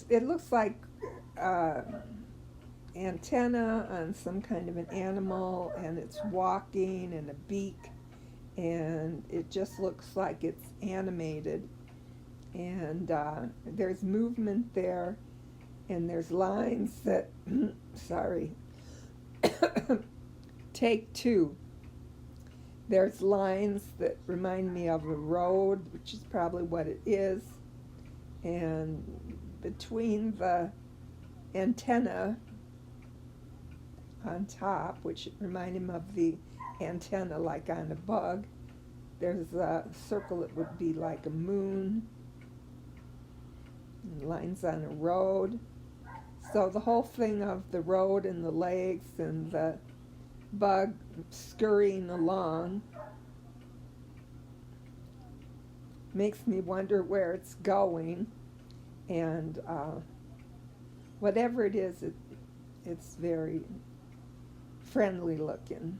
it looks like antenna on some kind of an animal, and it's walking and a beak, and it just looks like it's animated. And there's movement there, and there's lines that, sorry, take two. There's lines that remind me of a road, which is probably what it is, and between the antenna on top, which reminded him of the antenna like on a bug, there's a circle that would be like a moon, and lines on a road. So the whole thing of the road and the legs and the bug scurrying along makes me wonder where it's going, and whatever it is, it's very friendly looking.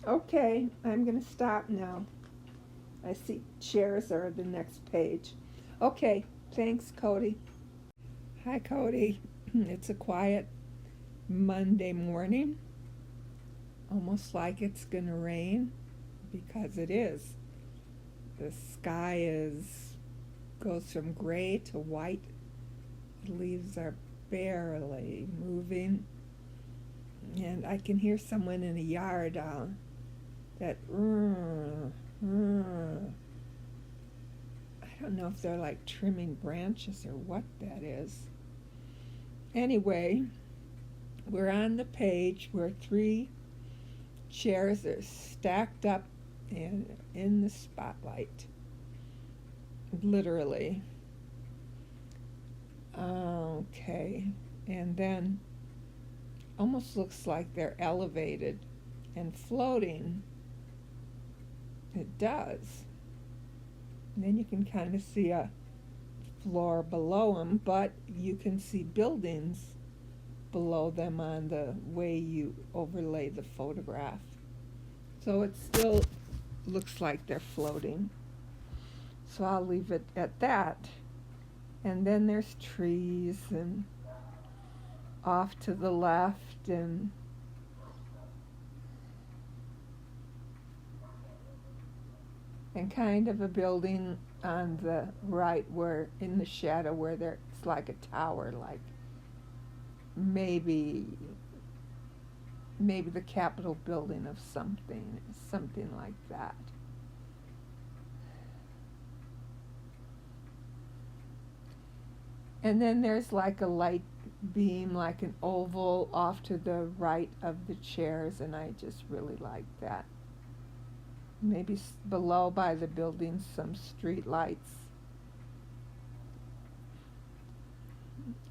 Okay, I'm going to stop now. I see chairs are the next page. Okay, thanks, Cody. Hi, Cody. It's a quiet Monday morning, almost like it's going to rain, because it is. The sky goes from gray to white. The leaves are barely moving, and I can hear someone in a yard that I don't know if they're like trimming branches or what that is. Anyway, we're on the page where 3 chairs are stacked up and in the spotlight, literally. Okay, and then almost looks like they're elevated and floating. It does. And then you can kind of see a floor below them, but you can see buildings below them on the way you overlay the photograph. So it still looks like they're floating. So I'll leave it at that. And then there's trees and off to the left, and kind of a building on the right where in the shadow where it's like a tower, like maybe the Capitol building of something like that. And then there's like a light beam, like an oval off to the right of the chairs, and I just really like that. Maybe below by the building some street lights.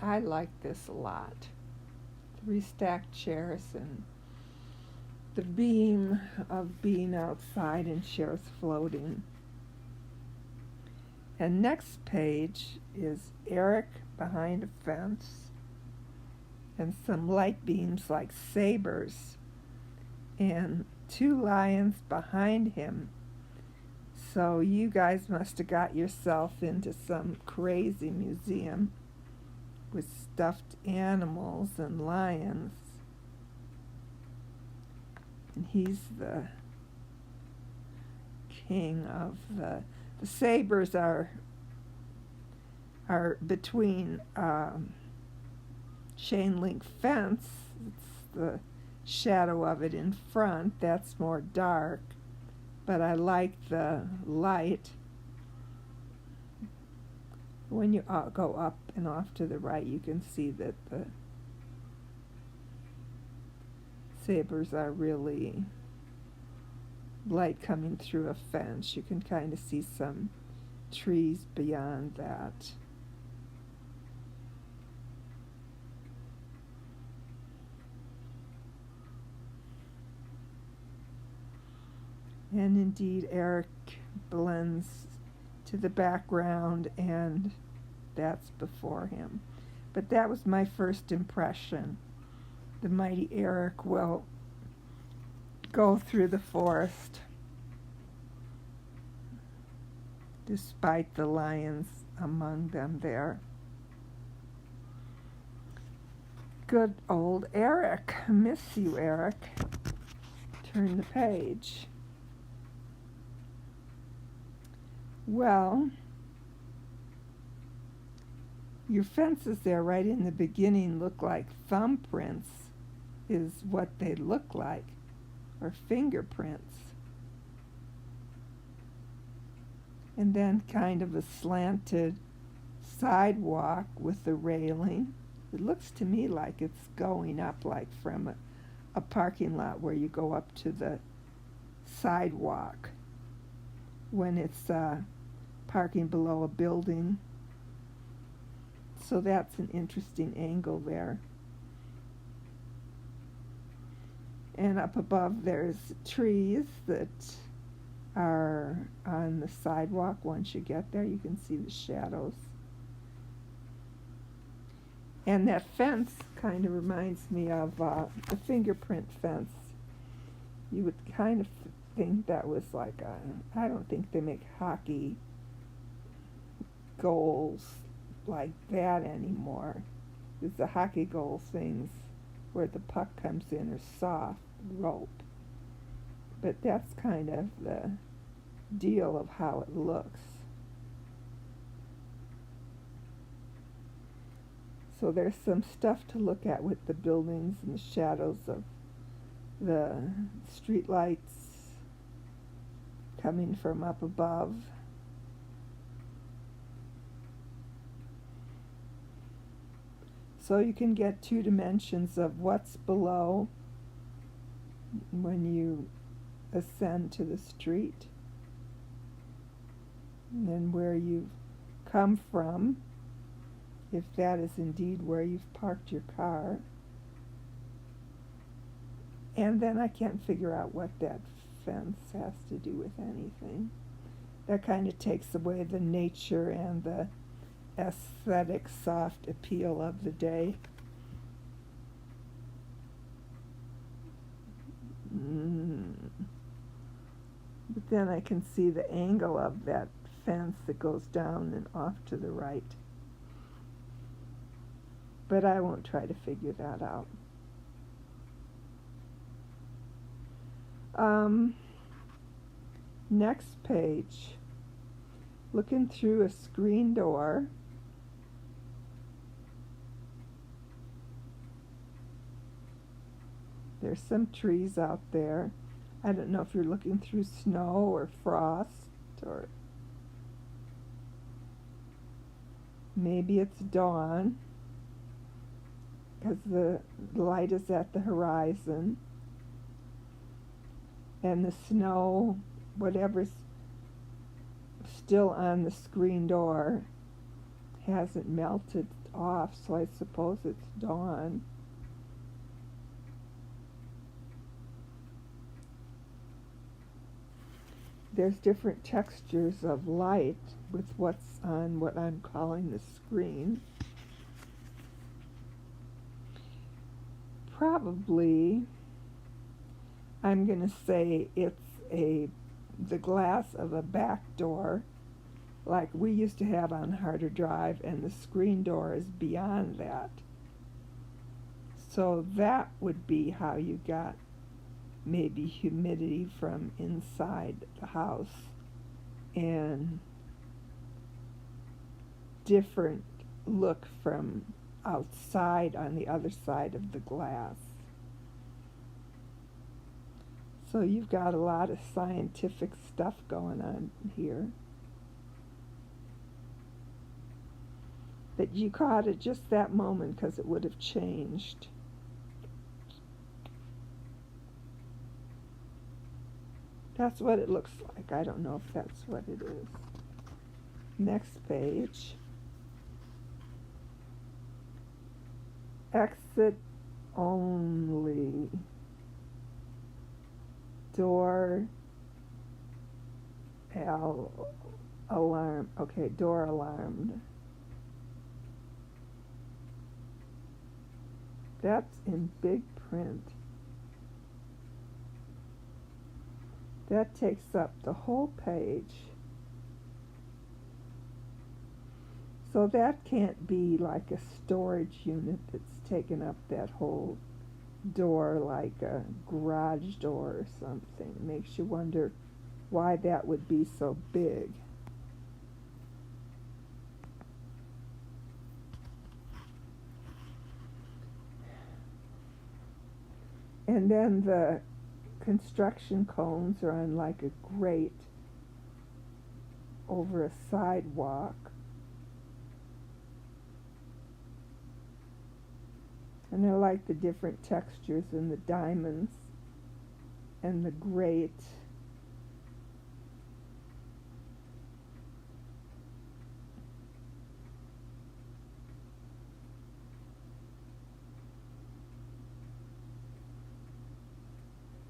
I like this a lot. 3 stacked chairs and the beam of being outside and chairs floating. And next page is Eric behind a fence and some light beams like sabers and 2 lions behind him. So you guys must have got yourself into some crazy museum with stuffed animals and lions. And he's the king of the sabers are between chain link fence. It's the shadow of it in front. That's more dark, but I like the light. When you go up and off to the right, you can see that the sabers are really light coming through a fence. You can kind of see some trees beyond that. And indeed, Eric blends to the background, and that's before him. But that was my first impression. The mighty Eric will go through the forest despite the lions among them there. Good old Eric. Miss you, Eric. Turn the page. Well, your fences there right in the beginning look like thumbprints, is what they look like, or fingerprints. And then kind of a slanted sidewalk with a railing. It looks to me like it's going up like from a parking lot where you go up to the sidewalk when it's parking below a building. So that's an interesting angle there. And up above there's trees that are on the sidewalk. Once you get there, you can see the shadows. And that fence kind of reminds me of the fingerprint fence. You would kind of think that was like I don't think they make hockey goals like that anymore. Because the hockey goal things where the puck comes in are soft rope. But that's kind of the deal of how it looks. So there's some stuff to look at with the buildings and the shadows of the street lights coming from up above. So you can get 2 dimensions of what's below when you ascend to the street, and then where you've come from, if that is indeed where you've parked your car. And then I can't figure out what that fence has to do with anything. That kind of takes away the nature and the aesthetic soft appeal of the day. But then I can see the angle of that fence that goes down and off to the right. But I won't try to figure that out. Next page. Looking through a screen door. There's some trees out there. I don't know if you're looking through snow or frost, or maybe it's dawn, because the light is at the horizon, and the snow, whatever's still on the screen door, hasn't melted off, so I suppose it's dawn. There's different textures of light with what's on what I'm calling the screen. Probably, I'm going to say it's the glass of a back door like we used to have on Harder Drive, and the screen door is beyond that. So that would be how you got maybe humidity from inside the house and different look from outside on the other side of the glass. So you've got a lot of scientific stuff going on here. That you caught at just that moment because it would have changed. That's what it looks like. I don't know if that's what it is. Next page. Exit only. Door alarm. Okay, door alarmed. That's in big print. That takes up the whole page. So that can't be like a storage unit that's taken up that whole door, like a garage door or something. Makes you wonder why that would be so big. And then the construction cones are on like a grate over a sidewalk. And I like the different textures in the diamonds and the grate.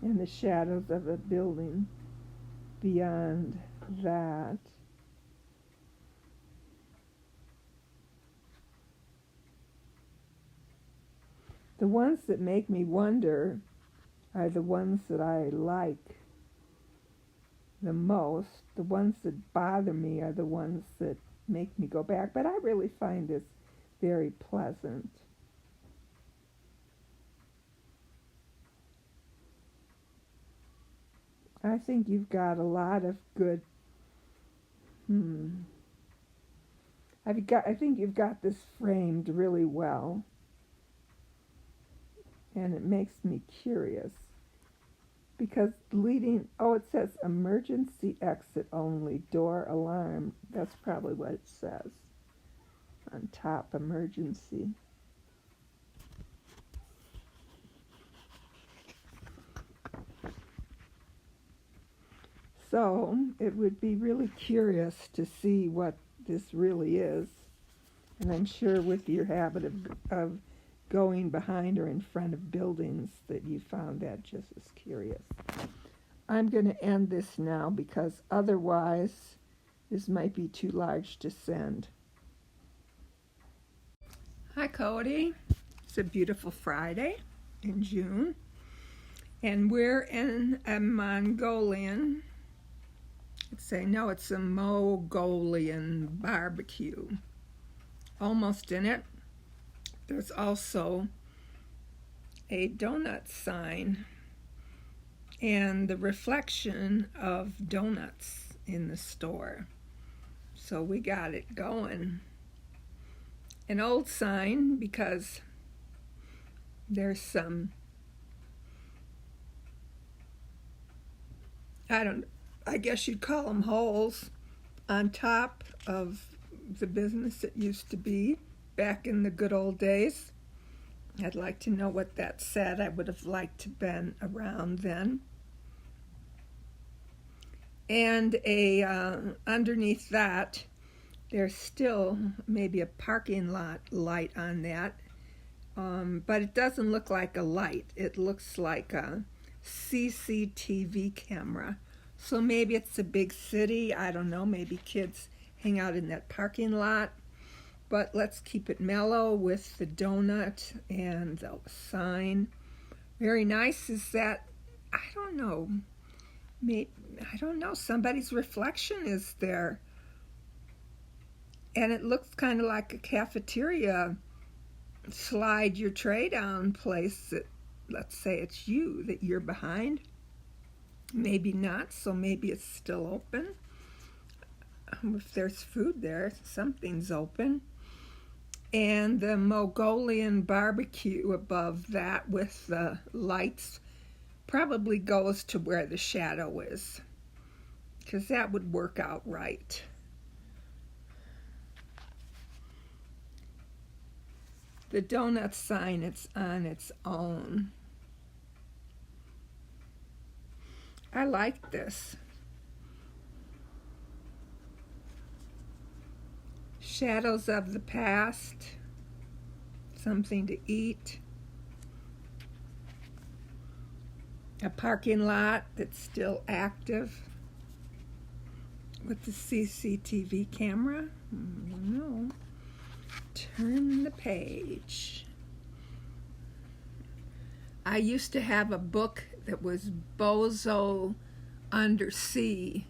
And the shadows of a building beyond that. The ones that make me wonder are the ones that I like the most. The ones that bother me are the ones that make me go back. But I really find this very pleasant. I think you've got a lot of good. I think you've got this framed really well, and it makes me curious because it says emergency exit only, door alarm. That's probably what it says on top, emergency. So it would be really curious to see what this really is. And I'm sure with your habit of going behind or in front of buildings that you found that just as curious. I'm going to end this now because otherwise this might be too large to send. Hi, Cody. It's a beautiful Friday in June. And we're in a Mongolian, it's a Mongolian barbecue. Almost in it, there's also a donut sign and the reflection of donuts in the store. So we got it going. An old sign because there's some, I guess you'd call them holes on top of the business it used to be back in the good old days. I'd like to know what that said. I would have liked to have been around then. And underneath that, there's still maybe a parking lot light on that, but it doesn't look like a light. It looks like a CCTV camera. So maybe it's a big city. I don't know. Maybe kids hang out in that parking lot. But let's keep it mellow with the donut and the sign. Very nice is that, I don't know, somebody's reflection is there. And it looks kind of like a cafeteria slide your tray down place that, let's say it's you that you're behind. Maybe not, so maybe it's still open. If there's food there, something's open. And the Mongolian barbecue above that with the lights probably goes to where the shadow is, because that would work out right. The donut sign, it's on its own. I like this. Shadows of the past, something to eat, a parking lot that's still active with the CCTV camera. No. Turn the page. I used to have a book that was Bozo Undersea,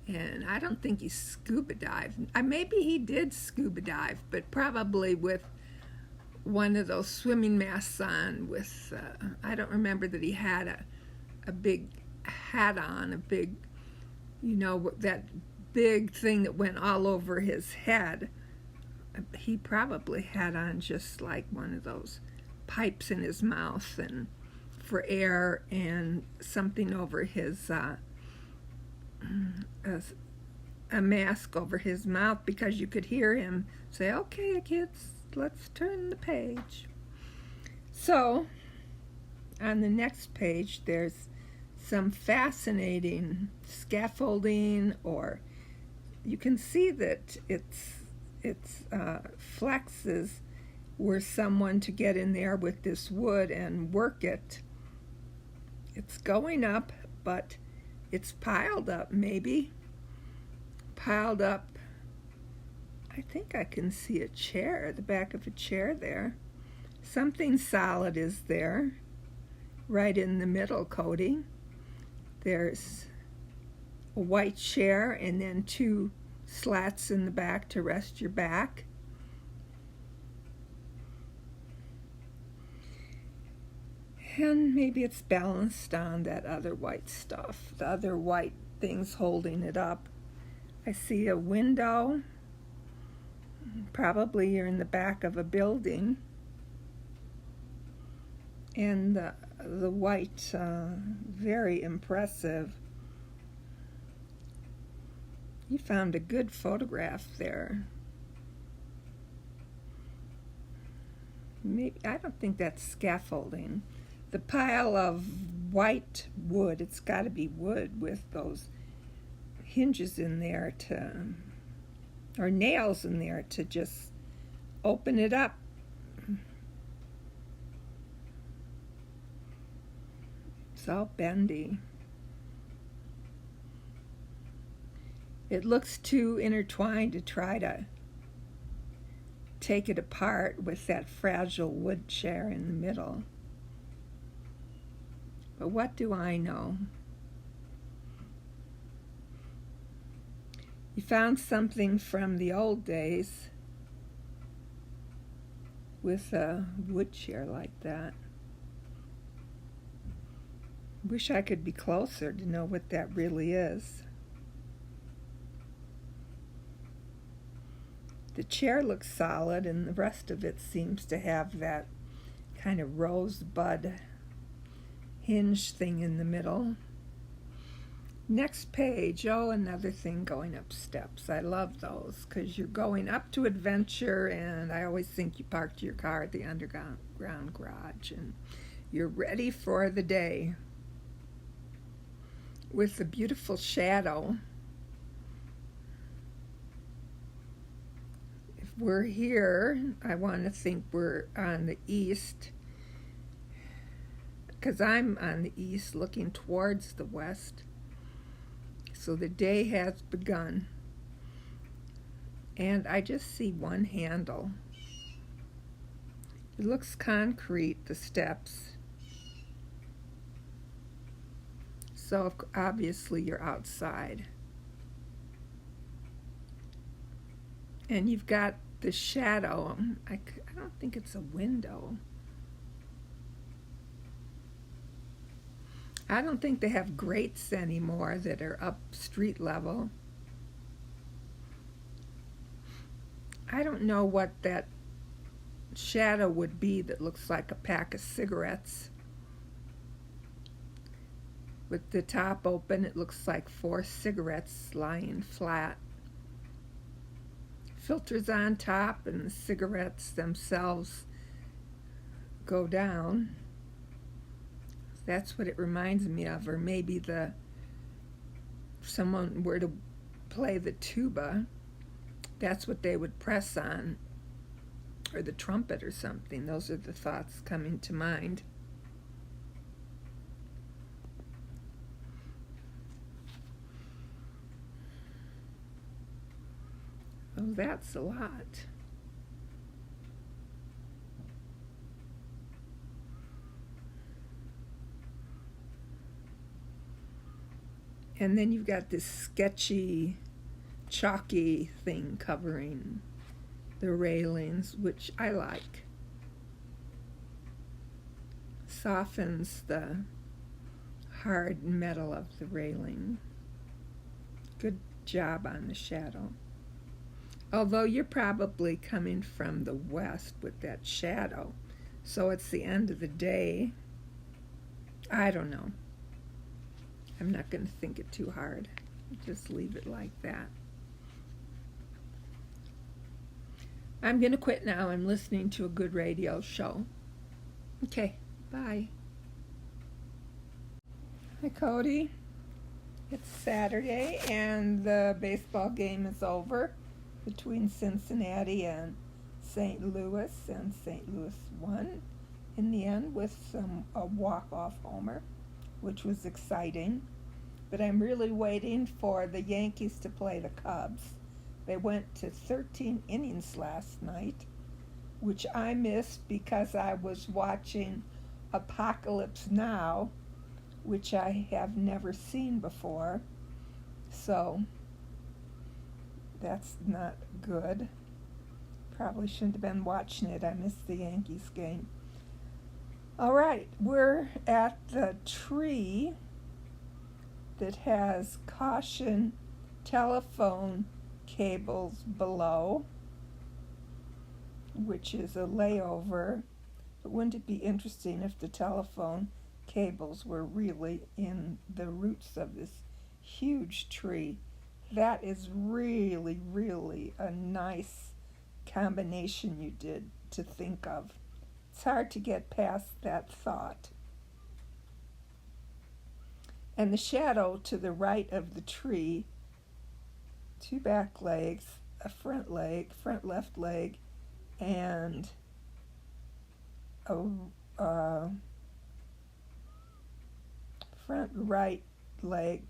and I don't think he scuba dived. Maybe he did scuba dive, but probably with one of those swimming masks on with, I don't remember that he had a big hat on, a big, that big thing that went all over his head. He probably had on just like one of those pipes in his mouth and for air, and something over his a mask over his mouth, because you could hear him say, "Okay, kids, let's turn the page." So on the next page there's some fascinating scaffolding, or you can see that it's flexes were someone to get in there with this wood and work it. It's going up, but it's piled up, maybe. Piled up. I think I can see a chair, the back of a chair there. Something solid is there, right in the middle, Cody. There's a white chair and then 2 slats in the back to rest your back. And maybe it's balanced on that other white stuff, the other white things holding it up. I see a window. Probably you're in the back of a building. And the white, very impressive. You found a good photograph there. Maybe, I don't think that's scaffolding. The pile of white wood, it's got to be wood with those hinges in there or nails in there to just open it up. It's all bendy. It looks too intertwined to try to take it apart with that fragile wood chair in the middle. But what do I know? You found something from the old days with a wood chair like that. Wish I could be closer to know what that really is. The chair looks solid, and the rest of it seems to have that kind of rosebud hinge thing in the middle. Next page, another thing going up steps. I love those because you're going up to adventure, and I always think you parked your car at the underground garage and you're ready for the day with the beautiful shadow. If we're here, I want to think we're on the east, because I'm on the east looking towards the west. So the day has begun. And I just see one handle. It looks concrete, the steps. So obviously you're outside. And you've got the shadow. I don't think it's a window. I don't think they have grates anymore that are up street level. I don't know what that shadow would be that looks like a pack of cigarettes. With the top open, it looks like 4 cigarettes lying flat. Filters on top, and the cigarettes themselves go down. That's what it reminds me of, or maybe the someone were to play the tuba, that's what they would press on, or the trumpet or something. Those are the thoughts coming to mind. Oh, that's a lot. And then you've got this sketchy, chalky thing covering the railings, which I like. Softens the hard metal of the railing. Good job on the shadow. Although you're probably coming from the west with that shadow, so it's the end of the day. I don't know. I'm not going to think it too hard. Just leave it like that. I'm going to quit now. I'm listening to a good radio show. Okay, bye. Hi, Cody. It's Saturday, and the baseball game is over between Cincinnati and St. Louis, and St. Louis won in the end with a walk-off homer, which was exciting. But I'm really waiting for the Yankees to play the Cubs. They went to 13 innings last night, which I missed because I was watching Apocalypse Now, which I have never seen before. So that's not good. Probably shouldn't have been watching it. I missed the Yankees game. All right, we're at the tree that has caution telephone cables below, which is a layover. But wouldn't it be interesting if the telephone cables were really in the roots of this huge tree? That is really, really a nice combination you did to think of. It's hard to get past that thought. And the shadow to the right of the tree, two back legs, a front leg, front left leg, and a front right leg.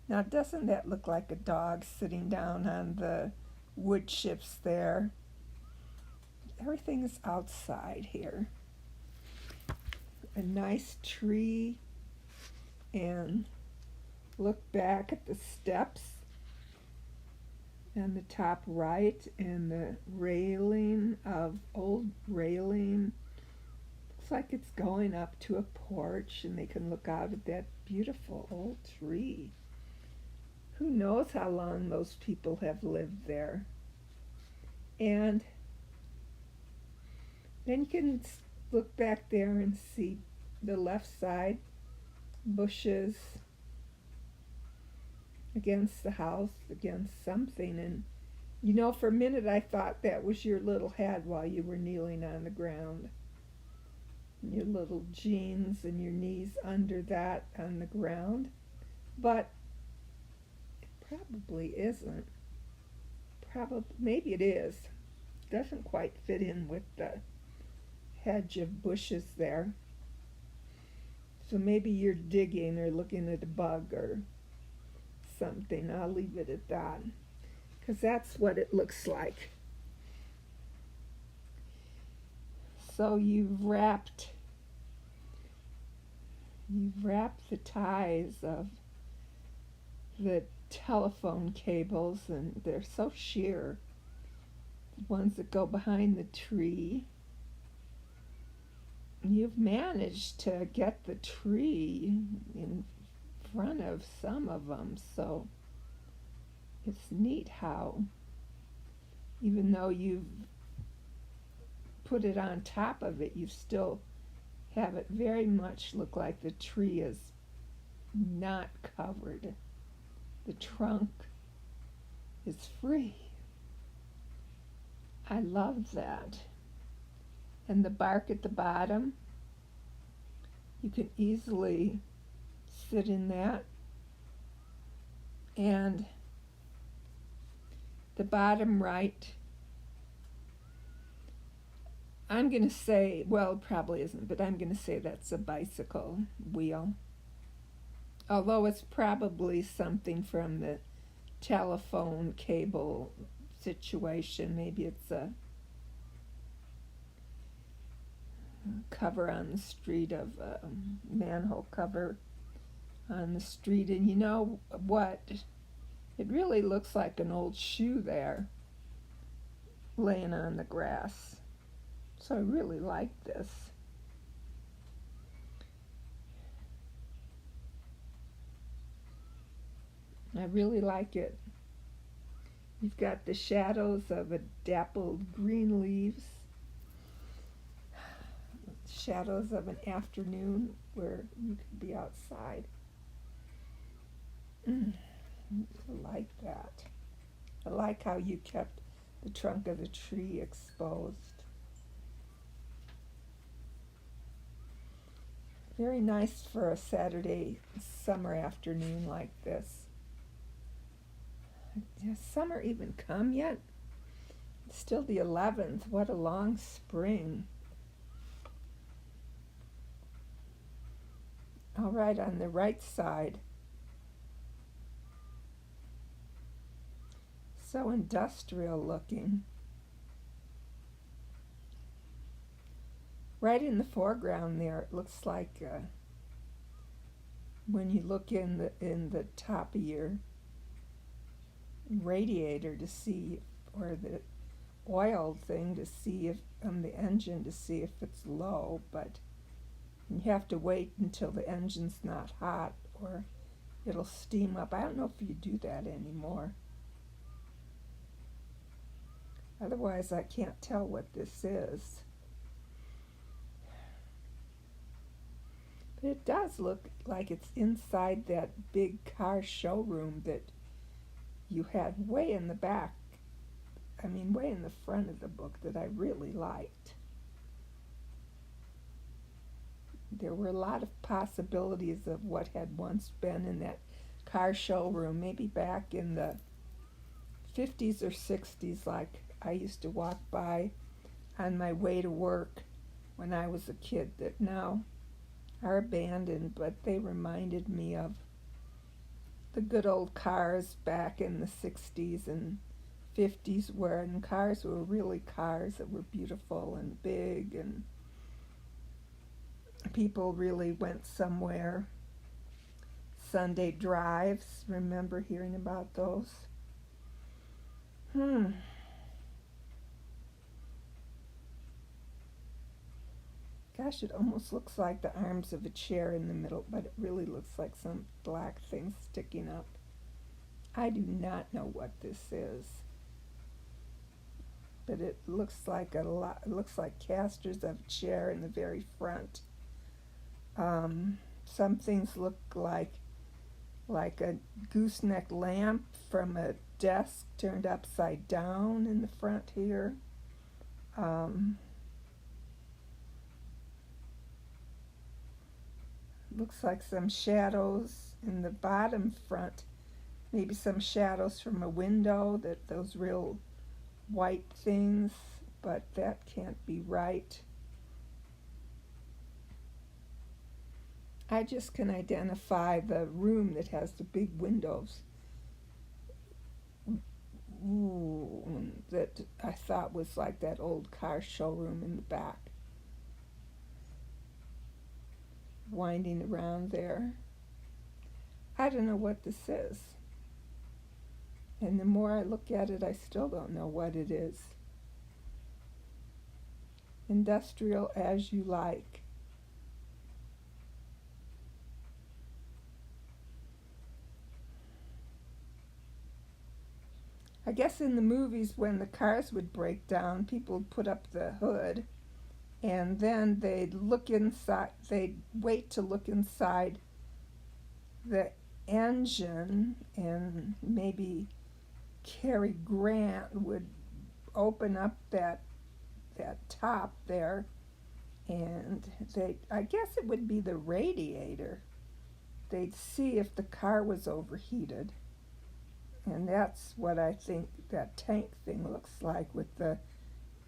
Now, doesn't that look like a dog sitting down on the wood chips there? Everything is outside here. A nice tree, and look back at the steps and the top right and the railing of old railing. Looks like it's going up to a porch, and they can look out at that beautiful old tree. Who knows how long those people have lived there? And then you can look back there and see the left side, bushes against the house, against something. And you know, for a minute I thought that was your little head while you were kneeling on the ground. Your little jeans and your knees under that on the ground. But it probably isn't. Maybe it is. Doesn't quite fit in with the hedge of bushes there. So maybe you're digging or looking at a bug or something. I'll leave it at that, because that's what it looks like. So you've wrapped the ties of the telephone cables, and they're so sheer. The ones that go behind the tree. You've managed to get the tree in front of some of them, so it's neat how, even though you've put it on top of it, you still have it very much look like the tree is not covered. The trunk is free. I love that. And the bark at the bottom, you can easily sit in that. And the bottom right, I'm going to say, well, it probably isn't, but I'm going to say that's a bicycle wheel. Although it's probably something from the telephone cable situation. Maybe it's a cover on the street of a manhole cover on the street. And you know what? It really looks like an old shoe there laying on the grass. So I really like this. I really like it. You've got the shadows of a dappled green leaves, shadows of an afternoon where you could be outside. I like that. I like how you kept the trunk of the tree exposed. Very nice for a Saturday summer afternoon like this. Has summer even come yet? It's still the 11th. What a long spring. All right, on the right side. So industrial looking. Right in the foreground there, it looks like when you look in the top of your radiator to see, or the oil thing to see if on the engine to see if it's low, but you have to wait until the engine's not hot or it'll steam up. I don't know if you do that anymore. Otherwise I can't tell what this is. But it does look like it's inside that big car showroom that you had way in the back, way in the front of the book that I really liked. There were a lot of possibilities of what had once been in that car showroom, maybe back in the 50s or 60s, like I used to walk by on my way to work when I was a kid, that now are abandoned, but they reminded me of the good old cars back in the 60s and 50s, when cars were really cars that were beautiful and big, and people really went somewhere. Sunday drives, remember hearing about those? Gosh, it almost looks like the arms of a chair in the middle, but it really looks like some black thing sticking up. I do not know what this is, but it looks like it looks like casters of a chair in the very front. Some things look like a gooseneck lamp from a desk turned upside down in the front here. Looks like some shadows in the bottom front, maybe some shadows from a window, those real white things, but that can't be right. I just can identify the room that has the big windows. That I thought was like that old car showroom in the back. Winding around there. I don't know what this is. And the more I look at it, I still don't know what it is. Industrial as you like. I guess in the movies, when the cars would break down, people would put up the hood, and then they'd look inside, they'd wait to look inside the engine, and maybe Cary Grant would open up that top there, and I guess it would be the radiator. They'd see if the car was overheated. And that's what I think that tank thing looks like with the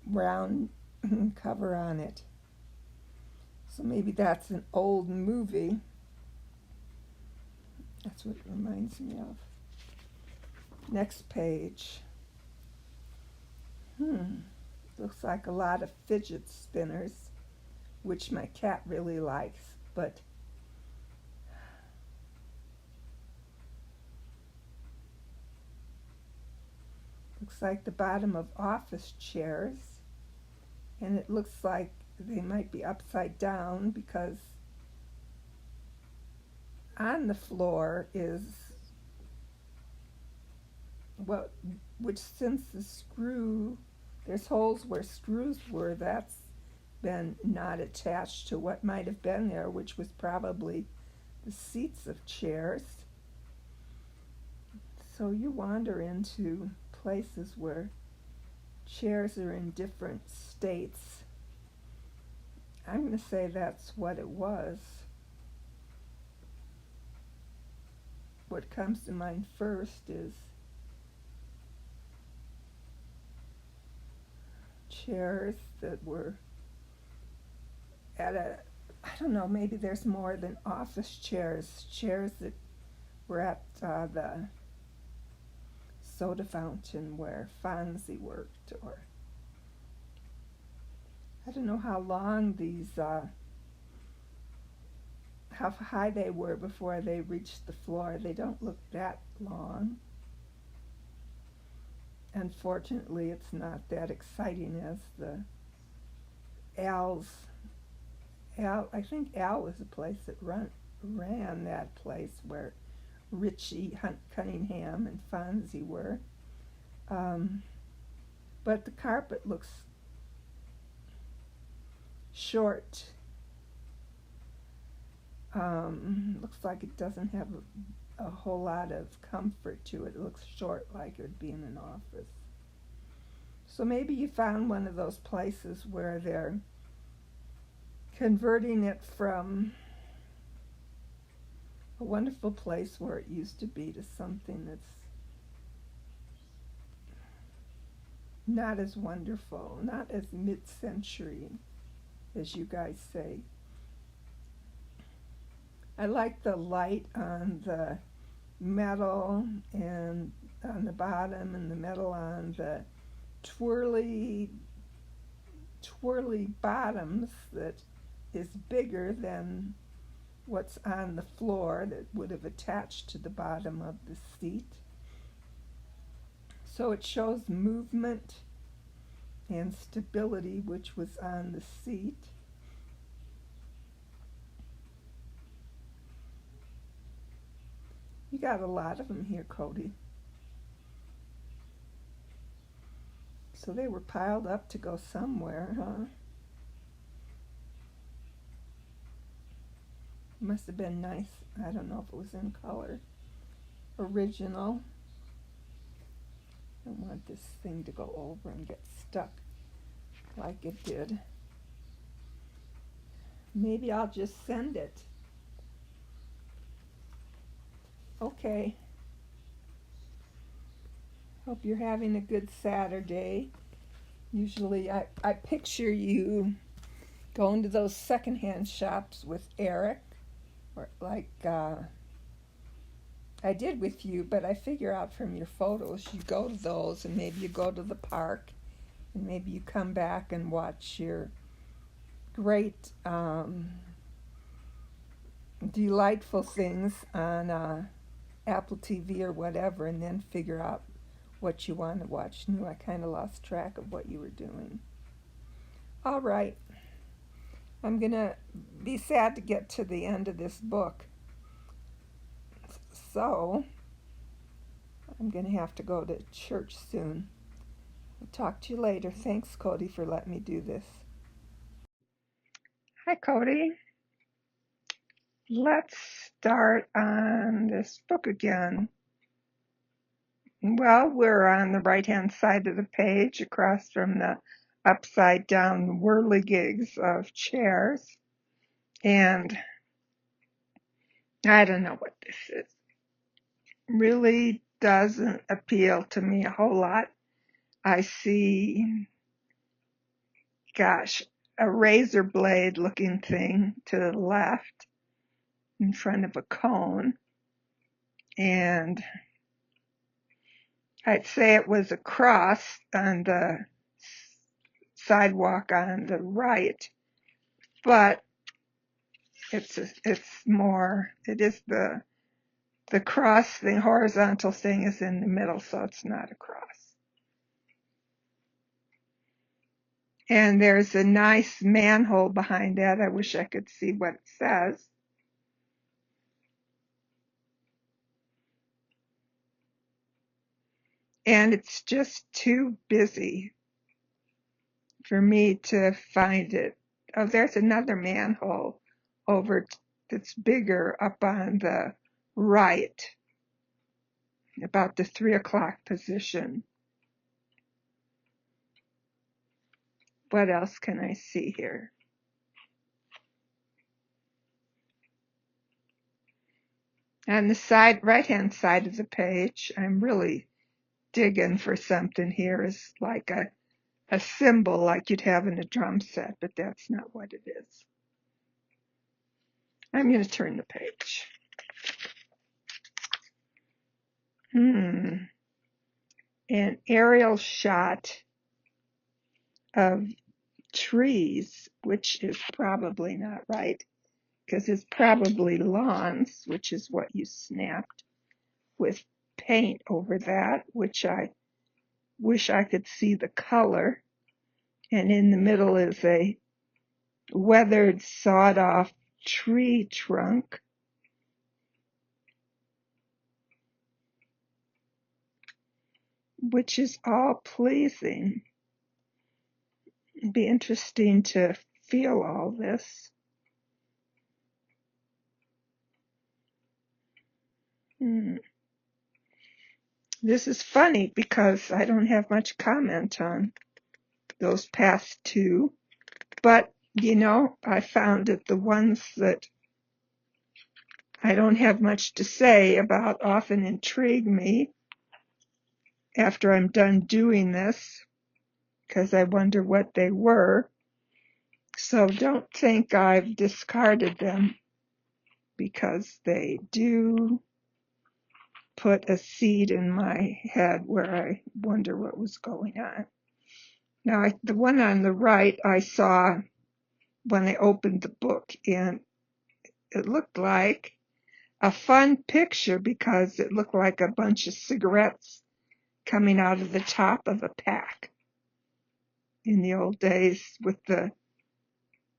brown cover on it. So maybe that's an old movie. That's what it reminds me of. Next page. Looks like a lot of fidget spinners, which my cat really likes, but looks like the bottom of office chairs, and it looks like they might be upside down because on the floor is which since the screw, there's holes where screws were, that's been not attached to what might have been there, which was probably the seats of chairs. So you wander into places where chairs are in different states. I'm going to say that's what it was. What comes to mind first is chairs that were at a, I don't know, maybe there's more than office chairs, chairs that were at the soda fountain where Fonzie worked, or I don't know how long these, how high they were before they reached the floor. They don't look that long. Unfortunately, it's not that exciting as the I think Al was the place that ran that place where Richie Cunningham and Fonzie were. But the carpet looks short. Looks like it doesn't have a whole lot of comfort to it. It looks short, like it would be in an office. So maybe you found one of those places where they're converting it from a wonderful place where it used to be to something that's not as wonderful, not as mid-century as you guys say. I like the light on the metal and on the bottom, and the metal on the twirly bottoms that is bigger than what's on the floor that would have attached to the bottom of the seat. So it shows movement and stability, which was on the seat. You got a lot of them here, Cody. So they were piled up to go somewhere, huh? Must have been nice. I don't know if it was in color. Original. I don't want this thing to go over and get stuck like it did. Maybe I'll just send it. Okay. Hope you're having a good Saturday. Usually I picture you going to those secondhand shops with Eric, or like I did with you, but I figure out from your photos you go to those, and maybe you go to the park, and maybe you come back and watch your great delightful things on Apple TV or whatever, and then figure out what you want to watch new. I kind of lost track of what you were doing. All right. I'm going to be sad to get to the end of this book. So, I'm going to have to go to church soon. I'll talk to you later. Thanks, Cody, for letting me do this. Hi, Cody. Let's start on this book again. Well, we're on the right-hand side of the page, across from the upside-down whirligigs of chairs. And I don't know what this is. Really doesn't appeal to me a whole lot. I see, gosh, a razor blade looking thing to the left in front of a cone. And I'd say it was a cross on the sidewalk on the right, but it is the cross thing, horizontal thing is in the middle, so it's not a cross. And there's a nice manhole behind that. I wish I could see what it says. And it's just too busy for me to find it. Oh, there's another manhole over that's bigger up on the right, about the 3 o'clock position. What else can I see here? On the right-hand side of the page, I'm really digging for something here. Is like a cymbal like you'd have in a drum set, but that's not what it is. I'm going to turn the page. An aerial shot of trees, which is probably not right, because it's probably lawns, which is what you snapped, with paint over that, which I wish I could see the color. And in the middle is a weathered, sawed-off tree trunk. Which is all pleasing. It'd be interesting to feel all this. This is funny because I don't have much comment on those past two, but I found that the ones that I don't have much to say about often intrigue me after I'm done doing this, because I wonder what they were. So don't think I've discarded them, because they do put a seed in my head where I wonder what was going on. Now, the one on the right I saw when I opened the book, and it looked like a fun picture because it looked like a bunch of cigarettes coming out of the top of a pack. In the old days with the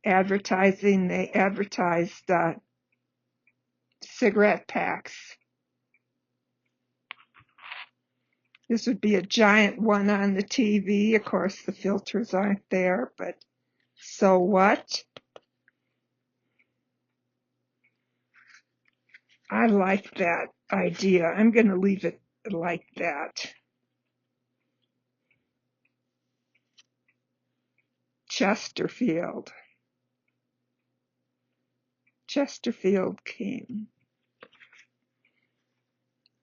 advertising, they advertised cigarette packs. This would be a giant one on the TV. Of course, the filters aren't there, but so what? I like that idea. I'm going to leave it like that. Chesterfield King.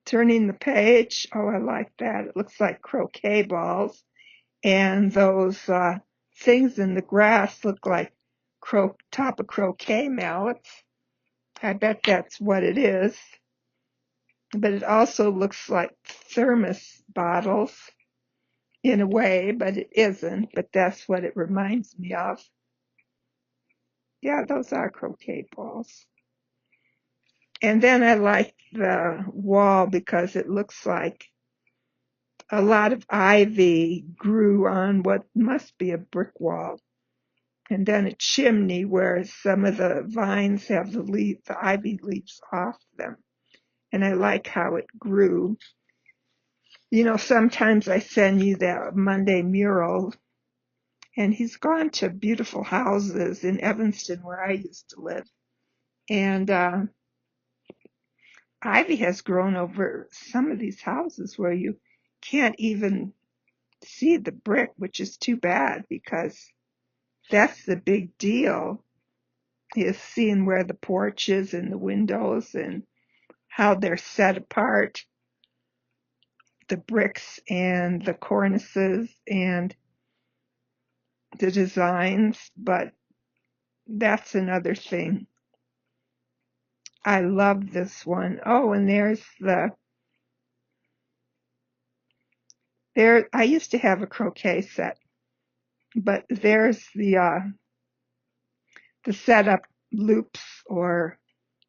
Turning the page. Oh, I like that. It looks like croquet balls. And those things in the grass look like top of croquet mallets. I bet that's what it is. But it also looks like thermos bottles in a way, but it isn't. But that's what it reminds me of. Yeah, those are croquet balls. And then I like the wall because it looks like a lot of ivy grew on what must be a brick wall. And then a chimney where some of the vines have the ivy leaves off them. And I like how it grew. Sometimes I send you that Monday mural, and he's gone to beautiful houses in Evanston where I used to live. And ivy has grown over some of these houses where you can't even see the brick, which is too bad because that's the big deal, is seeing where the porch is and the windows and how they're set apart. the bricks and the cornices and the designs, but that's another thing. I love this one. Oh, and I used to have a croquet set, but there's the setup loops or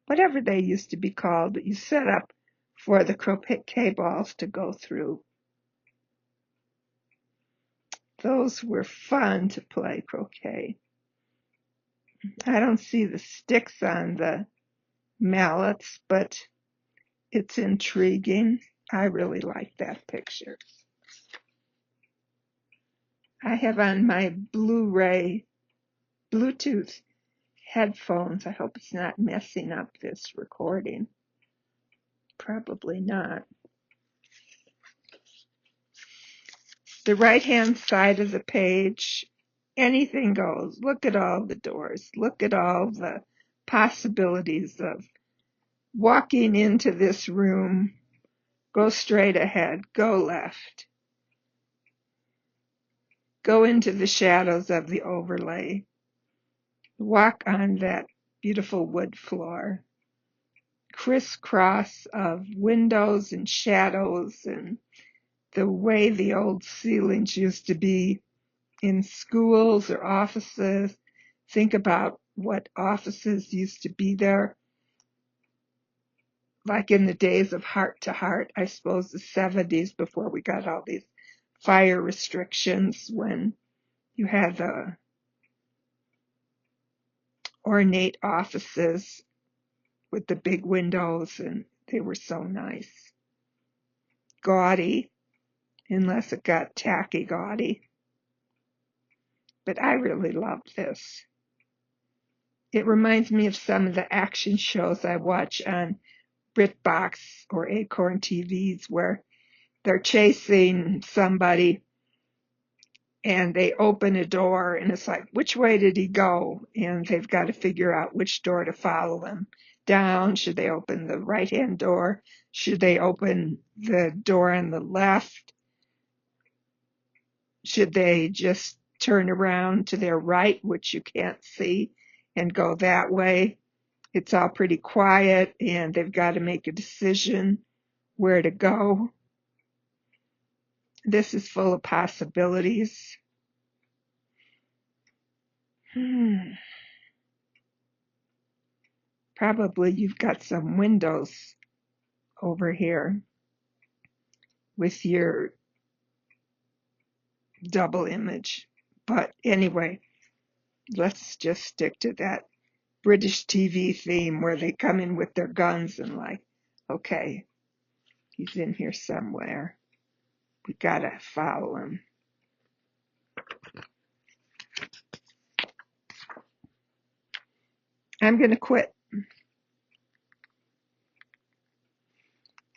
whatever they used to be called that you set up for the croquet balls to go through. Those were fun to play croquet. I don't see the sticks on the mallets, but it's intriguing. I really like that picture. I have on my Bluetooth headphones. I hope it's not messing up this recording. Probably not. The right-hand side of the page, anything goes. Look at all the doors. Look at all the possibilities of walking into this room. Go straight ahead. Go left. Go into the shadows of the overlay. Walk on that beautiful wood floor. Crisscross of windows and shadows and the way the old ceilings used to be in schools or offices. Think about what offices used to be there, like in the days of Heart to Heart, I suppose the 70s, before we got all these fire restrictions, when you had the ornate offices with the big windows, and they were so nice. Gaudy, unless it got tacky gaudy. But I really loved this. It reminds me of some of the action shows I watch on BritBox or Acorn TVs where they're chasing somebody and they open a door and it's like, which way did he go? And they've got to figure out which door to follow him down. Should they open the right-hand door? Should they open the door on the left? Should they just turn around to their right, which you can't see, and go that way? It's all pretty quiet and they've got to make a decision where to go. This is full of possibilities. Probably you've got some windows over here with your double image. But anyway, let's just stick to that British TV theme where they come in with their guns and like, okay, he's in here somewhere. We gotta follow him. I'm gonna quit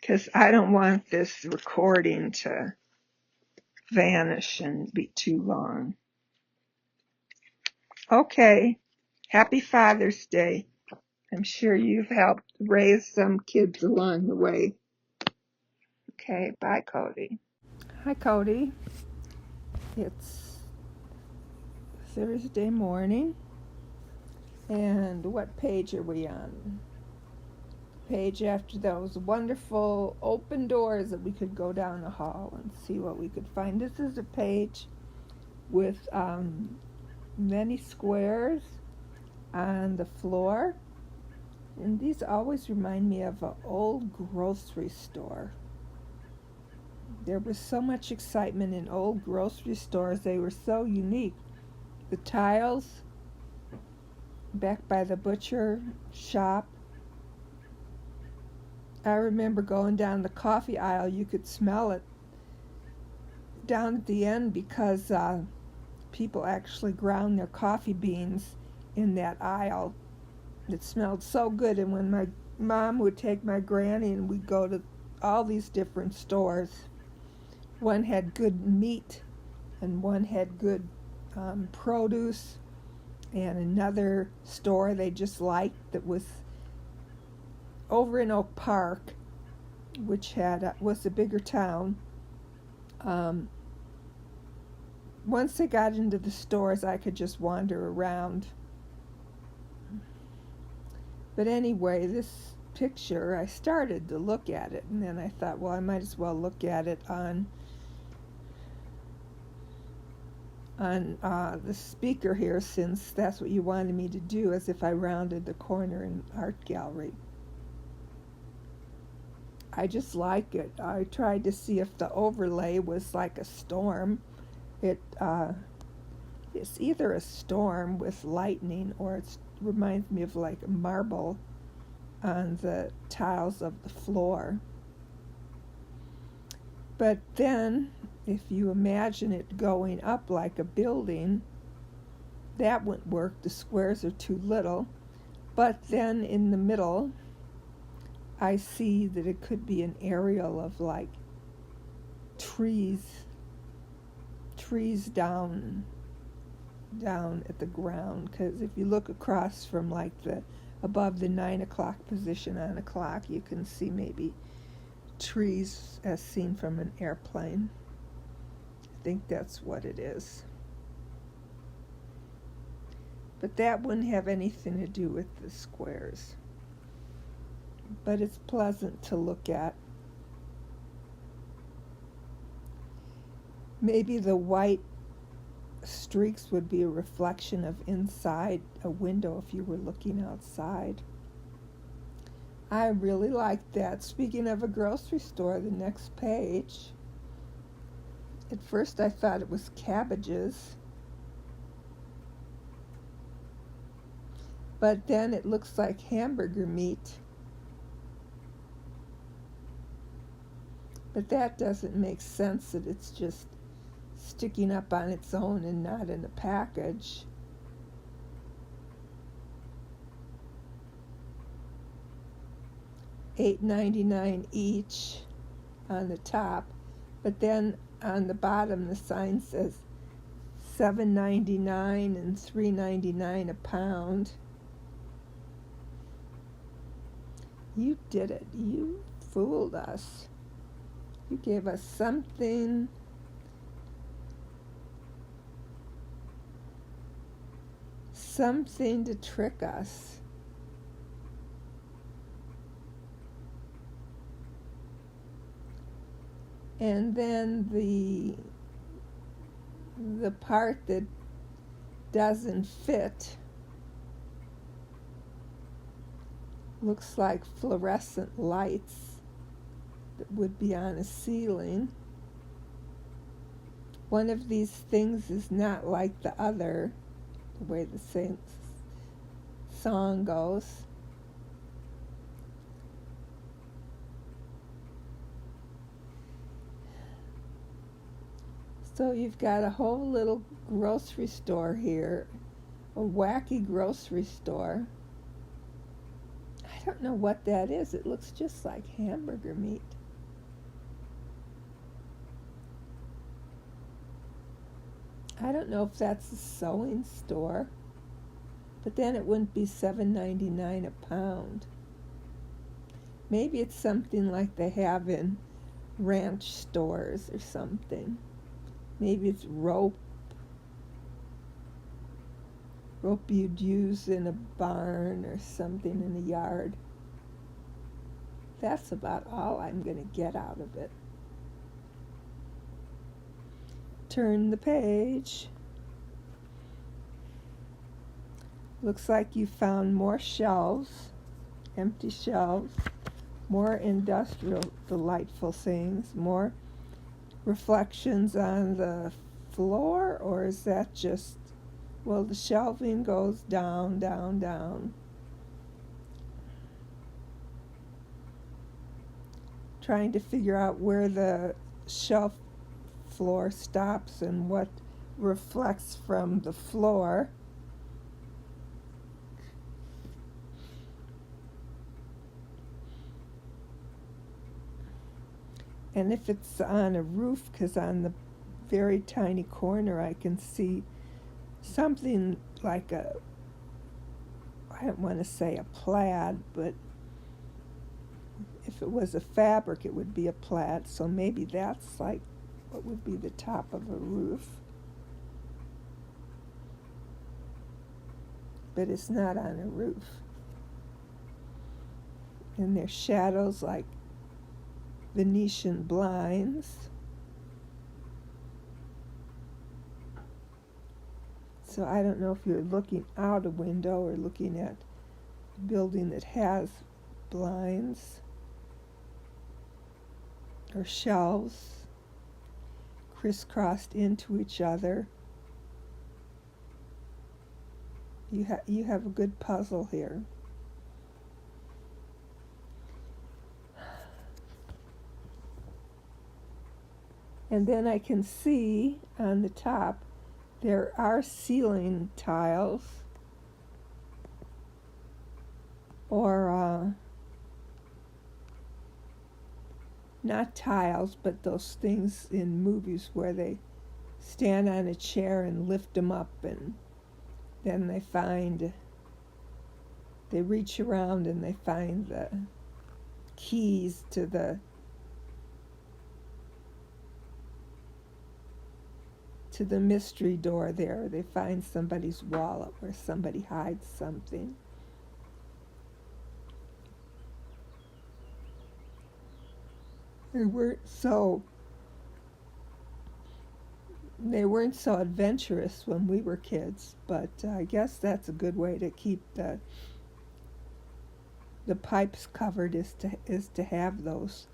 because I don't want this recording to vanish and be too long. Okay, happy Father's Day. I'm sure you've helped raise some kids along the way. Okay, bye, Cody. Hi, Cody. It's Thursday morning, and what page are we on? Page after those wonderful open doors that we could go down the hall and see what we could find. This is a page with many squares on the floor, and these always remind me of an old grocery store. There was so much excitement in old grocery stores. They were so unique. The tiles back by the butcher shop. I remember going down the coffee aisle. You could smell it down at the end because people actually ground their coffee beans in that aisle. It smelled so good. And when my mom would take my granny and we'd go to all these different stores, one had good meat and one had good produce, and another store they just liked that was over in Oak Park, which was a bigger town, Once I got into the stores, I could just wander around. But anyway, this picture, I started to look at it, and then I thought, well, I might as well look at it on the speaker here, since that's what you wanted me to do, as if I rounded the corner in art gallery. I just like it. I tried to see if the overlay was like a storm. It's either a storm with lightning, or it reminds me of like marble on the tiles of the floor. But then, if you imagine it going up like a building, that wouldn't work. The squares are too little. But then in the middle, I see that it could be an aerial of like trees down at the ground. Because if you look across from like above the 9 o'clock position on a clock, you can see maybe trees as seen from an airplane. I think that's what it is. But that wouldn't have anything to do with the squares. But it's pleasant to look at. Maybe the white streaks would be a reflection of inside a window if you were looking outside. I really like that. Speaking of a grocery store, the next page. At first I thought it was cabbages. But then it looks like hamburger meat. But that doesn't make sense, that it's just sticking up on its own and not in a package. $8.99 each on the top, but then on the bottom the sign says $7.99 and $3.99 a pound. You did it. You fooled us. You gave us something to trick us. And then the part that doesn't fit looks like fluorescent lights that would be on a ceiling. One of these things is not like the other, the way the same song goes. So you've got a whole little grocery store here, a wacky grocery store. I don't know what that is. It looks just like hamburger meat. I don't know if that's a sewing store, but then it wouldn't be $7.99 a pound. Maybe it's something like they have in ranch stores or something. Maybe it's rope you'd use in a barn or something in a yard. That's about all I'm going to get out of it. Turn the page. Looks like you found more shelves, empty shelves, more industrial delightful things, more reflections on the floor, or is that just, well, the shelving goes down, down, down. Trying to figure out where the shelf floor stops and what reflects from the floor. And if it's on a roof, because on the very tiny corner I can see something like I don't want to say a plaid, but if it was a fabric it would be a plaid, so maybe that's like what would be the top of a roof. But it's not on a roof. And there's shadows like Venetian blinds. So I don't know if you're looking out a window or looking at a building that has blinds or shelves crisscrossed into each other. You have a good puzzle here. And then I can see on the top there are ceiling tiles, or not tiles, but those things in movies where they stand on a chair and lift them up, and then they reach around and they find the keys to the mystery door there. They find somebody's wallet where somebody hides something. They weren't so adventurous when we were kids, but I guess that's a good way to keep the pipes covered, is to have those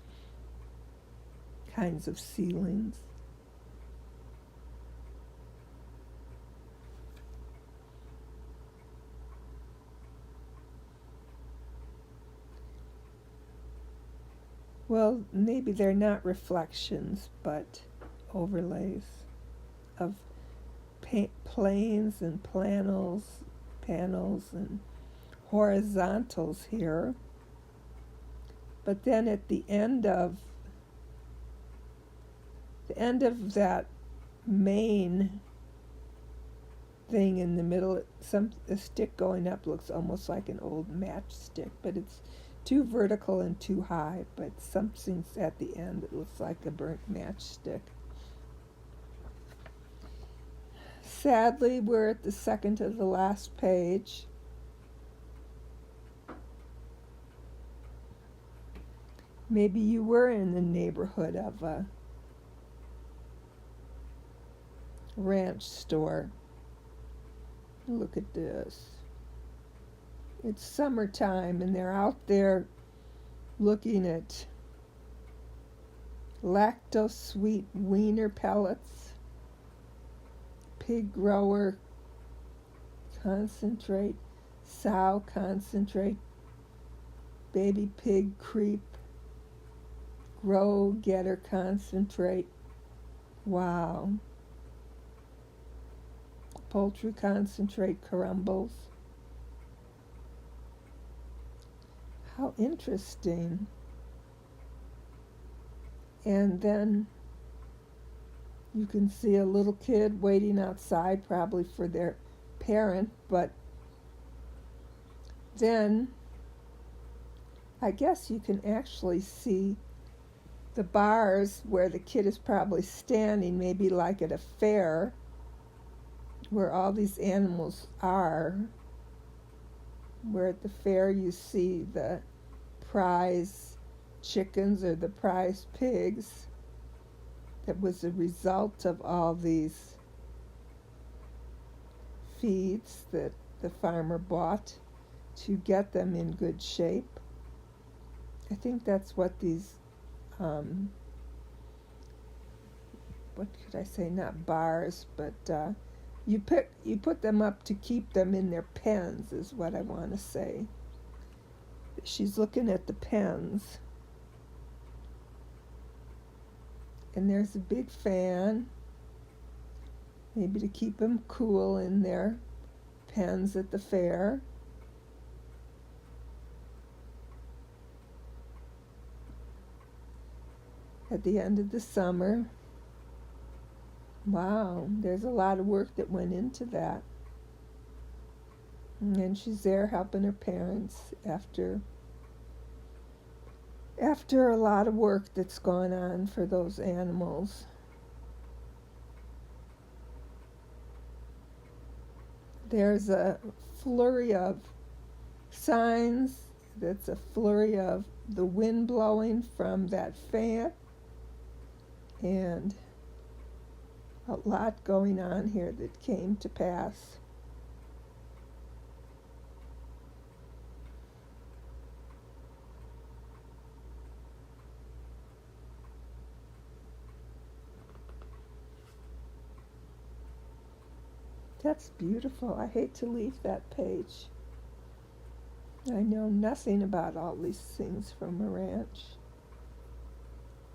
kinds of ceilings. Well, maybe they're not reflections, but overlays of planes and panels and horizontals here. But then at the end of that main thing in the middle, a stick going up looks almost like an old matchstick, but it's too vertical and too high, but something's at the end that looks like a burnt matchstick. Sadly, we're at the second to the last page. Maybe you were in the neighborhood of a ranch store. Look at this. It's summertime and they're out there looking at lactose-sweet wiener pellets, pig grower concentrate, sow concentrate, baby pig creep, grow getter concentrate. Wow. Poultry concentrate crumbles. How interesting. And then you can see a little kid waiting outside, probably for their parent, but then I guess you can actually see the bars where the kid is probably standing, maybe like at a fair, where all these animals are. Where at the fair you see the prize chickens or the prize pigs. That was a result of all these feeds that the farmer bought to get them in good shape. I think that's what these, what could I say, not bars, but you put them up to keep them in their pens, is what I want to say. She's looking at the pens. And there's a big fan, maybe to keep them cool in their pens at the fair. At the end of the summer. Wow, there's a lot of work that went into that. And she's there helping her parents after a lot of work that's gone on for those animals. There's a flurry of signs. That's a flurry of the wind blowing from that fan, and a lot going on here that came to pass. That's beautiful. I hate to leave that page. I know nothing about all these things from a ranch,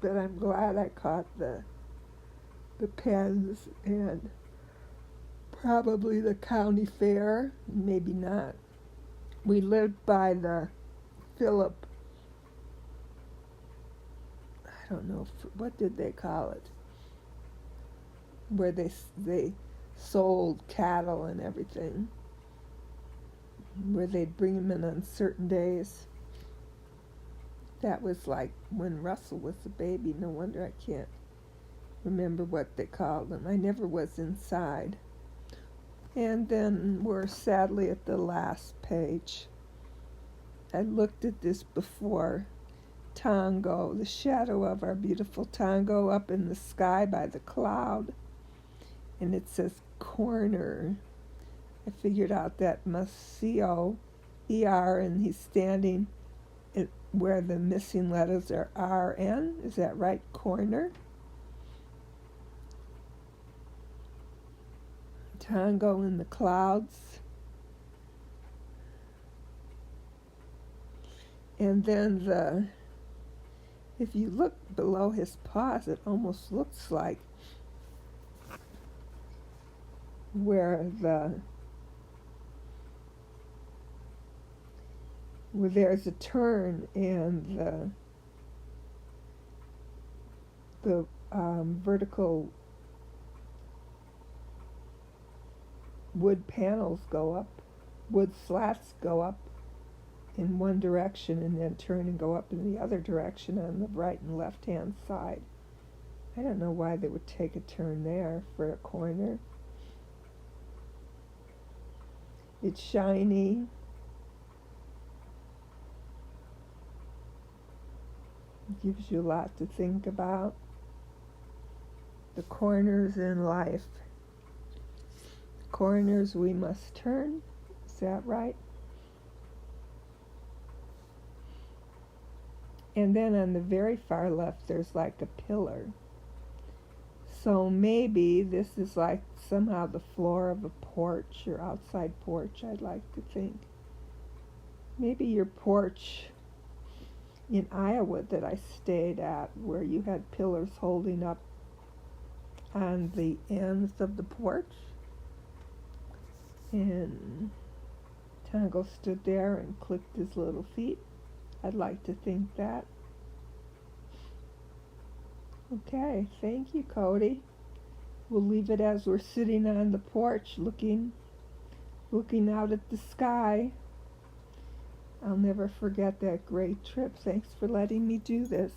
but I'm glad I caught the pens and probably the county fair, maybe not. We lived by the Philip, I don't know, what did they call it, where they sold cattle and everything, where they'd bring them in on certain days. That was like when Russell was a baby. No wonder I can't remember what they called them. I never was inside. And then we're sadly at the last page. I looked at this before. Tango, the shadow of our beautiful Tango up in the sky by the cloud. And it says corner. I figured out that must C-O-E-R, and he's standing where the missing letters are R-N. Is that right? Corner. Tango in the clouds. And then if you look below his paws, it almost looks like where there's a turn and the vertical wood panels go up, wood slats go up in one direction and then turn and go up in the other direction on the right and left hand side. I don't know why they would take a turn there for a corner. It's shiny. It gives you a lot to think about. The corners in life. Corners we must turn. Is that right? And then on the very far left, there's like a pillar. So maybe this is like somehow the floor of a porch or outside porch, I'd like to think. Maybe your porch in Iowa that I stayed at, where you had pillars holding up on the ends of the porch. And Tango stood there and clicked his little feet. I'd like to think that. Okay, thank you, Cody. We'll leave it as we're sitting on the porch looking out at the sky. I'll never forget that great trip. Thanks for letting me do this.